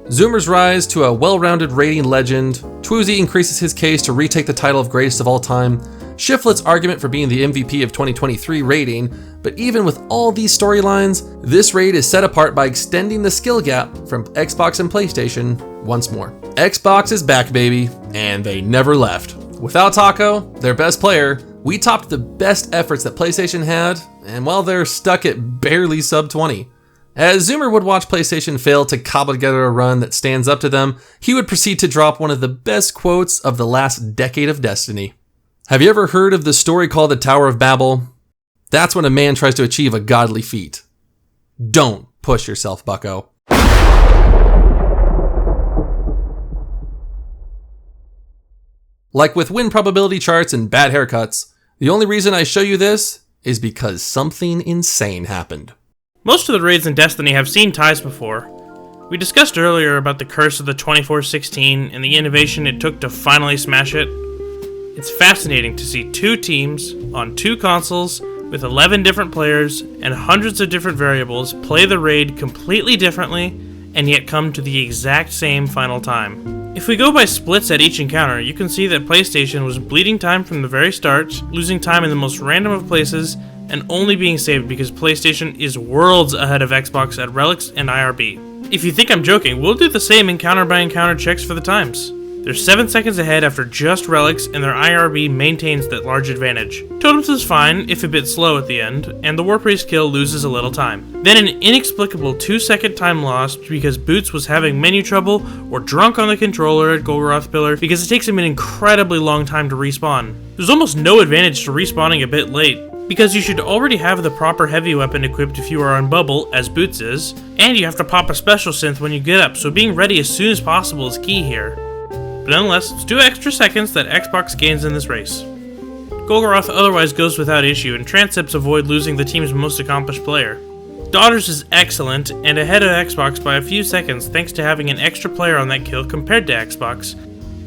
B: Zoomer's rise to a well-rounded rating legend, Twizy increases his case to retake the title of greatest of all time, Shiflet's argument for being the MVP of 2023 rating, but even with all these storylines, this raid is set apart by extending the skill gap from Xbox and PlayStation once more. Xbox is back, baby, and they never left. Without Taco, their best player, we topped the best efforts that PlayStation had, and while they're stuck at barely sub 20. As Zoomer would watch PlayStation fail to cobble together a run that stands up to them, he would proceed to drop one of the best quotes of the last decade of Destiny. Have you ever heard of the story called the Tower of Babel? That's when a man tries to achieve a godly feat. Don't push yourself, bucko. Like with win probability charts and bad haircuts, the only reason I show you this is because something insane happened.
A: Most of the raids in Destiny have seen ties before. We discussed earlier about the curse of the 2416 and the innovation it took to finally smash it. It's fascinating to see two teams on two consoles with 11 different players and hundreds of different variables play the raid completely differently and yet come to the exact same final time. If we go by splits at each encounter, you can see that PlayStation was bleeding time from the very start, losing time in the most random of places, and only being saved because PlayStation is worlds ahead of Xbox at relics and IRB. If you think I'm joking, we'll do the same encounter by encounter checks for the times. They're 7 seconds ahead after just relics, and their IRB maintains that large advantage. Totems is fine, if a bit slow at the end, and the War Priest kill loses a little time. Then an inexplicable 2-second time loss because Boots was having menu trouble or drunk on the controller at Golgoroth Pillar because it takes him an incredibly long time to respawn. There's almost no advantage to respawning a bit late, because you should already have the proper heavy weapon equipped if you are on bubble, as Boots is, and you have to pop a special synth when you get up, so being ready as soon as possible is key here. But nonetheless, it's 2 extra seconds that Xbox gains in this race. Golgoroth otherwise goes without issue, and Transepts avoid losing the team's most accomplished player. Daughters is excellent, and ahead of Xbox by a few seconds thanks to having an extra player on that kill compared to Xbox.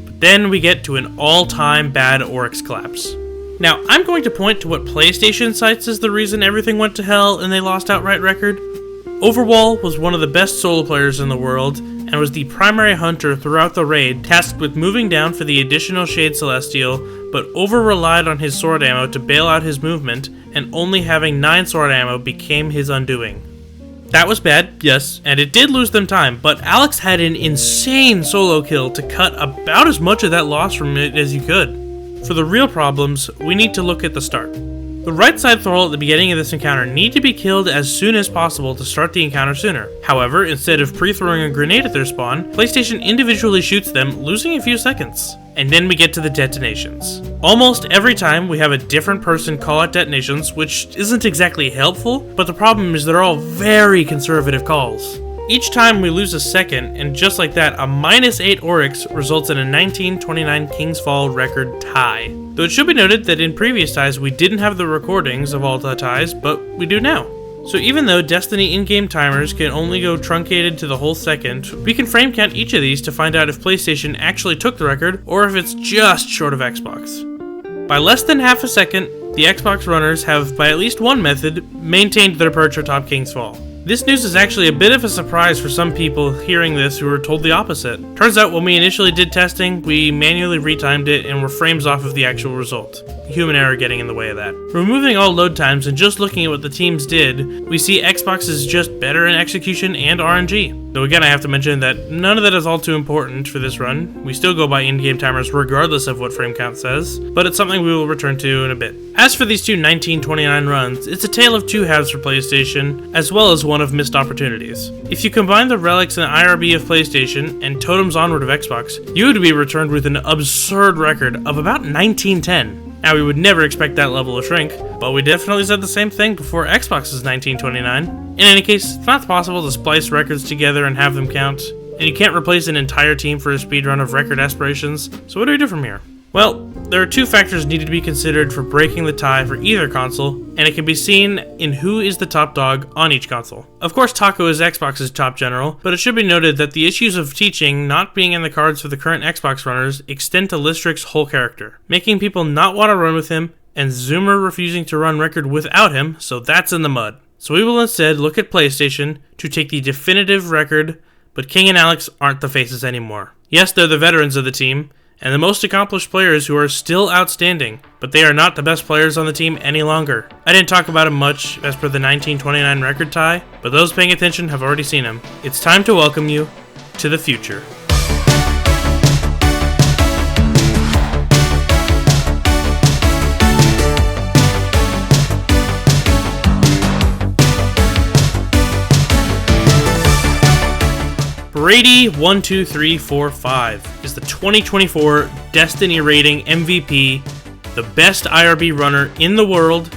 A: But then we get to an all-time bad Oryx collapse. Now, I'm going to point to what PlayStation cites as the reason everything went to hell and they lost outright record. Overwall was one of the best solo players in the world, and was the primary hunter throughout the raid, tasked with moving down for the additional Shade Celestial, but over-relied on his sword ammo to bail out his movement, and only having 9 sword ammo became his undoing. That was bad, yes, and it did lose them time, but Alex had an insane solo kill to cut about as much of that loss from it as you could. For the real problems, we need to look at the start. The right side thrall at the beginning of this encounter need to be killed as soon as possible to start the encounter sooner. However, instead of pre-throwing a grenade at their spawn, PlayStation individually shoots them, losing a few seconds. And then we get to the detonations. Almost every time we have a different person call out detonations, which isn't exactly helpful, but the problem is they're all very conservative calls. Each time we lose a second, and just like that, a -8 Oryx results in a 1929 King's Fall record tie. Though it should be noted that in previous ties we didn't have the recordings of all the ties, but we do now. So even though Destiny in-game timers can only go truncated to the whole second, we can frame count each of these to find out if PlayStation actually took the record, or if it's just short of Xbox. By less than half a second, the Xbox runners have, by at least one method, maintained their perch atop King's Fall. This news is actually a bit of a surprise for some people hearing this who were told the opposite. Turns out when we initially did testing, we manually retimed it and were frames off of the actual result. Human error getting in the way of that. Removing all load times and just looking at what the teams did, we see Xbox is just better in execution and RNG. Though again, I have to mention that none of that is all too important for this run. We still go by in-game timers regardless of what frame count says, but it's something we will return to in a bit. As for these two 1929 runs, it's a tale of two halves for PlayStation, as well as one of missed opportunities. If you combine the relics and IRB of PlayStation and totems onward of Xbox, you would be returned with an absurd record of about 1910. Now, we would never expect that level of shrink, but we definitely said the same thing before Xbox's 1929. In any case, it's not possible to splice records together and have them count, and you can't replace an entire team for a speedrun of record aspirations, so what do we do from here? Well, there are two factors needed to be considered for breaking the tie for either console, and it can be seen in who is the top dog on each console. Of course, Taco is Xbox's top general, but it should be noted that the issues of teaching not being in the cards for the current Xbox runners extend to Listric's whole character, making people not want to run with him, and Zoomer refusing to run record without him, so that's in the mud. So we will instead look at PlayStation to take the definitive record, but King and Alex aren't the faces anymore. Yes, they're the veterans of the team, and the most accomplished players who are still outstanding, but they are not the best players on the team any longer. I didn't talk about him much as per the 1929 record tie, but those paying attention have already seen him. It's time to welcome you to the future. Brady12345 is the 2024 Destiny rating MVP, the best IRB runner in the world,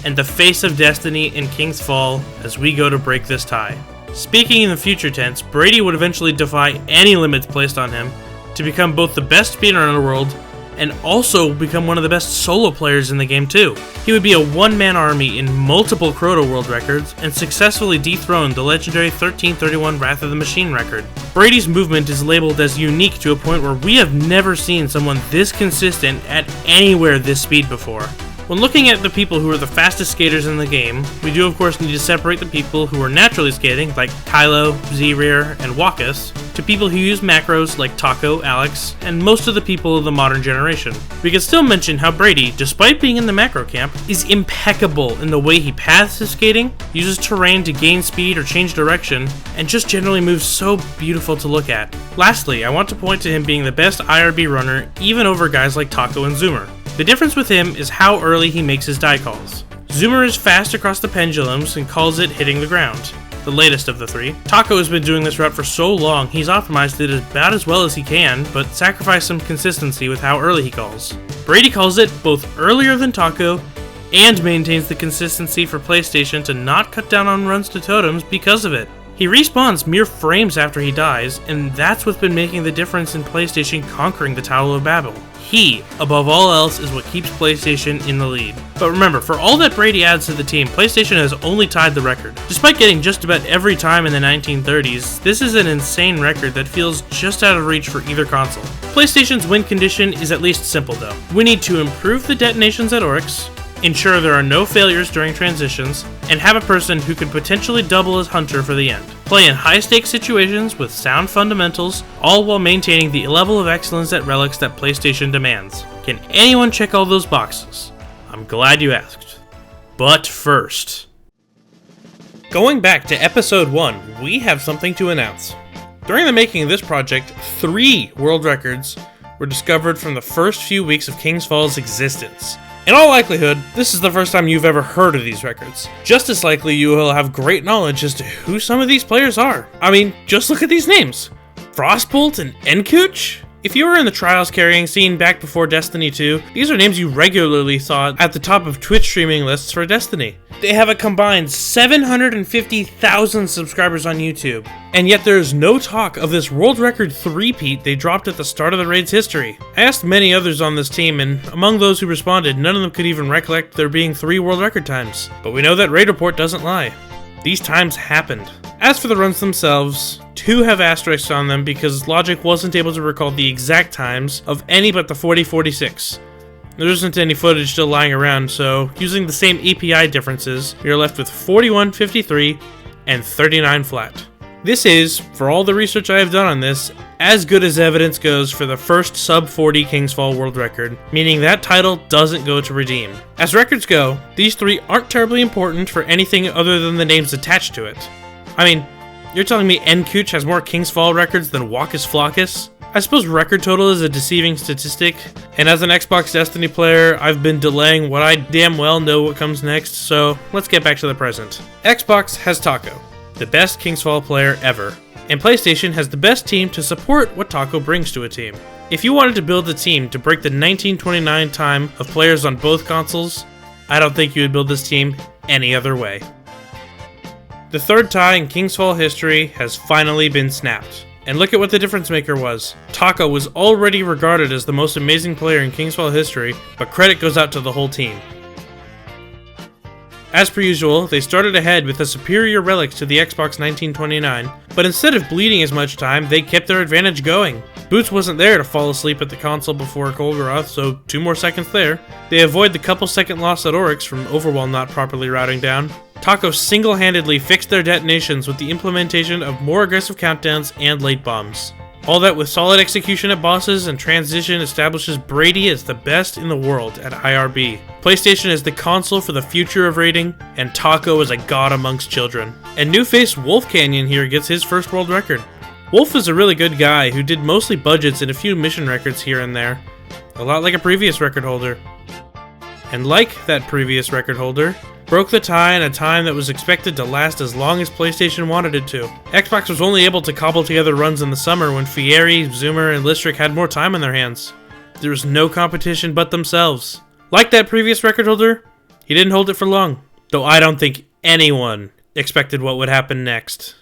A: and the face of Destiny in King's Fall as we go to break this tie. Speaking in the future tense, Brady would eventually defy any limits placed on him to become both the best speedrunner in the world and also become one of the best solo players in the game too. He would be a one-man army in multiple Crota world records and successfully dethrone the legendary 1331 Wrath of the Machine record. Brady's movement is labeled as unique to a point where we have never seen someone this consistent at anywhere this speed before. When looking at the people who are the fastest skaters in the game, we do of course need to separate the people who are naturally skating, like Kylo, Z-Rear, and Wakus, to people who use macros like Taco, Alex, and most of the people of the modern generation. We can still mention how Brady, despite being in the macro camp, is impeccable in the way he paths his skating, uses terrain to gain speed or change direction, and just generally moves so beautiful to look at. Lastly, I want to point to him being the best IRB runner even over guys like Taco and Zoomer. The difference with him is how early he makes his die calls. Zoomer is fast across the pendulums and calls it hitting the ground, the latest of the three. Taco has been doing this route for so long, he's optimized it about as well as he can, but sacrificed some consistency with how early he calls. Brady calls it both earlier than Taco, and maintains the consistency for PlayStation to not cut down on runs to totems because of it. He respawns mere frames after he dies, and that's what's been making the difference in PlayStation conquering the Tower of Babel. He, above all else, is what keeps PlayStation in the lead. But remember, for all that Brady adds to the team, PlayStation has only tied the record. Despite getting just about every time in the 1930s, this is an insane record that feels just out of reach for either console. PlayStation's win condition is at least simple though. We need to improve the detonations at Oryx, ensure there are no failures during transitions, and have a person who could potentially double as Hunter for the end. Play in high-stakes situations with sound fundamentals, all while maintaining the level of excellence at Relics that PlayStation demands. Can anyone check all those boxes? I'm glad you asked. But first, going back to episode 1, we have something to announce. During the making of this project, 3 world records were discovered from the first few weeks of King's Fall's existence. In all likelihood, this is the first time you've ever heard of these records. Just as likely you will have great knowledge as to who some of these players are. I mean, just look at these names. Frostbolt and Enkooch? If you were in the Trials carrying scene back before Destiny 2, these are names you regularly saw at the top of Twitch streaming lists for Destiny. They have a combined 750,000 subscribers on YouTube, and yet there is no talk of this world record three-peat they dropped at the start of the raid's history. I asked many others on this team, and among those who responded, none of them could even recollect there being 3 world record times. But we know that Raid Report doesn't lie. These times happened. As for the runs themselves, 2 have asterisks on them because Logic wasn't able to recall the exact times of any but the 4046. There isn't any footage still lying around, so using the same API differences, we are left with 4153 and 39 flat. This is, for all the research I have done on this, as good as evidence goes for the first sub-40 King's Fall world record, meaning that title doesn't go to Redeem. As records go, these 3 aren't terribly important for anything other than the names attached to it. I mean, you're telling me Enkooch has more King's Fall records than Wakus Flockus? I suppose record total is a deceiving statistic, and as an Xbox Destiny player, I've been delaying what I damn well know what comes next, so let's get back to the present. Xbox has Taco, the best King's Fall player ever, and PlayStation has the best team to support what Taco brings to a team. If you wanted to build a team to break the 1929 time of players on both consoles, I don't think you would build this team any other way. The third tie in King's Fall history has finally been snapped. And look at what the difference maker was. Taco was already regarded as the most amazing player in King's Fall history, but credit goes out to the whole team. As per usual, they started ahead with a superior relic to the Xbox 1929, but instead of bleeding as much time, they kept their advantage going. Boots wasn't there to fall asleep at the console before Kolgoroth, so 2 more seconds there. They avoid the couple second loss at Oryx from Overwhelm not properly routing down. Taco single-handedly fixed their detonations with the implementation of more aggressive countdowns and late bombs. All that with solid execution at bosses and transition establishes Brady as the best in the world at IRB. PlayStation is the console for the future of raiding, and Taco is a god amongst children. And new face Wolf Canyon here gets his first world record. Wolf is a really good guy who did mostly budgets and a few mission records here and there, a lot like a previous record holder. And like that previous record holder, broke the tie in a time that was expected to last as long as PlayStation wanted it to. Xbox was only able to cobble together runs in the summer when Fieri, Zoomer, and Listrick had more time on their hands. There was no competition but themselves. Like that previous record holder, he didn't hold it for long, though I don't think anyone expected what would happen next.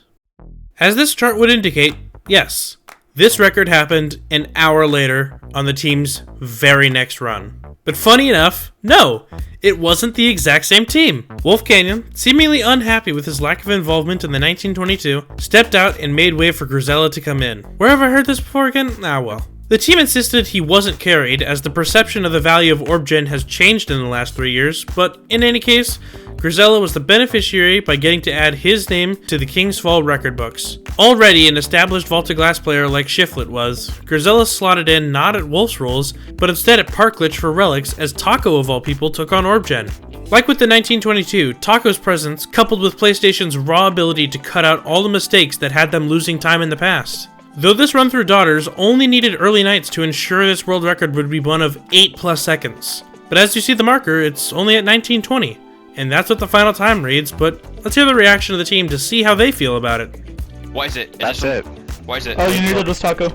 A: As this chart would indicate, yes, This record happened an hour later on the team's very next run. But funny enough, no, it wasn't the exact same team. Wolf Canyon, seemingly unhappy with his lack of involvement in the 1922, stepped out and made way for Grisella to come in. Where have I heard this before again? Ah well. The team insisted he wasn't carried, as the perception of the value of Orb Gen has changed in the last 3 years, but in any case, Grisella was the beneficiary by getting to add his name to the King's Fall record books. Already an established Vault of Glass player like Shiflet was, Grisella slotted in not at Wolf's roles, but instead at Parklich for relics, as Taco of all people took on Orb Gen. Like with the 1922, Taco's presence, coupled with PlayStation's raw ability to cut out all the mistakes that had them losing time in the past. Though this run through Daughters only needed early nights to ensure this world record would be one of 8+ seconds. But as you see the marker, it's only at 1920, and that's what the final time reads, but let's hear the reaction of the team to see how they feel about it.
G: Why is it?
F: That's it.
G: Why is it?
H: All you needed was Taco.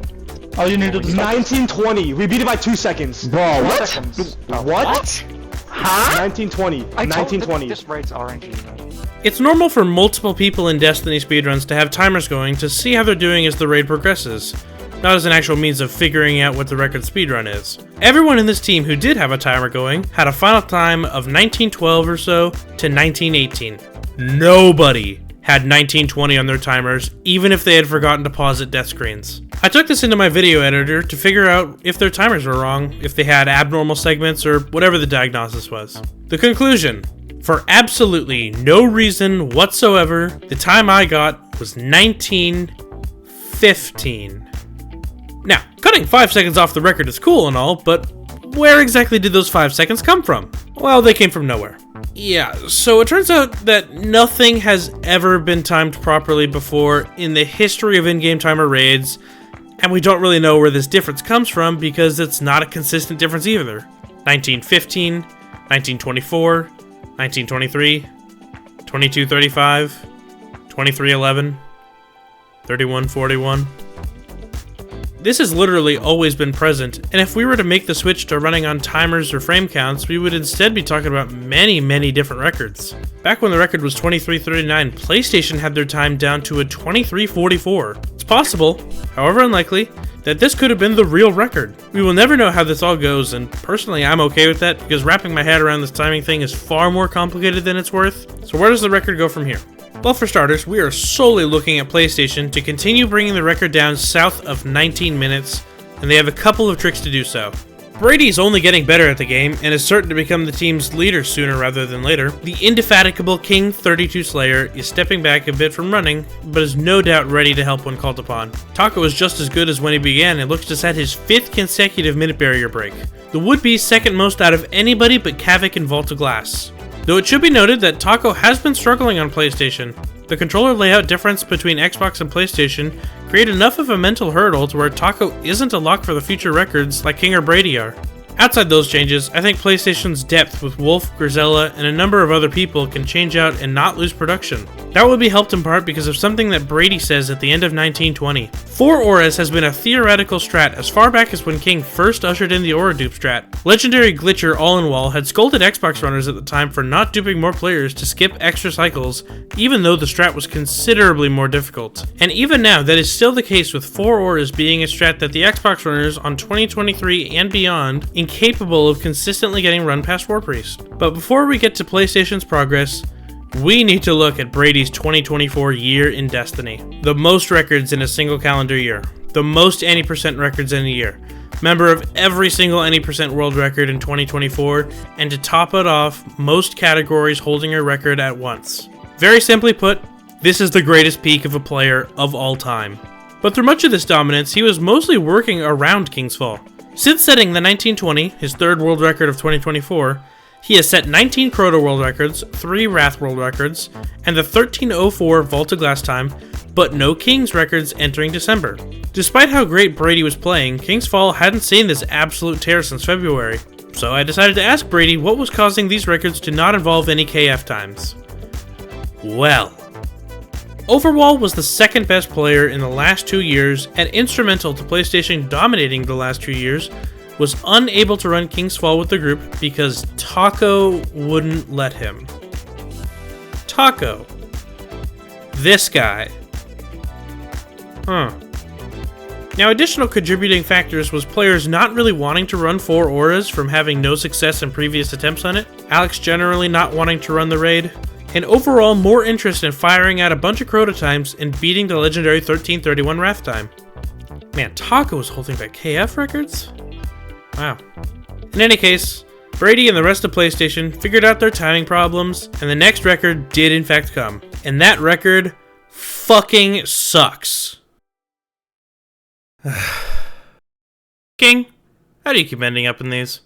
H: All you needed was Taco.
I: 1920. We beat it by 2 seconds.
F: Bro, what?
I: What? Huh? 1920. 1920.
F: This rate's RNG, man.
A: It's normal for multiple people in Destiny speedruns to have timers going to see how they're doing as the raid progresses, not as an actual means of figuring out what the record speedrun is. Everyone in this team who did have a timer going had a final time of 1912 or so to 1918. Nobody had 1920 on their timers, even if they had forgotten to pause at death screens. I took this into my video editor to figure out if their timers were wrong, if they had abnormal segments, or whatever the diagnosis was. The conclusion: for absolutely no reason whatsoever, the time I got was 1915. Now, cutting 5 seconds off the record is cool and all, but where exactly did those 5 seconds come from? Well, they came from nowhere. Yeah, so it turns out that nothing has ever been timed properly before in the history of in-game timer raids, and we don't really know where this difference comes from because it's not a consistent difference either. 1915, 1924, 1923, 2235, 2311, 3141. This has literally always been present, and if we were to make the switch to running on timers or frame counts, we would instead be talking about many different records. Back when the record was 2339, PlayStation had their time down to a 2344. It's possible, however unlikely, that this could have been the real record. We will never know how this all goes, and personally I'm okay with that because wrapping my head around this timing thing is far more complicated than it's worth. So where does the record go from here? Well, for starters, we are solely looking at PlayStation to continue bringing the record down south of 19 minutes, and they have a couple of tricks to do so. Brady's only getting better at the game, and is certain to become the team's leader sooner rather than later. The indefatigable King 32 Slayer is stepping back a bit from running, but is no doubt ready to help when called upon. Taco is just as good as when he began and looks to set his 5th consecutive minute barrier break. The would-be second most out of anybody but Kavik and Vault of Glass. Though it should be noted that Taco has been struggling on PlayStation. The controller layout difference between Xbox and PlayStation create enough of a mental hurdle to where Taco isn't a lock for the future records like King or Brady are. Outside those changes, I think PlayStation's depth with Wolf, Grisella, and a number of other people can change out and not lose production. That would be helped in part because of something that Brady says at the end of 1920. 4 auras has been a theoretical strat as far back as when King first ushered in the aura dupe strat. Legendary Glitcher All-in-Wall had scolded Xbox runners at the time for not duping more players to skip extra cycles, even though the strat was considerably more difficult. And even now, that is still the case with 4 auras being a strat that the Xbox runners on 2023 and beyond incapable of consistently getting run past War Priest. But before we get to PlayStation's progress, we need to look at Brady's 2024 year in Destiny. The most records in a single calendar year. The most any percent records in a year. Member of every single any percent world record in 2024, and to top it off, most categories holding a record at once. Very simply put, this is the greatest peak of a player of all time. But through much of this dominance, he was mostly working around King's Fall. Since setting the 1920, his 3rd world record of 2024, he has set 19 Crota world records, 3 Wrath world records, and the 1304 Vault of Glass time, but no King's records entering December. Despite how great Brady was playing, King's Fall hadn't seen this absolute tear since February, so I decided to ask Brady what was causing these records to not involve any KF times. Well, Overwall was the 2nd best player in the last 2 years and instrumental to PlayStation dominating the last 2 years, was unable to run King's Fall with the group because Taco wouldn't let him. Taco. This guy. Yeah, Now, additional contributing factors was players not really wanting to run 4 auras from having no success in previous attempts on it, Alex generally not wanting to run the raid, and overall more interest in firing out a bunch of Crototimes and beating the legendary 1331 Wrath time. Man, Taco was holding back KF records? Wow. In any case, Brady and the rest of PlayStation figured out their timing problems, and the next record did in fact come. And that record fucking sucks. King, how do you keep ending up in these?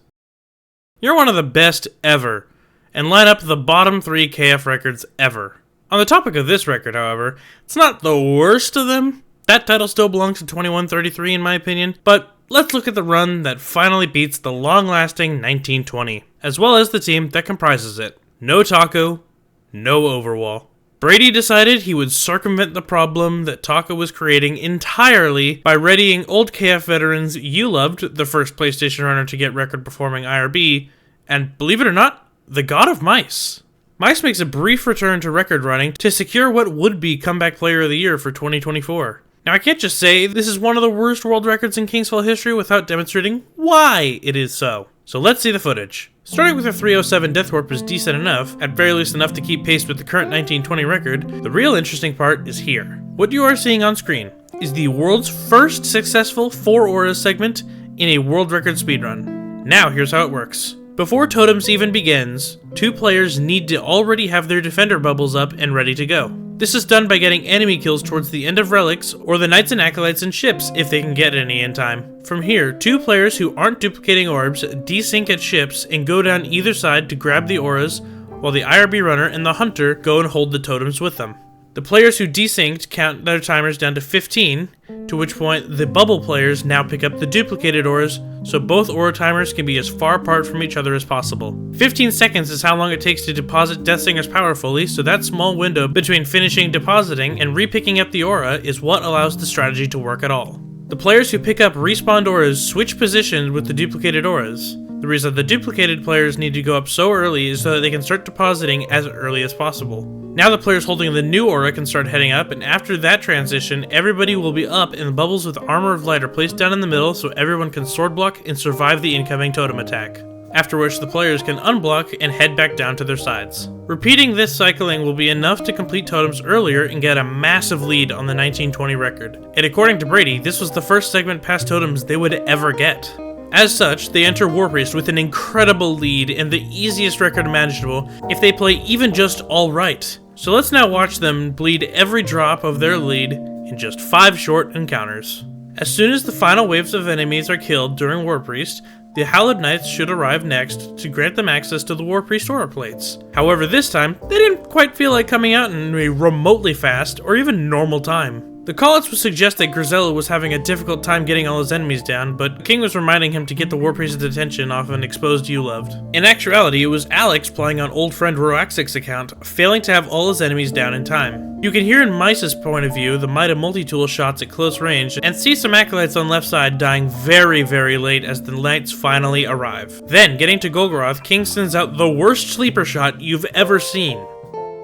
A: You're one of the best ever, and line up the bottom 3 KF records ever. On the topic of this record, however, it's not the worst of them. That title still belongs to 2133 in my opinion, but let's look at the run that finally beats the long-lasting 1920, as well as the team that comprises it. No Taco, no Overwall. Brady decided he would circumvent the problem that Taco was creating entirely by readying old KF veterans You Loved, the first PlayStation runner to get record-performing IRB, and believe it or not, the God of Mice. Mice makes a brief return to record running to secure what would be Comeback Player of the Year for 2024. Now, I can't just say this is one of the worst world records in Kingsfall history without demonstrating why it is so. So let's see the footage. Starting with a 307 Death Warp is decent enough, at very least enough to keep pace with the current 1920 record, the real interesting part is here. What you are seeing on screen is the world's first successful 4 auras segment in a world record speedrun. Now here's how it works. Before Totems even begins, 2 players need to already have their defender bubbles up and ready to go. This is done by getting enemy kills towards the end of relics, or the knights and acolytes and ships if they can get any in time. From here, 2 players who aren't duplicating orbs desync at ships and go down either side to grab the auras, while the IRB runner and the hunter go and hold the totems with them. The players who desynced count their timers down to 15, to which point the bubble players now pick up the duplicated auras, so both aura timers can be as far apart from each other as possible. 15 seconds is how long it takes to deposit Deathsinger's power fully, so that small window between finishing depositing and repicking up the aura is what allows the strategy to work at all. The players who pick up respawned auras switch positions with the duplicated auras. The reason the duplicated players need to go up so early is so that they can start depositing as early as possible. Now the players holding the new aura can start heading up, and after that transition, everybody will be up and the bubbles with Armor of Light are placed down in the middle so everyone can sword block and survive the incoming totem attack. After which the players can unblock and head back down to their sides. Repeating this cycling will be enough to complete totems earlier and get a massive lead on the 1920 record. And according to Brady, this was the first segment past totems they would ever get. As such, they enter War Priest with an incredible lead and the easiest record imaginable if they play even just alright. So let's now watch them bleed every drop of their lead in just 5 short encounters. As soon as the final waves of enemies are killed during War Priest, the Hallowed Knights should arrive next to grant them access to the War Priest aura plates. However, this time, they didn't quite feel like coming out in a remotely fast or even normal time. The callouts would suggest that Grisella was having a difficult time getting all his enemies down, but King was reminding him to get the War Priest's attention off an exposed You Loved. In actuality, it was Alex playing on old friend Roaxic's account, failing to have all his enemies down in time. You can hear in Mice's point of view the Mida multi-tool shots at close range, and see some acolytes on left side dying very late as the knights finally arrive. Then, getting to Golgoroth, King sends out the worst sleeper shot you've ever seen.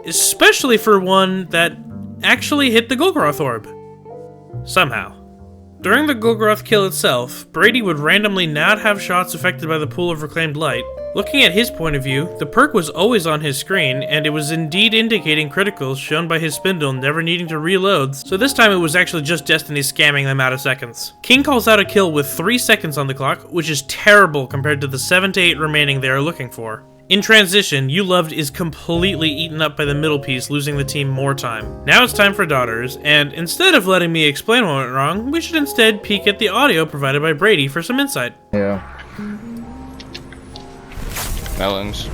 A: Especially for one that actually hit the Golgoroth orb. Somehow. During the Golgoroth kill itself, Brady would randomly not have shots affected by the pool of reclaimed light. Looking at his point of view, the perk was always on his screen, and it was indeed indicating criticals shown by his spindle never needing to reload, so this time it was actually just Destiny scamming them out of seconds. King calls out a kill with 3 seconds on the clock, which is terrible compared to the 7 to 8 remaining they are looking for. In transition, You Loved is completely eaten up by the middle piece, losing the team more time. Now it's time for Daughters, and instead of letting me explain what went wrong, we should instead peek at the audio provided by Brady for some insight.
F: Yeah.
G: Melons.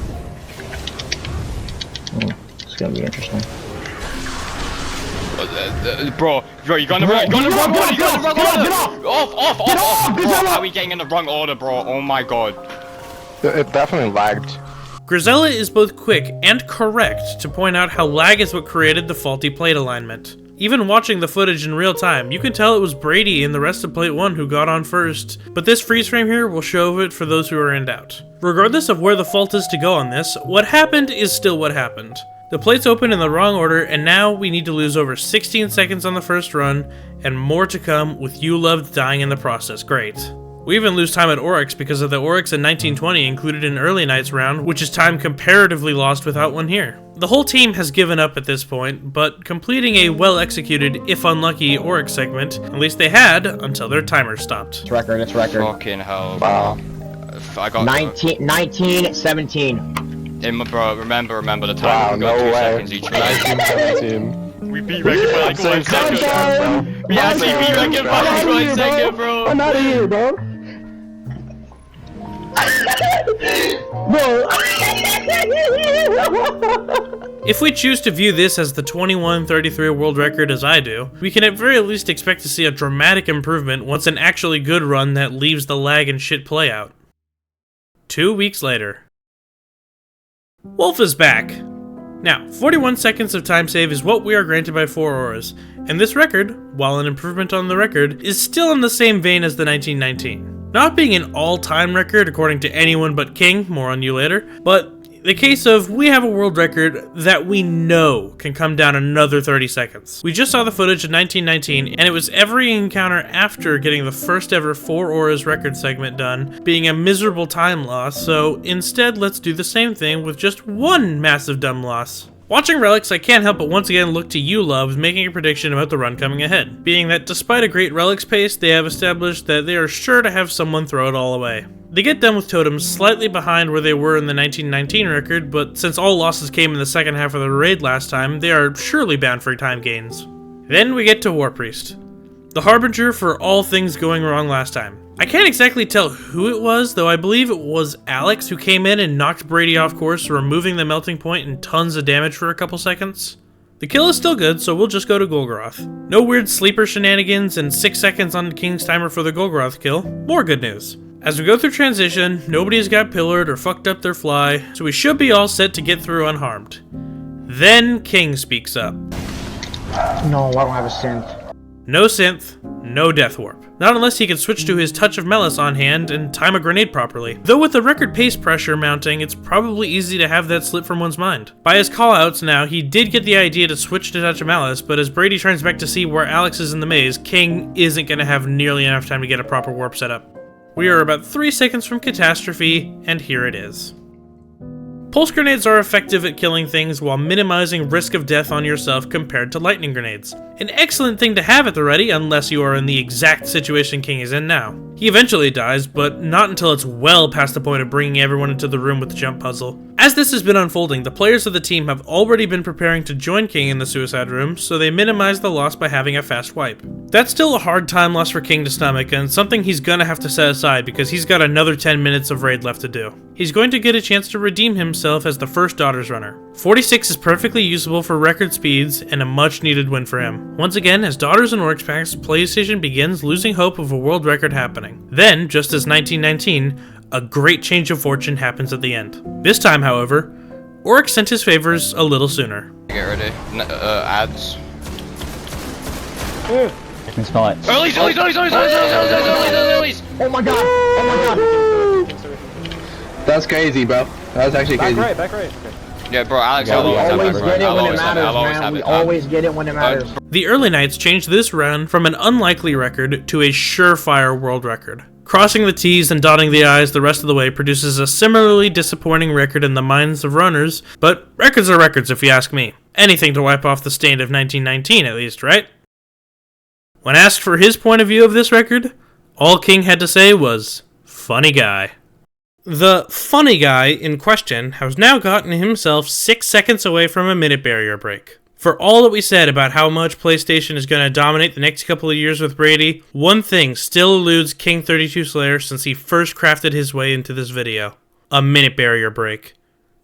E: It's gonna be interesting.
G: Bro, you're going the wrong order, Off! Bro, how are we getting in the wrong order, bro? Oh my god.
F: It definitely lagged.
A: Grisella is both quick and correct to point out how lag is what created the faulty plate alignment. Even watching the footage in real time, you can tell it was Brady and the rest of Plate 1 who got on first, but this freeze frame here will show it for those who are in doubt. Regardless of where the fault is to go on this, what happened is still what happened. The plates open in the wrong order, and now we need to lose over 16 seconds on the first run, and more to come with You Loved dying in the process. Great. We even lose time at Oryx because of the Oryx in 1920 included in early night's round, which is time comparatively lost without one here. The whole team has given up at this point, but completing a well-executed, if unlucky, Oryx segment, at least they had, until their timer stopped.
F: It's record, it's record.
G: Fucking hell.
F: Wow.
G: I got
F: 1917.
G: Bro, remember the time.
F: Wow,
G: We got
F: no
G: 2
F: way.
G: seconds each.
I: 1917.
G: We beat record by like 1 second. We actually beat record by like 1 second, bro.
F: I'm out of here, dog.
A: If we choose to view this as the 21:33 world record as I do, we can at very least expect to see a dramatic improvement once an actually good run that leaves the lag and shit play out. 2 weeks later. Wolf is back! Now, 41 seconds of time save is what we are granted by 4 auras, and this record, while an improvement on the record, is still in the same vein as the 1919. Not being an all-time record according to anyone but King, more on you later, but the case of we have a world record that we know can come down another 30 seconds. We just saw the footage of 1919, and it was every encounter after getting the first ever 4 auras record segment done being a miserable time loss, so instead let's do the same thing with just one massive dumb loss. Watching Relics, I can't help but once again look to You Love making a prediction about the run coming ahead, being that despite a great Relics pace, they have established that they are sure to have someone throw it all away. They get done with Totems slightly behind where they were in the 1919 record, but since all losses came in the second half of the raid last time, they are surely bound for time gains. Then we get to War Priest, the harbinger for all things going wrong last time. I can't exactly tell who it was, though I believe it was Alex who came in and knocked Brady off course, removing the melting point and tons of damage for a couple seconds. The kill is still good, so we'll just go to Golgoroth. No weird sleeper shenanigans and 6 seconds on King's timer for the Golgoroth kill. More good news. As we go through transition, nobody's got pillared or fucked up their fly, so we should be all set to get through unharmed. Then King speaks up.
F: No, I don't have a synth.
A: No synth, no death warp. Not unless he can switch to his Touch of Malice on hand and time a grenade properly. Though with the record pace pressure mounting, it's probably easy to have that slip from one's mind. By his callouts now, he did get the idea to switch to Touch of Malice, but as Brady turns back to see where Alex is in the maze, King isn't going to have nearly enough time to get a proper warp set up. We are about 3 seconds from catastrophe, and here it is. Pulse grenades are effective at killing things while minimizing risk of death on yourself compared to lightning grenades. An excellent thing to have at the ready unless you are in the exact situation King is in now. He eventually dies, but not until it's well past the point of bringing everyone into the room with the jump puzzle. As this has been unfolding, the players of the team have already been preparing to join King in the suicide room, so they minimize the loss by having a fast wipe. That's still a hard time loss for King to stomach, and something he's gonna have to set aside because he's got another 10 minutes of raid left to do. He's going to get a chance to redeem himself as the first Daughters runner. 46 is perfectly usable for record speeds and a much needed win for him. Once again, as Daughters and Oryx packs, PlayStation begins losing hope of a world record happening. Then, just as 1919, a great change of fortune happens at the end. This time, however, Oryx sent his favors a little sooner.
G: Get ready. Ads.
F: I can smell it.
G: Earlys!
F: Oh my god! Oh my god!
J: That's crazy, bro. That was actually crazy.
I: Back right.
G: Yeah, bro, Alex,
F: We always get it when it
G: I'll
F: matters,
G: always
F: man.
G: have
F: We
G: it.
F: always get it when it matters.
A: The early nights changed this run from an unlikely record to a surefire world record. Crossing the T's and dotting the I's the rest of the way produces a similarly disappointing record in the minds of runners, but records are records if you ask me. Anything to wipe off the stain of 1919 at least, right? When asked for his point of view of this record, all King had to say was, funny guy. The funny guy in question has now gotten himself 6 seconds away from a minute barrier break. For all that we said about how much PlayStation is going to dominate the next couple of years with Brady, one thing still eludes King 32 Slayer since he first crafted his way into this video. A minute barrier break.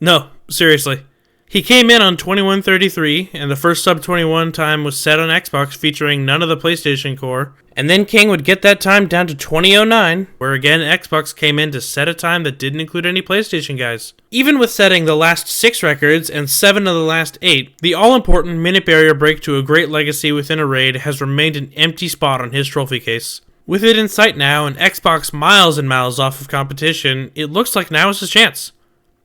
A: No, seriously. He came in on 21:33, and the first sub-21 time was set on Xbox featuring none of the PlayStation core, and then King would get that time down to 20:09, where again Xbox came in to set a time that didn't include any PlayStation guys. Even with setting the last 6 records and 7 of the last 8, the all-important minute barrier break to a great legacy within a raid has remained an empty spot on his trophy case. With it in sight now and Xbox miles and miles off of competition, it looks like now is his chance.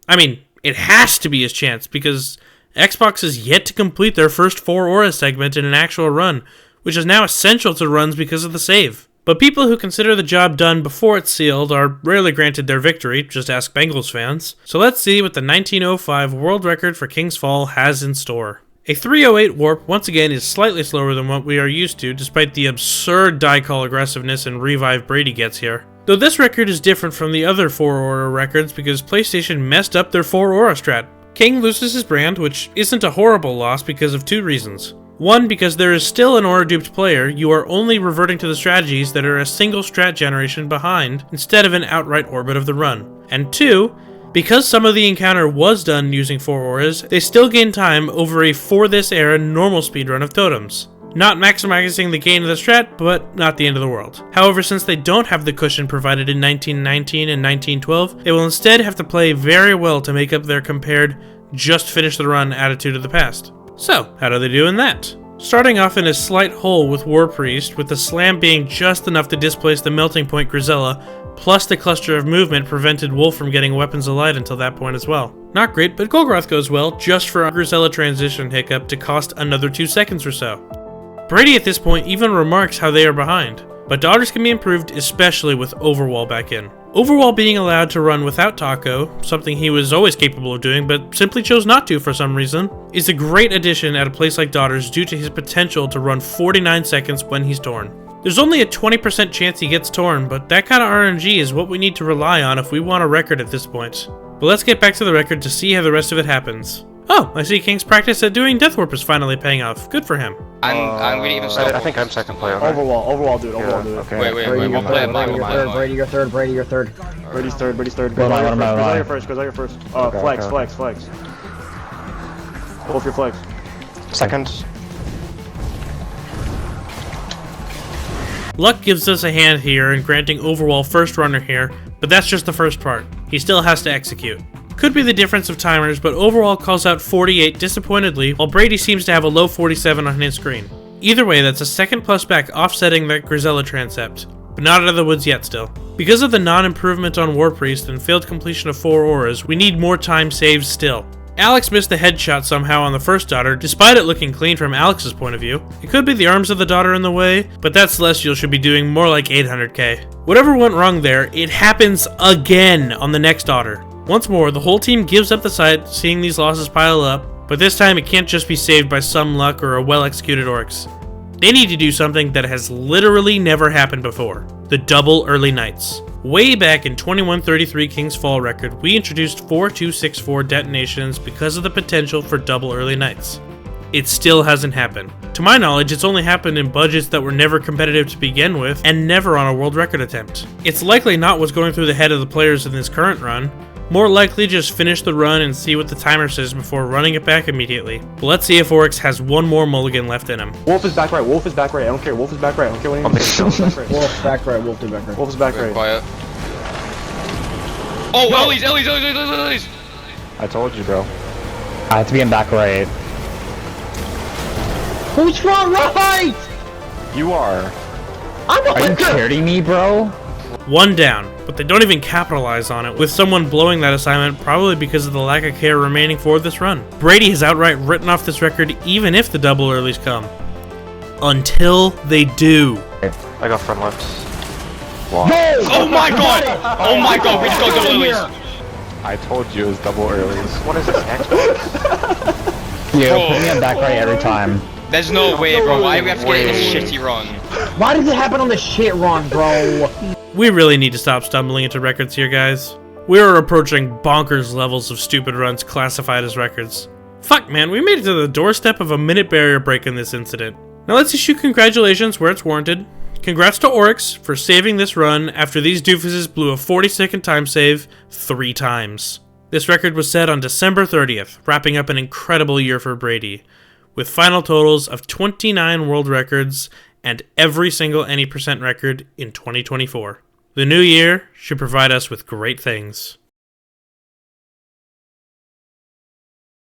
A: I mean, it has to be his chance, because Xbox is yet to complete their first 4 aura segment in an actual run, which is now essential to runs because of the save. But people who consider the job done before it's sealed are rarely granted their victory, just ask Bengals fans. So let's see what the 1905 world record for King's Fall has in store. A 308 warp, once again, is slightly slower than what we are used to, despite the absurd die call aggressiveness and revive Brady gets here. Though this record is different from the other 4 aura records because PlayStation messed up their 4 aura strat. King loses his brand, which isn't a horrible loss because of 2 reasons. One, because there is still an aura-duped player, you are only reverting to the strategies that are a single strat generation behind, instead of an outright orbit of the run. And 2, because some of the encounter was done using 4 auras, they still gain time over a for this era normal speedrun of totems. Not maximizing the gain of the strat, but not the end of the world. However, since they don't have the cushion provided in 1919 and 1912, they will instead have to play very well to make up their compared, just finish the run attitude of the past. So, how do they do in that? Starting off in a slight hole with War Priest, with the slam being just enough to displace the Melting Point Grisella, plus the cluster of movement prevented Wolf from getting weapons alight until that point as well. Not great, but Golgroth goes well, just for a Grisella transition hiccup to cost another 2 seconds or so. Brady at this point even remarks how they are behind, but Daughters can be improved, especially with Overwall back in. Overwall being allowed to run without Taco, something he was always capable of doing but simply chose not to for some reason, is a great addition at a place like Daughters due to his potential to run 49 seconds when he's torn. There's only a 20% chance he gets torn, but that kind of RNG is what we need to rely on if we want a record at this point. But let's get back to the record to see how the rest of it happens. Oh, I see King's practice at doing Death Warp is finally paying off. Good for him.
G: I'm gonna even stop.
I: I think I'm second player.
F: Overwall, dude. Overwall, dude.
I: Okay.
G: Wait, we'll play it mine.
F: Brady, you're third. Brady's third. Goes out your first. Flex. Both your flex.
I: Second.
A: Luck gives us a hand here in granting Overwall first runner here, but that's just the first part. He still has to execute. Could be the difference of timers, but Overwall calls out 48 disappointedly, while Brady seems to have a low 47 on his screen. Either way, that's a second plus back offsetting that Grisella transept, but not out of the woods yet still. Because of the non-improvement on War Priest and failed completion of 4 auras, we need more time saved still. Alex missed the headshot somehow on the first daughter, despite it looking clean from Alex's point of view. It could be the arms of the daughter in the way, but that Celestial should be doing more like 800k. Whatever went wrong there, it happens again on the next daughter. Once more, the whole team gives up the sight, seeing these losses pile up, but this time it can't just be saved by some luck or a well-executed Oryx. They need to do something that has literally never happened before. The double early nights. Way back in 2133 King's Fall record, we introduced 4264 detonations because of the potential for double early nights. It still hasn't happened. To my knowledge, it's only happened in budgets that were never competitive to begin with, and never on a world record attempt. It's likely not what's going through the head of the players in this current run. More likely just finish the run and see what the timer says before running it back immediately. But let's see if Oryx has one more mulligan left in him.
F: Wolf is back right. I don't care. Wolf is back right. I don't care what anyone says. Wolf's back right. Wolf is back right.
G: Quiet. Oh, Ellie's!
I: I told you, bro.
H: I have to be in back right.
F: Who's front right?
I: You are.
H: Are you kidding me, bro?
A: One down, but they don't even capitalize on it, with someone blowing that assignment probably because of the lack of care remaining for this run. Brady has outright written off this record even if the double earlies come. Until they do.
I: I got front left.
G: Wow. Oh my god! Oh my god, we just got double earlies.
I: I told you it was double earlies. What is this, Xbox?
H: Yeah, put me in back right every time.
G: There's no way, bro. Why do we have to get in a shitty run?
F: Why does it happen on the shit run, bro?
A: We really need to stop stumbling into records here, guys. We are approaching bonkers levels of stupid runs classified as records. Fuck, man, we made it to the doorstep of a minute barrier break in this incident. Now let's issue congratulations where it's warranted. Congrats to Oryx for saving this run after these doofuses blew a 40-second time save 3 times. This record was set on December 30th, wrapping up an incredible year for Brady, with final totals of 29 world records and every single any percent record in 2024. The new year should provide us with great things.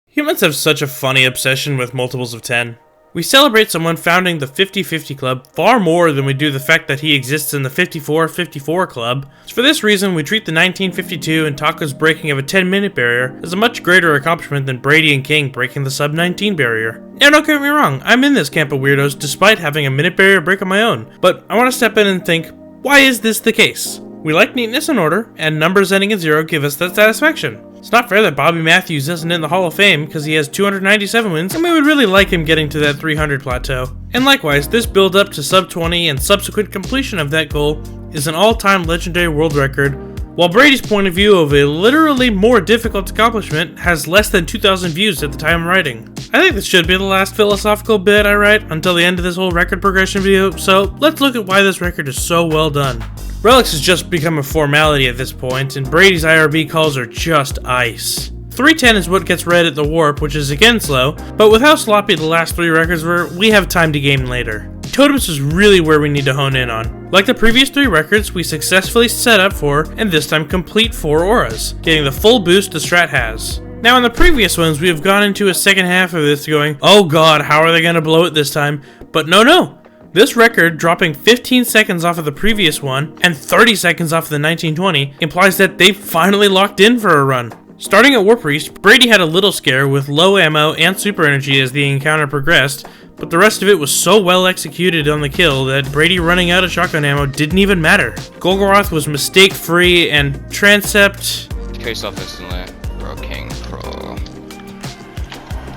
A: Humans have such a funny obsession with multiples of 10. We celebrate someone founding the 50-50 Club far more than we do the fact that he exists in the 54-54 Club. So for this reason, we treat the 1952 and Taco's breaking of a 10-minute barrier as a much greater accomplishment than Brady and King breaking the sub-19 barrier. Now don't get me wrong, I'm in this camp of weirdos despite having a minute barrier break of my own, but I want to step in and think, why is this the case? We like neatness and order, and numbers ending in 0 give us that satisfaction. It's not fair that Bobby Matthews isn't in the Hall of Fame because he has 297 wins, and we would really like him getting to that 300 plateau. And likewise, this build up to sub 20 and subsequent completion of that goal is an all-time legendary world record, while Brady's point of view of a literally more difficult accomplishment has less than 2,000 views at the time of writing. I think this should be the last philosophical bit I write until the end of this whole record progression video, so let's look at why this record is so well done. Relics has just become a formality at this point, and Brady's IRB calls are just ice. 310 is what gets read at the warp, which is again slow, but with how sloppy the last 3 records were, we have time to game later. Totems is really where we need to hone in on. Like the previous 3 records, we successfully set up for, and this time complete 4 auras, getting the full boost the strat has. Now in the previous ones, we have gone into a second half of this going, oh god, how are they going to blow it this time? But no. This record, dropping 15 seconds off of the previous one, and 30 seconds off of the 1920, implies that they finally locked in for a run. Starting at Warp Priest, Brady had a little scare with low ammo and super energy as the encounter progressed, but the rest of it was so well executed on the kill that Brady running out of shotgun ammo didn't even matter. Golgoroth was mistake-free, and Transept...
G: Case off instantly. Bro, King, bro.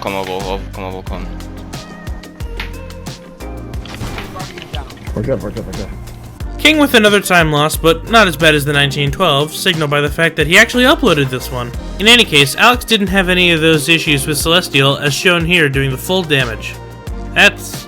G: Come over.
F: We're good.
A: King with another time loss, but not as bad as the 1912, signaled by the fact that he actually uploaded this one. In any case, Alex didn't have any of those issues with Celestial, as shown here doing the full damage. That's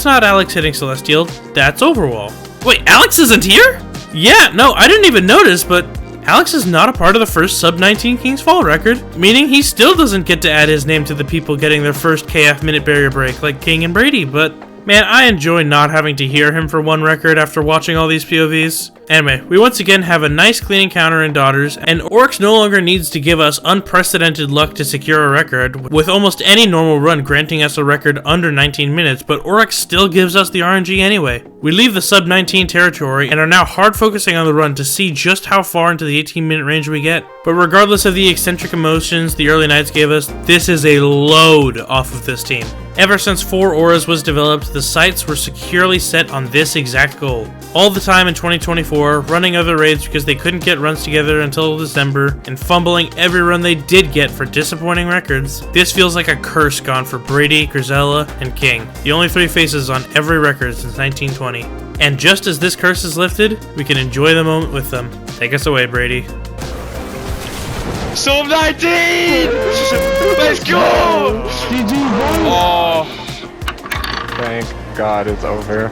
A: not Alex hitting Celestial, that's Overwall. Wait, Alex isn't here? Yeah, no, I didn't even notice, but Alex is not a part of the first sub-19 King's Fall record, meaning he still doesn't get to add his name to the people getting their first KF minute barrier break like King and Brady, but man, I enjoy not having to hear him for one record after watching all these POVs. Anyway, we once again have a nice clean encounter in Daughters, and Oryx no longer needs to give us unprecedented luck to secure a record, with almost any normal run granting us a record under 19 minutes, but Oryx still gives us the RNG anyway. We leave the sub-19 territory and are now hard focusing on the run to see just how far into the 18-minute range we get. But regardless of the eccentric emotions the early nights gave us, this is a load off of this team. Ever since 4 auras was developed, the sights were securely set on this exact goal. All the time in 2024, running other raids because they couldn't get runs together until December, and fumbling every run they did get for disappointing records, this feels like a curse gone for Brady, Grisella, and King, the only 3 faces on every record since 1920. And just as this curse is lifted, we can enjoy the moment with them. Take us away, Brady.
G: Sub 19! Let's go! Oh.
I: Thank God it's over.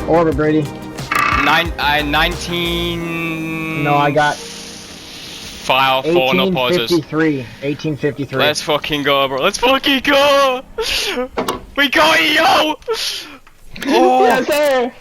F: Order, Brady.
G: 19...
F: No, I got...
G: File 4, no pauses.
F: 1853.
G: Let's fucking go, bro. Let's fucking go! We got it, yo! Oh.
F: Yes, sir!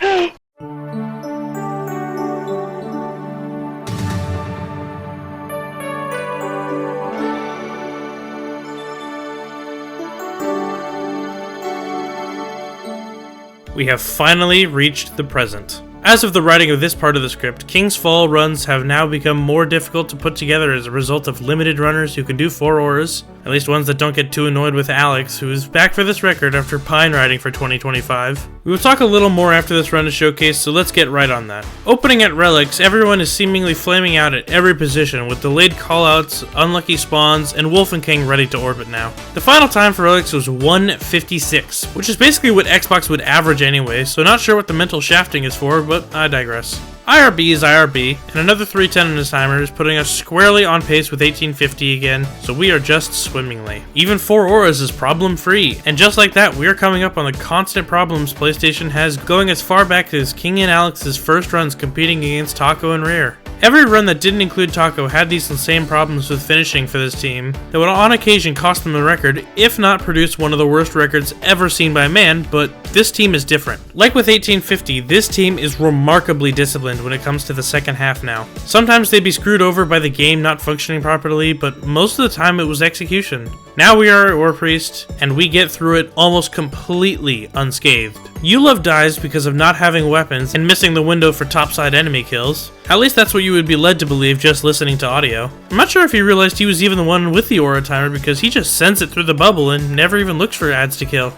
A: We have finally reached the present. As of the writing of this part of the script, King's Fall runs have now become more difficult to put together as a result of limited runners who can do 4 auras, at least ones that don't get too annoyed with Alex, who is back for this record after pine riding for 2025. We will talk a little more after this run is showcased, so let's get right on that. Opening at Relics, everyone is seemingly flaming out at every position with delayed callouts, unlucky spawns, and Wolf and King ready to orbit now. The final time for Relics was 1:56, which is basically what Xbox would average anyway, so not sure what the mental shafting is for, but I digress. IRB is IRB, and another 310 in his timer is putting us squarely on pace with 1850 again, so we are just swimmingly. Even 4 auras is problem free, and just like that, we are coming up on the constant problems PlayStation has going as far back as King and Alex's first runs competing against Taco and Rare. Every run that didn't include Taco had these same problems with finishing for this team that would on occasion cost them the record, if not produce one of the worst records ever seen by man, but this team is different. Like with 1850, this team is remarkably disciplined when it comes to the second half now. Sometimes they'd be screwed over by the game not functioning properly, but most of the time it was execution. Now we are at War Priest, and we get through it almost completely unscathed. Ulov dies because of not having weapons and missing the window for topside enemy kills. At least that's what you would be led to believe just listening to audio. I'm not sure if he realized he was even the one with the aura timer because he just sends it through the bubble and never even looks for ads to kill.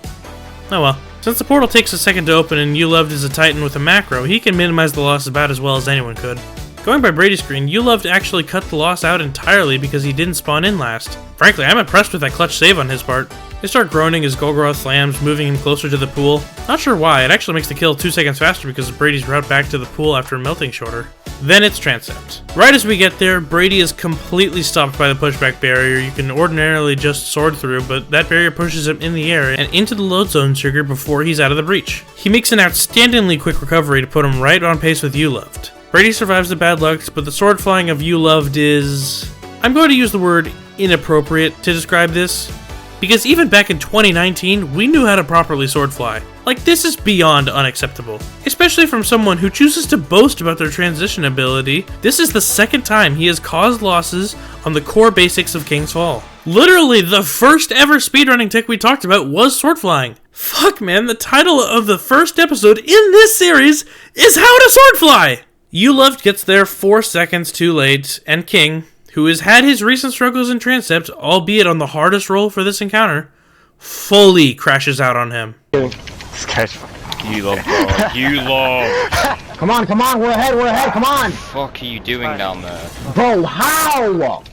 A: Oh well. Since the portal takes a second to open and Ulov is a Titan with a macro, he can minimize the loss about as well as anyone could. Going by Brady's screen, Ulov actually cut the loss out entirely because he didn't spawn in last. Frankly, I'm impressed with that clutch save on his part. They start groaning as Golgoroth slams, moving him closer to the pool. Not sure why, it actually makes the kill 2 seconds faster because of Brady's route back to the pool after melting shorter. Then it's Transept. Right as we get there, Brady is completely stopped by the pushback barrier you can ordinarily just sword through, but that barrier pushes him in the air and into the load zone trigger before he's out of the breach. He makes an outstandingly quick recovery to put him right on pace with Ulov. Brady survives the bad luck, but the sword flying of Ulov is... I'm going to use the word inappropriate to describe this, because even back in 2019, we knew how to properly sword fly. Like, this is beyond unacceptable. Especially from someone who chooses to boast about their transition ability. This is the second time he has caused losses on the core basics of King's Fall. Literally, the first ever speedrunning tick we talked about was sword flying. Fuck man, the title of the first episode in this series is How to Sword Fly! Ulov gets there 4 seconds too late, and King, who has had his recent struggles in Transept, albeit on the hardest roll for this encounter, fully crashes out on him.
I: This guy's fucking Ulov, bro. Ulov!
H: Come on, we're ahead, come on!
G: What the fuck are you doing down there?
H: Bro, how?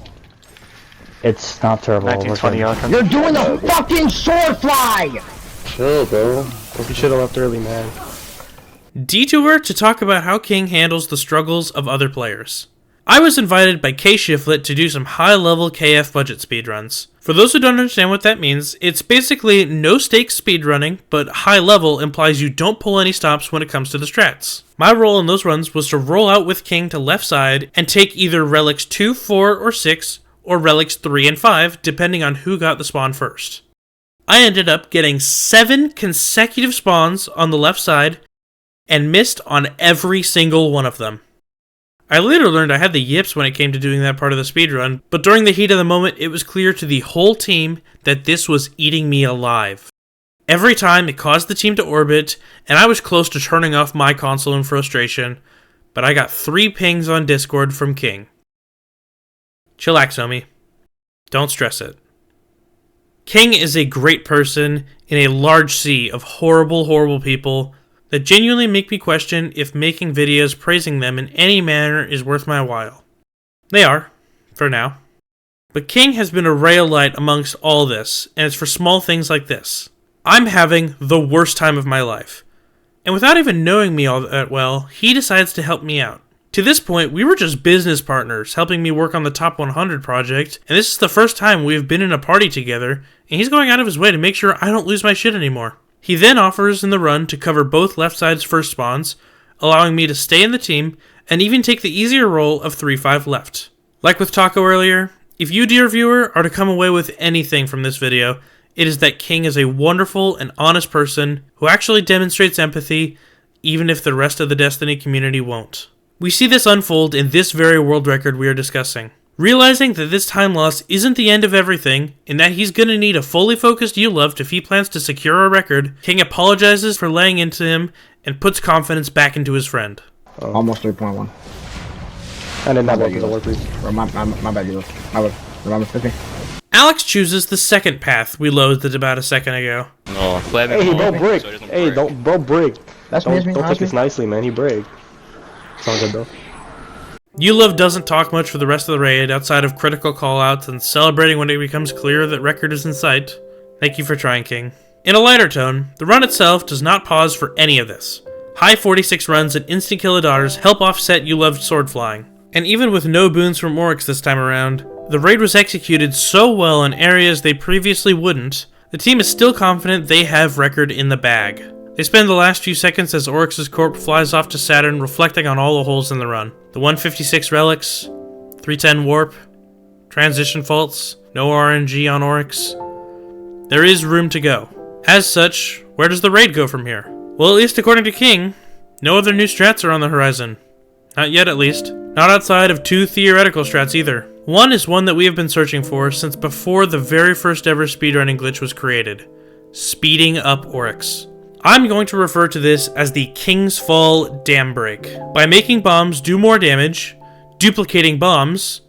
H: It's not terrible.
F: 1920
H: You're doing the fucking sword fly!
J: Chill, bro.
F: You should have left early, man.
A: Detour to talk about how King handles the struggles of other players. I was invited by K-Shiflet to do some high-level KF budget speedruns. For those who don't understand what that means, it's basically no-stakes speedrunning, but high-level implies you don't pull any stops when it comes to the strats. My role in those runs was to roll out with King to left side and take either relics 2, 4, or 6, or relics 3 and 5, depending on who got the spawn first. I ended up getting 7 consecutive spawns on the left side, and missed on every single one of them. I later learned I had the yips when it came to doing that part of the speedrun, but during the heat of the moment, it was clear to the whole team that this was eating me alive. Every time, it caused the team to orbit, and I was close to turning off my console in frustration, but I got 3 pings on Discord from King. Chillax, homie. Don't stress it. King is a great person in a large sea of horrible, horrible people that genuinely make me question if making videos praising them in any manner is worth my while. They are, for now. But King has been a ray of light amongst all this, and it's for small things like this. I'm having the worst time of my life. And without even knowing me all that well, he decides to help me out. To this point, we were just business partners, helping me work on the Top 100 project, and this is the first time we have been in a party together, and he's going out of his way to make sure I don't lose my shit anymore. He then offers in the run to cover both left side's first spawns, allowing me to stay in the team and even take the easier role of 3-5 left. Like with Taco earlier, if you, dear viewer, are to come away with anything from this video, it is that King is a wonderful and honest person who actually demonstrates empathy, even if the rest of the Destiny community won't. We see this unfold in this very world record we are discussing. Realizing that this time loss isn't the end of everything, and that he's gonna need a fully focused Ulov if he plans to secure a record, King apologizes for laying into him and puts confidence back into his friend.
H: Almost 3.1.
F: And then that was a work.
H: My bad, Ulov. My bad.
A: Alex chooses the second path we loathed about a second ago.
G: No,
F: hey, don't break. Hey, don't break.
H: Don't
F: take this nicely, man. He break. Sounds good though.
A: Ulov doesn't talk much for the rest of the raid outside of critical callouts and celebrating when it becomes clear that record is in sight. Thank you for trying, King. In a lighter tone, the run itself does not pause for any of this. High 46 runs and instant kill-a-daughters help offset Ulov's sword flying. And even with no boons from Oryx this time around, the raid was executed so well in areas they previously wouldn't, the team is still confident they have record in the bag. They spend the last few seconds as Oryx's corpse flies off to Saturn, reflecting on all the holes in the run. The 156 relics, 310 warp, transition faults, no RNG on Oryx. There is room to go. As such, where does the raid go from here? Well, at least according to King, no other new strats are on the horizon. Not yet, at least. Not outside of 2 theoretical strats either. One is one that we have been searching for since before the very first ever speedrunning glitch was created: speeding up Oryx. I'm going to refer to this as the King's Fall Dam Break. By making bombs do more damage, duplicating bombs,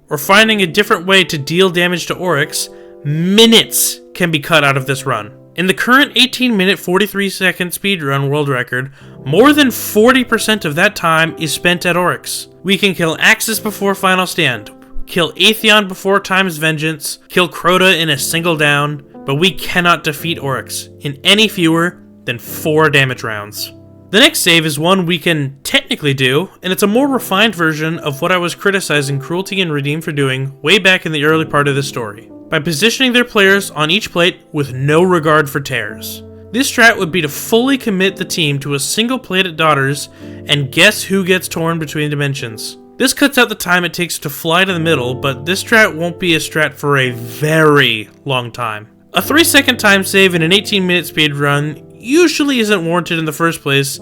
A: or finding a different way to deal damage to Oryx, minutes can be cut out of this run. In the current 18-minute 43-second speedrun world record, more than 40% of that time is spent at Oryx. We can kill Axis before Final Stand, kill Atheon before Time's Vengeance, kill Crota in a single down, but we cannot defeat Oryx in any fewer than 4 damage rounds. The next save is one we can technically do, and it's a more refined version of what I was criticizing Cruelty and Redeem for doing way back in the early part of the story, by positioning their players on each plate with no regard for tears. This strat would be to fully commit the team to a single plate at Daughters, and guess who gets torn between dimensions. This cuts out the time it takes to fly to the middle, but this strat won't be a strat for a very long time. A 3-second time save in an 18-minute speedrun usually isn't warranted in the first place,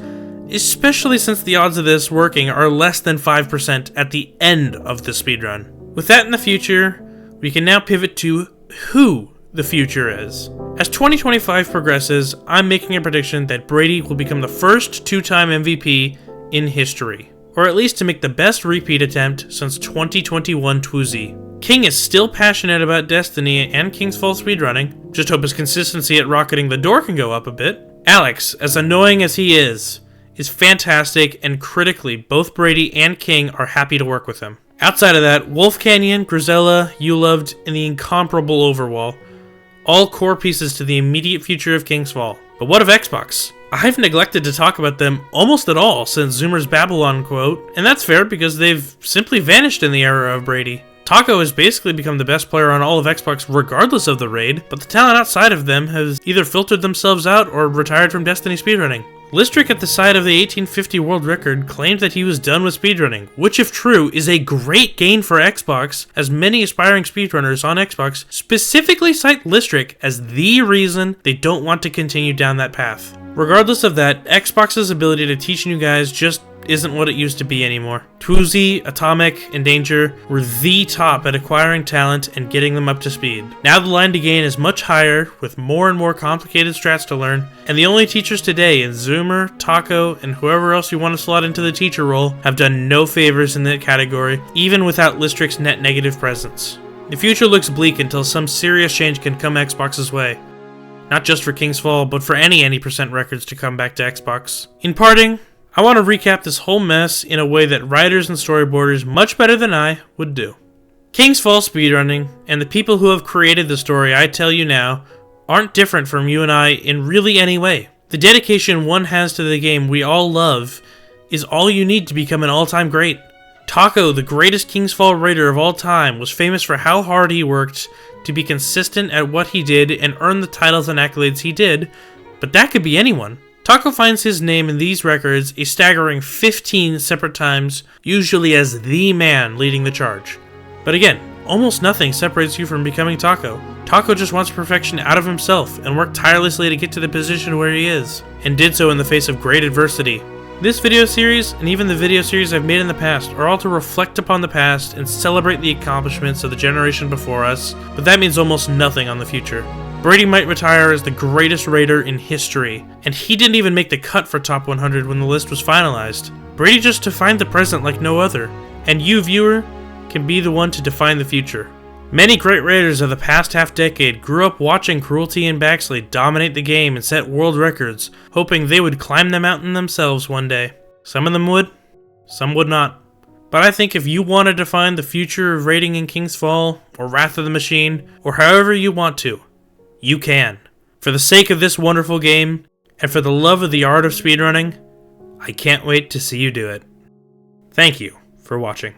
A: especially since the odds of this working are less than 5% at the end of the speedrun. With that in the future, we can now pivot to who the future is. As 2025 progresses, I'm making a prediction that Brady will become the first 2-time MVP in history, or at least to make the best repeat attempt since 2021 Twoozie. King is still passionate about Destiny and King's Fall speedrunning, just hope his consistency at rocketing the door can go up a bit. Alex, as annoying as he is fantastic, and critically, both Brady and King are happy to work with him. Outside of that, Wolf Canyon, Grisella, You Loved, and the incomparable Overwall, all core pieces to the immediate future of King's Fall. But what of Xbox? I've neglected to talk about them almost at all since Zoomer's Babylon quote, and that's fair because they've simply vanished in the era of Brady. Taco has basically become the best player on all of Xbox regardless of the raid, but the talent outside of them has either filtered themselves out or retired from Destiny speedrunning. Listrick at the side of the 1850 world record claimed that he was done with speedrunning, which if true is a great gain for Xbox, as many aspiring speedrunners on Xbox specifically cite Listrick as the reason they don't want to continue down that path. Regardless of that, Xbox's ability to teach new guys just isn't what it used to be anymore. Twoozie, Atomic, and Danger were the top at acquiring talent and getting them up to speed. Now the line to gain is much higher, with more and more complicated strats to learn, and the only teachers today in Zoomer, Taco, and whoever else you want to slot into the teacher role have done no favors in that category, even without Listrick's net negative presence. The future looks bleak until some serious change can come Xbox's way. Not just for King's Fall, but for any percent records to come back to Xbox. In parting, I want to recap this whole mess in a way that writers and storyboarders much better than I would do. King's Fall speedrunning, and the people who have created the story I tell you now, aren't different from you and I in really any way. The dedication one has to the game we all love is all you need to become an all-time great. Taco, the greatest King's Fall raider of all time, was famous for how hard he worked to be consistent at what he did and earn the titles and accolades he did, but that could be anyone. Taco finds his name in these records a staggering 15 separate times, usually as the man leading the charge. But again, almost nothing separates you from becoming Taco. Taco just wants perfection out of himself and worked tirelessly to get to the position where he is, and did so in the face of great adversity. This video series, and even the video series I've made in the past, are all to reflect upon the past and celebrate the accomplishments of the generation before us, but that means almost nothing on the future. Brady might retire as the greatest raider in history, and he didn't even make the cut for Top 100 when the list was finalized. Brady just defined the present like no other, and you, viewer, can be the one to define the future. Many great raiders of the past half-decade grew up watching Cruelty and Baxley dominate the game and set world records, hoping they would climb the mountain themselves one day. Some of them would, some would not. But I think if you want to define the future of raiding in King's Fall, or Wrath of the Machine, or however you want to, you can. For the sake of this wonderful game, and for the love of the art of speedrunning, I can't wait to see you do it. Thank you for watching.